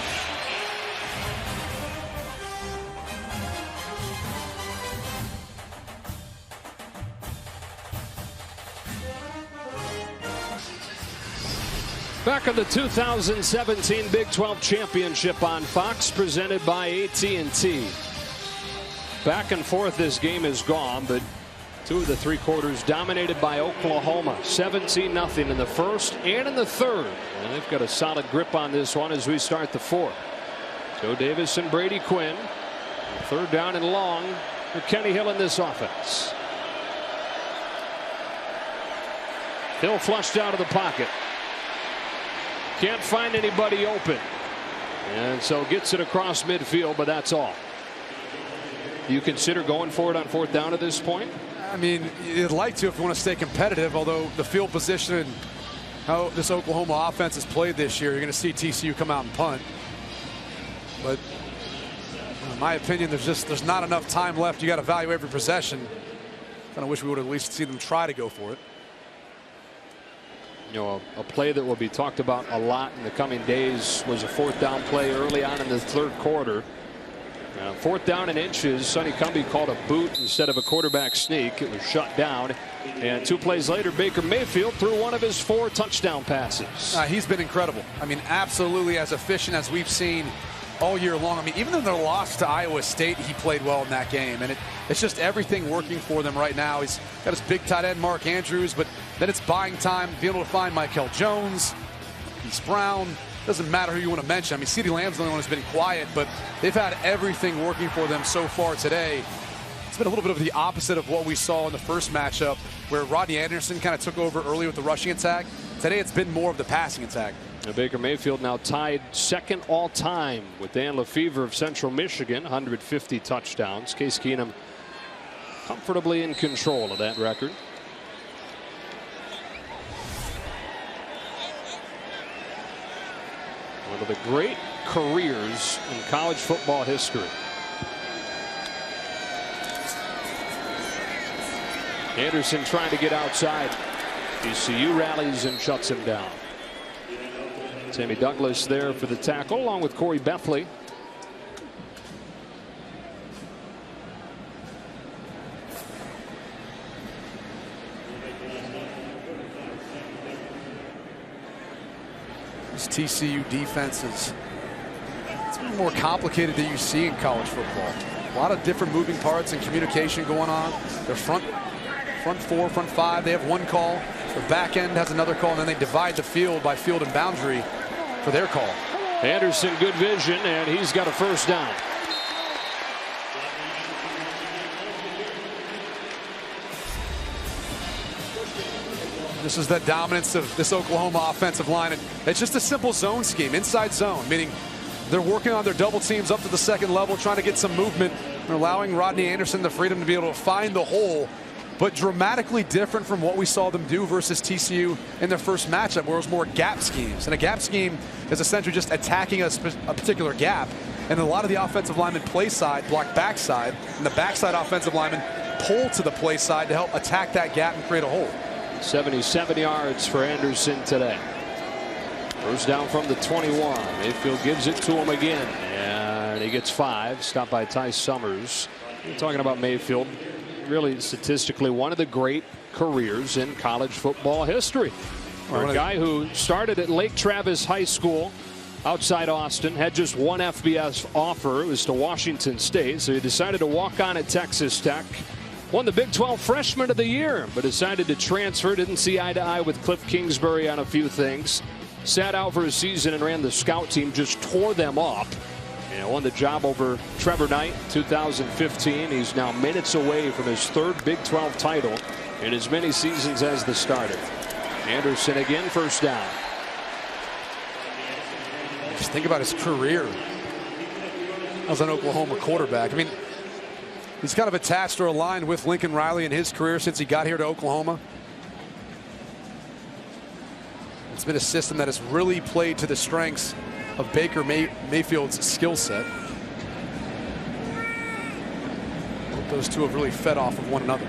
Back in the 2017 Big 12 Championship on Fox, presented by AT&T. Back and forth this game is gone, but 2 of the 3 quarters dominated by Oklahoma. 17-0 in the first and in the third. And they've got a solid grip on this one as we start the fourth. Joe Davis and Brady Quinn. Third down and long for Kenny Hill in this offense. Hill flushed out of the pocket. Can't find anybody open. And so gets it across midfield, but that's all. Do you consider going for it on fourth down at this point? I mean, you'd like to if you want to stay competitive, although the field position and how this Oklahoma offense has played this year, you're going to see TCU come out and punt. But in my opinion, there's not enough time left. You got to value every possession. Kind of wish we would at least see them try to go for it. You know, a play that will be talked about a lot in the coming days was a fourth down play early on in the third quarter. Fourth down and inches. Sonny Cumbie called a boot instead of a quarterback sneak. It was shut down. And 2 plays later, Baker Mayfield threw one of his 4 touchdown passes. He's been incredible. I mean, absolutely as efficient as we've seen all year long. I mean, even in their loss to Iowa State, he played well in that game. And it's just everything working for them right now. He's got his big tight end, Mark Andrews, but then it's buying time, being able to find Mykel Jones, Marquise Brown. Doesn't matter who you want to mention. I mean, CeeDee Lamb's the only one who's been quiet, but they've had everything working for them so far today. It's been a little bit of the opposite of what we saw in the first matchup, where Rodney Anderson kind of took over early with the rushing attack. Today, it's been more of the passing attack. And Baker Mayfield now tied second all-time with Dan Lefevre of Central Michigan, 150 touchdowns. Case Keenum comfortably in control of that record. One of the great careers in college football history. Anderson trying to get outside. TCU rallies and shuts him down. Sammy Douglas there for the tackle, along with Corey Bethley. This TCU defense is more complicated than you see in college football. A lot of different moving parts and communication going on. Their front 4, front 5, they have one call. Their back end has another call, and then they divide the field by field and boundary for their call. Anderson, good vision, and he's got a first down. This is the dominance of this Oklahoma offensive line. And it's just a simple zone scheme, inside zone, meaning they're working on their double teams up to the second level, trying to get some movement. They're allowing Rodney Anderson the freedom to be able to find the hole, but dramatically different from what we saw them do versus TCU in their first matchup, where it was more gap schemes. And a gap scheme is essentially just attacking a particular gap. And a lot of the offensive linemen play side, block backside, and the backside offensive linemen pull to the play side to help attack that gap and create a hole. 77 yards for Anderson today. First down from the 21. Mayfield gives it to him again, and he gets 5. Stopped by Ty Summers. We're talking about Mayfield. Really, statistically, one of the great careers in college football history. For a guy who started at Lake Travis High School outside Austin, had just one FBS offer. It was to Washington State, so he decided to walk on at Texas Tech. Won the Big 12 Freshman of the Year, but decided to transfer. Didn't see eye to eye with Cliff Kingsbury on a few things. sat out for a season and ran the scout team, just tore them up. And won the job over Trevor Knight 2015. He's now minutes away from his 3rd Big 12 title in as many seasons as the starter. Anderson again, first down. Just think about his career as an Oklahoma quarterback. I mean, he's kind of attached or aligned with Lincoln Riley in his career since he got here to Oklahoma. It's been a system that has really played to the strengths of Baker Mayfield's skill set. Those two have really fed off of one another.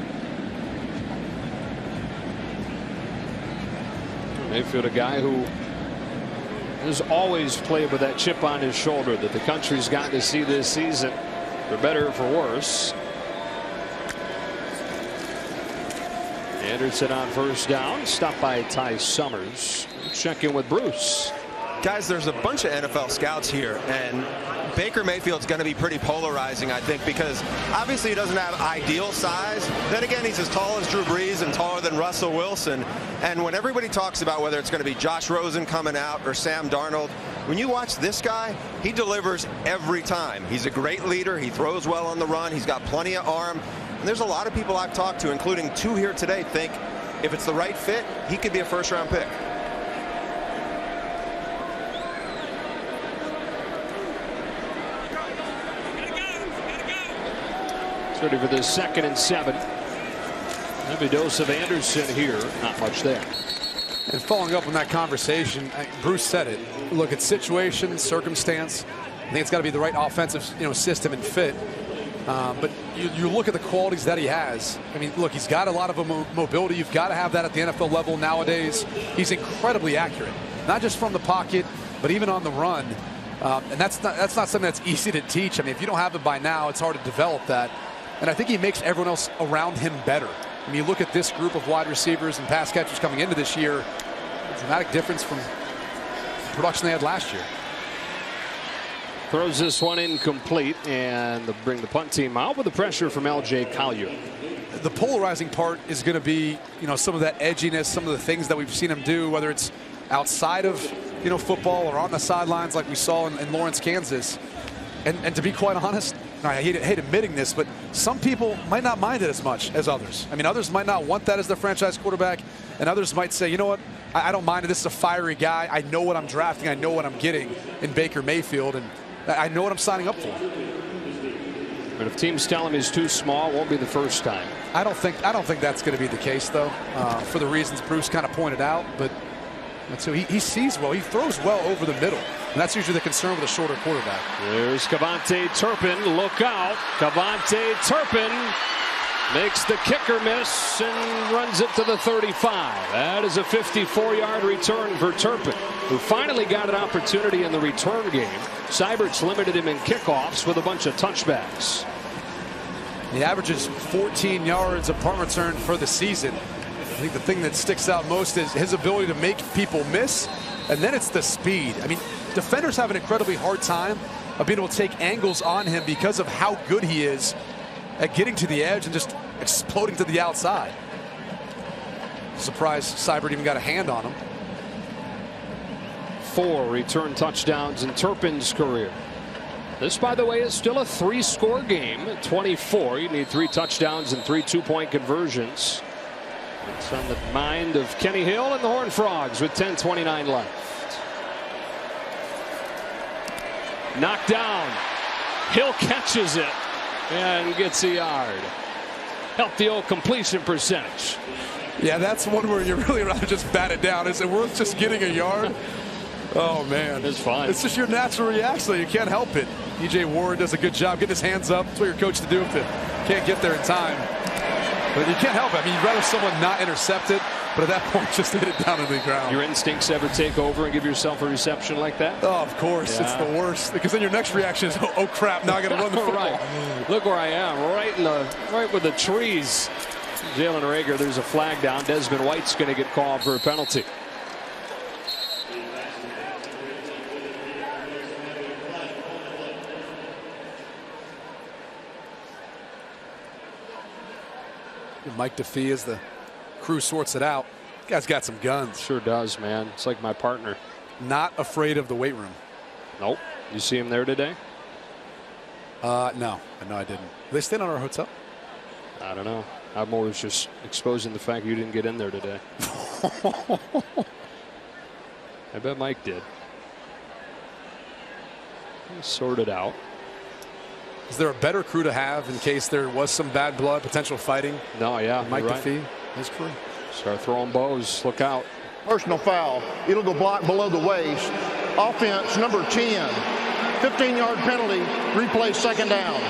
Mayfield, a guy who has always played with that chip on his shoulder that the country's gotten to see this season, for better or for worse. Anderson on first down, stopped by Ty Summers. Check in with Bruce. Guys, there's a bunch of NFL scouts here, and Baker Mayfield's going to be pretty polarizing, I think, because obviously he doesn't have ideal size. Then again, he's as tall as Drew Brees and taller than Russell Wilson. And when everybody talks about whether it's going to be Josh Rosen coming out or Sam Darnold, when you watch this guy, he delivers every time. He's a great leader. He throws well on the run. He's got plenty of arm. And there's a lot of people I've talked to, including 2 here today, think if it's the right fit, he could be a first-round pick. Ready for this 2nd and 7. Heavy dose of Anderson here. Not much there. And following up on that conversation, Bruce said it. Look, it's situation, circumstance. I think it's got to be the right offensive, system and fit. But you look at the qualities that he has. I mean, look, he's got a lot of mobility. You've got to have that at the NFL level nowadays. He's incredibly accurate, not just from the pocket, but even on the run. And that's not something that's easy to teach. I mean, if you don't have it by now, it's hard to develop that. And I think he makes everyone else around him better. I mean, you look at this group of wide receivers and pass catchers coming into this year, a dramatic difference from the production they had last year. Throws this one incomplete, and they'll bring the punt team out with the pressure from L.J. Collier. The polarizing part is going to be, some of that edginess, some of the things that we've seen him do, whether it's outside of, football or on the sidelines like we saw in Lawrence, Kansas. And to be quite honest, I hate admitting this, but some people might not mind it as much as others. I mean, others might not want that as their franchise quarterback, and others might say, you know what, I don't mind it. This is a fiery guy. I know what I'm drafting. I know what I'm getting in Baker Mayfield, and I know what I'm signing up for. But if teams tell him he's too small, it won't be the first time. I don't think that's going to be the case, though, for the reasons Bruce kind of pointed out. But so he sees well. He throws well over the middle. And that's usually the concern with a shorter quarterback. There's KaVontae Turpin. Look out. KaVontae Turpin makes the kicker miss and runs it to the 35. That is a 54-yard return for Turpin, who finally got an opportunity in the return game. Seibert's limited him in kickoffs with a bunch of touchbacks. He averages 14 yards of punt return for the season. I think the thing that sticks out most is his ability to make people miss, and then it's the speed. I mean, defenders have an incredibly hard time of being able to take angles on him because of how good he is at getting to the edge and just exploding to the outside. Surprised Seibert even got a hand on him. 4 return touchdowns in Turpin's career. This, by the way, is still a 3-score game. 24. You need 3 touchdowns and 3 2-point conversions. It's on the mind of Kenny Hill and the Horned Frogs with 10:29 left. Knocked down. Hill catches it and gets a yard. Help the old completion percentage. Yeah, that's one where you really rather just bat it down. Is it worth just getting a yard? Oh, man. It's fine. It's just your natural reaction. You can't help it. E.J. Ward does a good job getting his hands up. That's what you're coached to do if you can't get there in time. But you can't help it. I mean, you'd rather someone not intercept it, but at that point, just hit it down to the ground. Your instincts ever take over and give yourself a reception like that? Oh, of course. Yeah. It's the worst. Because then your next reaction is, oh crap, now I got to run the football. Right. Look where I am, right with the trees. Jalen Reagor, there's a flag down. Desmond White's going to get called for a penalty. Mike DeFee as the crew sorts it out. Guy's got some guns. Sure does, man. It's like my partner. not afraid of the weight room. Nope. You see him there today? No, I didn't. They stayed on our hotel? I don't know. I'm always just exposing the fact you didn't get in there today. I bet Mike did. Sort it out. Is there a better crew to have in case there was some bad blood, potential fighting? No, yeah. Mike right. DeFee, his crew. Start throwing bows. Look out. Personal foul. It'll go block below the waist. Offense number 10. 15-yard penalty. Replay second down.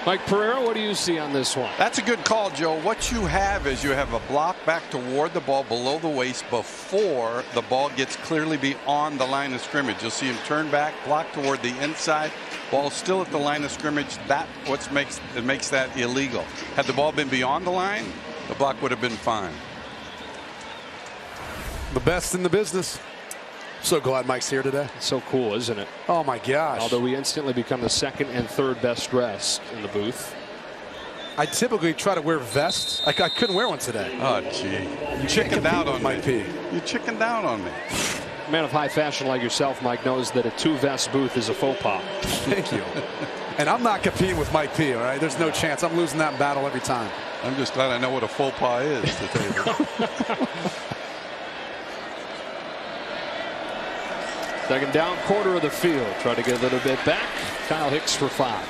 Mike Pereira, what do you see on this one? That's a good call, Joe. What you have is you have a block back toward the ball below the waist before the ball gets clearly beyond the line of scrimmage. You'll see him turn back, block toward the inside. Ball still at the line of scrimmage. That's what makes that illegal. Had the ball been beyond the line, the block would have been fine. The best in the business. So glad Mike's here today. It's so cool, isn't it? Oh my gosh. Although we instantly become the second and third best dressed in the booth. I typically try to wear vests. I couldn't wear one today. Oh gee. You chickened out on Mike P. You chickened out on me. A man of high fashion like yourself, Mike, knows that a two-vest booth is a faux pas. Thank you. And I'm not competing with Mike P, all right? There's no chance. I'm losing that battle every time. I'm just glad I know what a faux pas is, to tell you that. Second down, quarter of the field. Try to get a little bit back. Kyle Hicks for 5.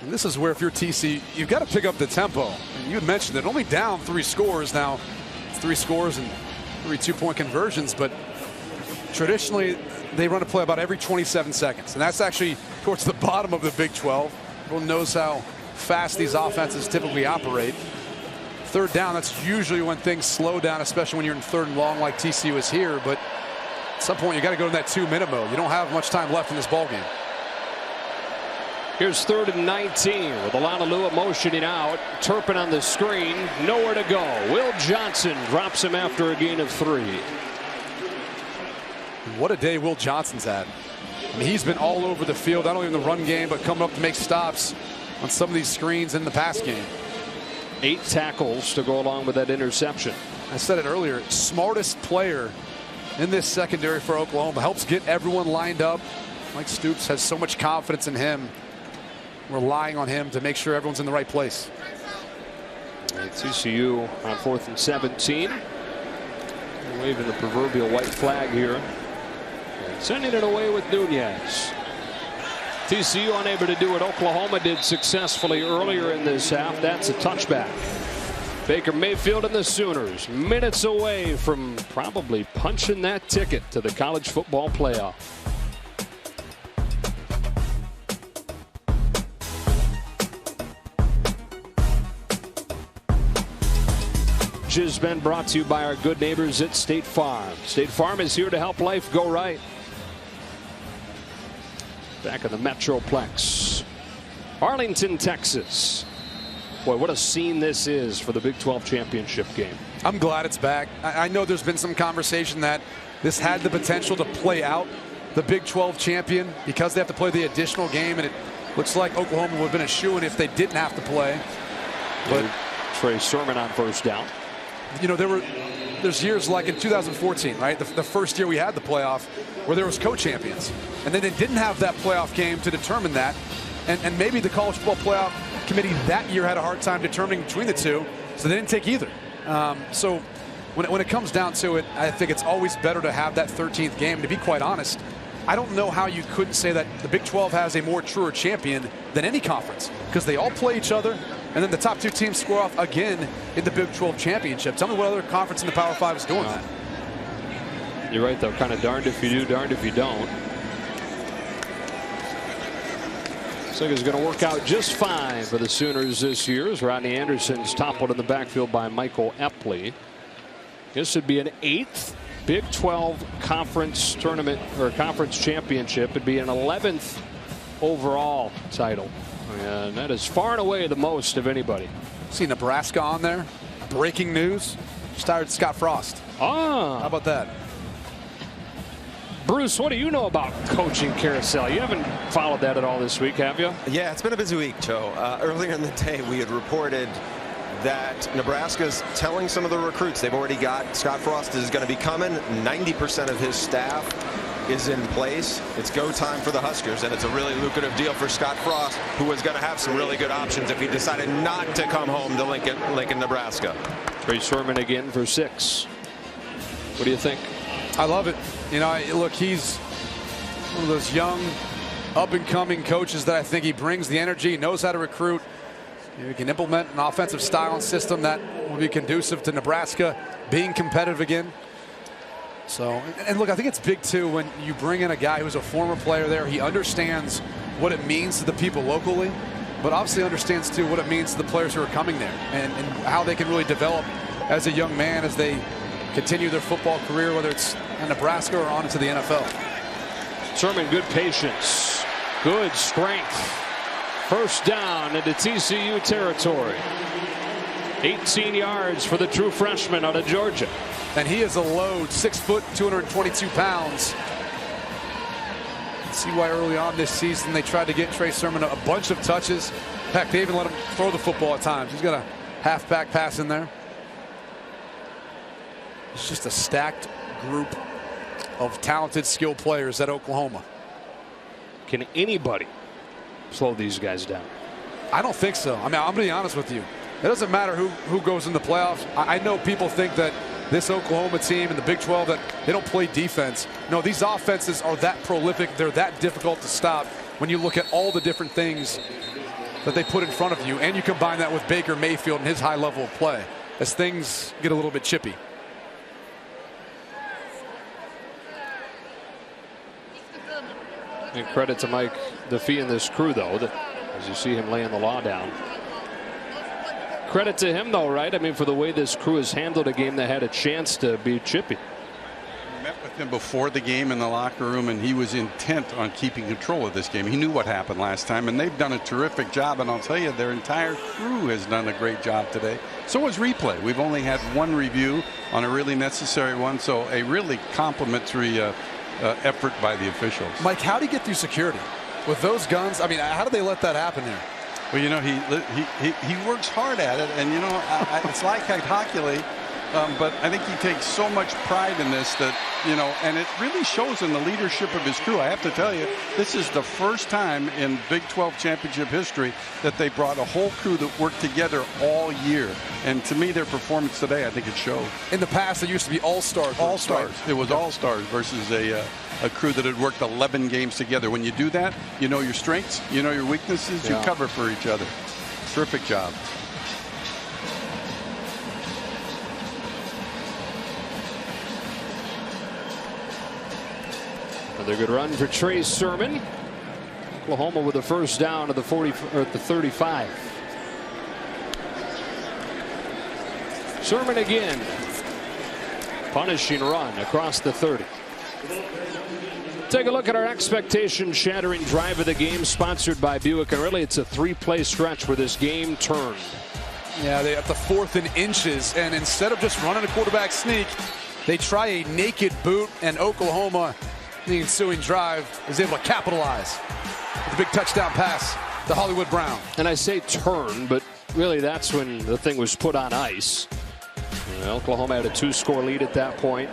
And this is where, if you're TC, you've got to pick up the tempo. And you had mentioned it, only down 3 scores now. It's 3 scores and 3 2-point conversions, but traditionally they run a play about every 27 seconds. And that's actually towards the bottom of the Big 12. Everyone knows how fast these offenses typically operate. Third down, that's usually when things slow down, especially when you're in 3rd and long like TCU is here. But at some point, you got to go to that 2-minute mode. You don't have much time left in this ball game. Here's 3rd and 19 with Alanalua motioning out. Turpin on the screen. Nowhere to go. Will Johnson drops him after a gain of 3. What a day Will Johnson's had. I mean, he's been all over the field, not only in the run game, but coming up to make stops on some of these screens in the pass game. 8 tackles to go along with that interception. I said it earlier, smartest player in this secondary for Oklahoma. Helps get everyone lined up. Mike Stoops has so much confidence in him. Relying on him to make sure everyone's in the right place. TCU on 4th and 17. Waving the proverbial white flag here. And sending it away with Nunez. TCU unable to do what Oklahoma did successfully earlier in this half. That's a touchback. Baker Mayfield and the Sooners minutes away from probably punching that ticket to the college football playoff. Has been brought to you by our good neighbors at State Farm. State Farm is here to help life go right. Back in the Metroplex. Arlington, Texas. Boy, what a scene this is for the Big 12 championship game. I'm glad it's back. I know there's been some conversation that this had the potential to play out the Big 12 champion because they have to play the additional game, and it looks like Oklahoma would have been a shoo-in if they didn't have to play. But Trey Sermon on 1st down. You know, there's years like in 2014, right? The first year we had the playoff where there was co-champions. And then they didn't have that playoff game to determine that. And maybe the College Football Playoff Committee that year had a hard time determining between the two, so they didn't take either. So when it comes down to it, I think it's always better to have that 13th game. To be quite honest, I don't know how you couldn't say that the Big 12 has a more truer champion than any conference, because they all play each other. And then the top 2 teams score off again in the Big 12 championship. Tell me what other conference in the Power 5 is doing that. You're right, though. Kind of darned if you do, darned if you don't. Looks like it's going to work out just fine for the Sooners this year as Rodney Anderson's toppled in the backfield by Michael Epley. This would be an 8th Big 12 conference tournament or conference championship. It'd be an 11th overall title. And that is far and away the most of anybody. See Nebraska on there. Breaking news. Just hired Scott Frost. Ah. How about that? Bruce, what do you know about coaching carousel? You haven't followed that at all this week, have you? Yeah, it's been a busy week, Joe. Earlier in the day, we had reported that Nebraska's telling some of the recruits. They've already got Scott Frost is going to be coming. 90% of his staff is in place. It's go time for the Huskers, and it's a really lucrative deal for Scott Frost, who was going to have some really good options if he decided not to come home to Lincoln, Nebraska. Trey Sermon again for 6. What do you think? I love it. You know, look, he's one of those young, up-and-coming coaches that I think he brings the energy, knows how to recruit. He can implement an offensive style and system that will be conducive to Nebraska being competitive again. So, and look, I think it's big, too, when you bring in a guy who's a former player there. He understands what it means to the people locally, but obviously understands, too, what it means to the players who are coming there and how they can really develop as a young man as they continue their football career, whether it's in Nebraska or on into the NFL. Sermon, good patience, good strength. First down into TCU territory. 18 yards for the true freshman out of Georgia. And he is a load, 6 foot, 222 pounds. See why early on this season they tried to get Trey Sermon a bunch of touches. Heck, they even let him throw the football at times. He's got a halfback pass in there. It's just a stacked group of talented, skilled players at Oklahoma. Can anybody slow these guys down? I don't think so. I mean, I'm going to be honest with you. It doesn't matter who goes in the playoffs. I know people think that this Oklahoma team in the Big 12, that they don't play defense. No, these offenses are that prolific. They're that difficult to stop when you look at all the different things that they put in front of you, and you combine that with Baker Mayfield and his high level of play as things get a little bit chippy. And credit to Mike DeFee and this crew, though, that, as you see him laying the law down. Credit to him, though, right? I mean, for the way this crew has handled a game that had a chance to be chippy. I met with him before the game in the locker room, and he was intent on keeping control of this game. He knew what happened last time, and they've done a terrific job. And I'll tell you, their entire crew has done a great job today. So was replay. We've only had one review on a really necessary one, so a really complimentary effort by the officials. Mike, how do you get through security with those guns? I mean, how do they let that happen here? Well, you know, he works hard at it, and you know, it's like I calculate, but I think he takes so much pride in this that, you know, and it really shows in the leadership of his crew. I have to tell you, this is the first time in Big 12 championship history that they brought a whole crew that worked together all year. And to me, their performance today, I think it showed. In the past, it used to be all-stars. All-stars. Right? It was all-stars versus a crew that had worked 11 games together. When you do that, you know your strengths, you know your weaknesses, you cover for each other. Terrific job. Another good run for Trey Sermon. Oklahoma with a first down at the 40 or at the 35. Sermon again. Punishing run across the 30. Take a look at our expectation-shattering drive of the game, sponsored by Buick. And really, it's a 3-play stretch where this game turned. Yeah, they at the 4th and inches, and instead of just running a quarterback sneak, they try a naked boot, and Oklahoma, the ensuing drive, is able to capitalize with a big touchdown pass to Hollywood Brown. And I say turn, but really that's when the thing was put on ice. Oklahoma had a 2-score lead at that point.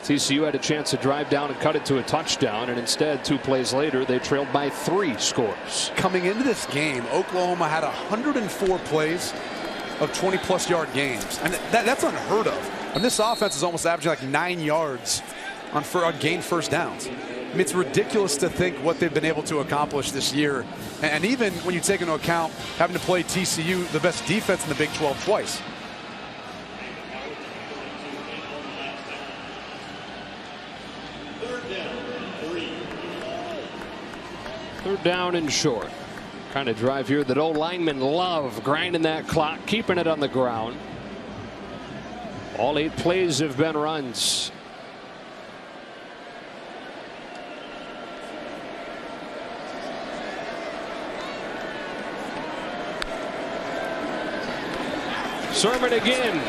TCU had a chance to drive down and cut it to a touchdown, and instead 2 plays later they trailed by 3 scores. Coming into this game, Oklahoma had 104 plays of 20-plus yard games, and that's unheard of. And this offense is almost averaging like 9 yards on gained first downs. I mean, it's ridiculous to think what they've been able to accomplish this year, and even when you take into account having to play TCU, the best defense in the Big 12, twice. Third down and short. Kind of drive here that old linemen love, grinding that clock, keeping it on the ground. All 8 plays have been runs. Sermon again.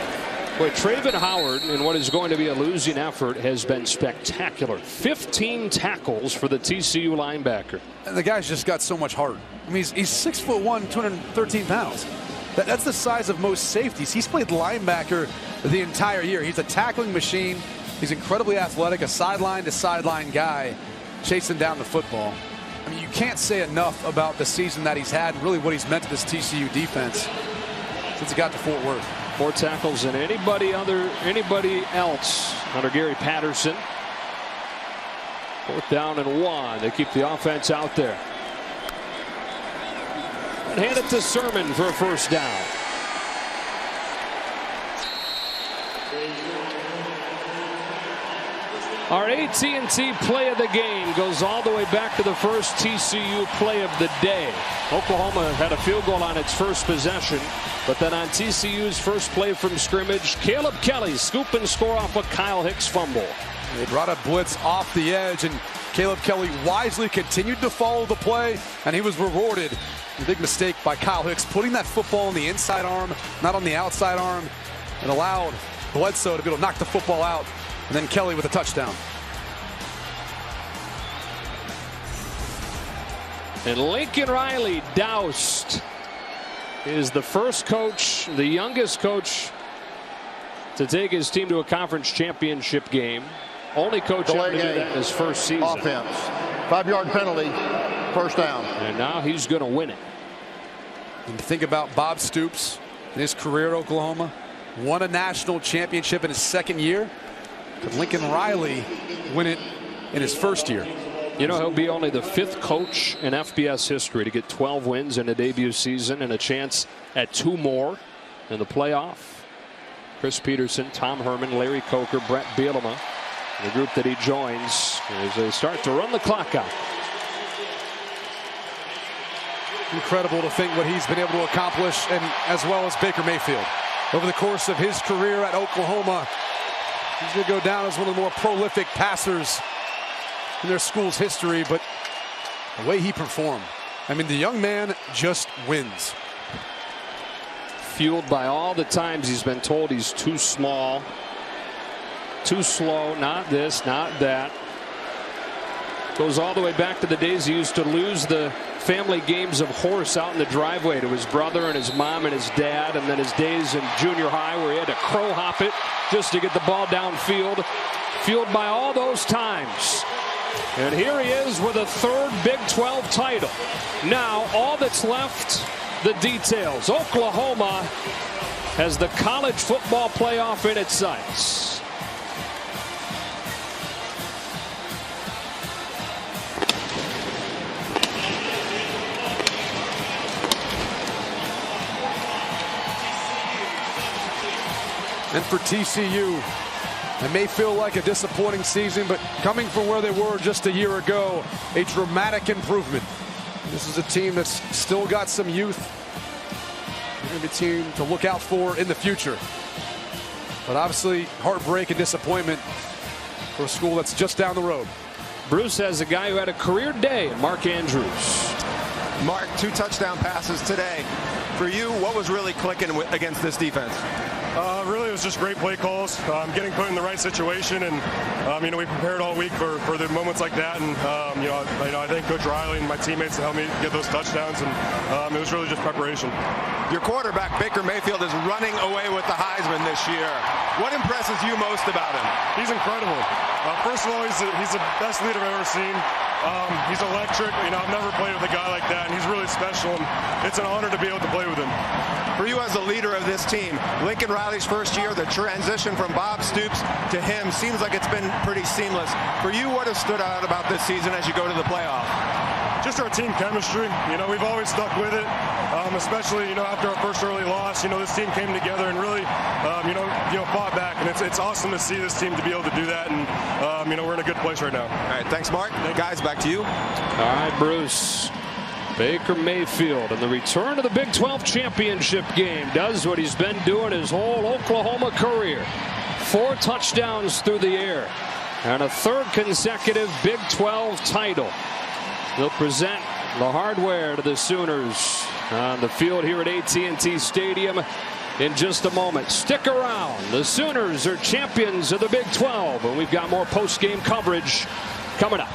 But Traven Howard, in what is going to be a losing effort, has been spectacular. 15 tackles for the TCU linebacker. And the guy's just got so much heart. I mean, he's 6'1", 213 pounds. That's the size of most safeties. He's played linebacker the entire year. He's a tackling machine. He's incredibly athletic, a sideline-to-sideline guy chasing down the football. I mean, you can't say enough about the season that he's had and really what he's meant to this TCU defense since he got to Fort Worth. More tackles than anybody else under Gary Patterson. 4th down and 1. They keep the offense out there. And hand it to Sermon for a 1st down. Our AT&T play of the game goes all the way back to the first TCU play of the day. Oklahoma had a field goal on its first possession, but then on TCU's first play from scrimmage, Caleb Kelly scoop and score off a Kyle Hicks fumble. They brought a blitz off the edge, and Caleb Kelly wisely continued to follow the play, and he was rewarded. A big mistake by Kyle Hicks, putting that football on the inside arm, not on the outside arm, and allowed Bledsoe to be able to knock the football out. And then Kelly with a touchdown. And Lincoln Riley doused is the first coach, the youngest coach to take his team to a conference championship game. Only coach ever to do that in his first season. Offense. 5-yard penalty, 1st down. And now he's going to win it. And think about Bob Stoops in his career at Oklahoma. Won a national championship in his 2nd year. Could Lincoln Riley win it in his 1st year? You know, he'll be only the 5th coach in FBS history to get 12 wins in a debut season and a chance at 2 more in the playoff. Chris Peterson, Tom Herman, Larry Coker, Brett Bielema, the group that he joins as they start to run the clock out. Incredible to think what he's been able to accomplish, and as well as Baker Mayfield. Over the course of his career at Oklahoma, he's going to go down as one of the more prolific passers in their school's history, but the way he performed, I mean, the young man just wins. Fueled by all the times he's been told he's too small, too slow, not this, not that. Goes all the way back to the days he used to lose the family games of horse out in the driveway to his brother and his mom and his dad, and then his days in junior high where he had to crow hop it just to get the ball downfield. Fueled by all those times. And here he is with a 3rd Big 12 title. Now all that's left, the details. Oklahoma has the college football playoff in its sights. And for TCU, it may feel like a disappointing season, but coming from where they were just a year ago, a dramatic improvement. This is a team that's still got some youth. They're going to be a team to look out for in the future. But obviously, heartbreak and disappointment for a school that's just down the road. Bruce has a guy who had a career day, Mark Andrews. Mark, 2 touchdown passes today. For you, what was really clicking against this defense? Really, it was just great play calls, getting put in the right situation, and you know, we prepared all week for the moments like that, and you know, I thank Coach Riley and my teammates to help me get those touchdowns, and it was really just preparation. Your quarterback Baker Mayfield is running away with the Heisman this year. What impresses you most about him? He's incredible. First of all, he's the best leader I've ever seen. He's electric. You know, I've never played with a guy like that, and he's really special, and it's an honor to be able to play with him. For you as the leader of this team, Lincoln Riley's first year, the transition from Bob Stoops to him seems like it's been pretty seamless. For you, what has stood out about this season as you go to the playoff? Just our team chemistry. You know, we've always stuck with it, especially, you know, after our first early loss. You know, this team came together and really, you know, fought back, and it's awesome to see this team to be able to do that, and you know, we're in a good place right now. All right, thanks, Mark. Guys, back to you. All right, Bruce. Baker Mayfield in the return to the Big 12 championship game does what he's been doing his whole Oklahoma career. 4 touchdowns through the air and a 3rd consecutive Big 12 title. He'll present the hardware to the Sooners on the field here at AT&T Stadium in just a moment. Stick around. The Sooners are champions of the Big 12, and we've got more post-game coverage coming up.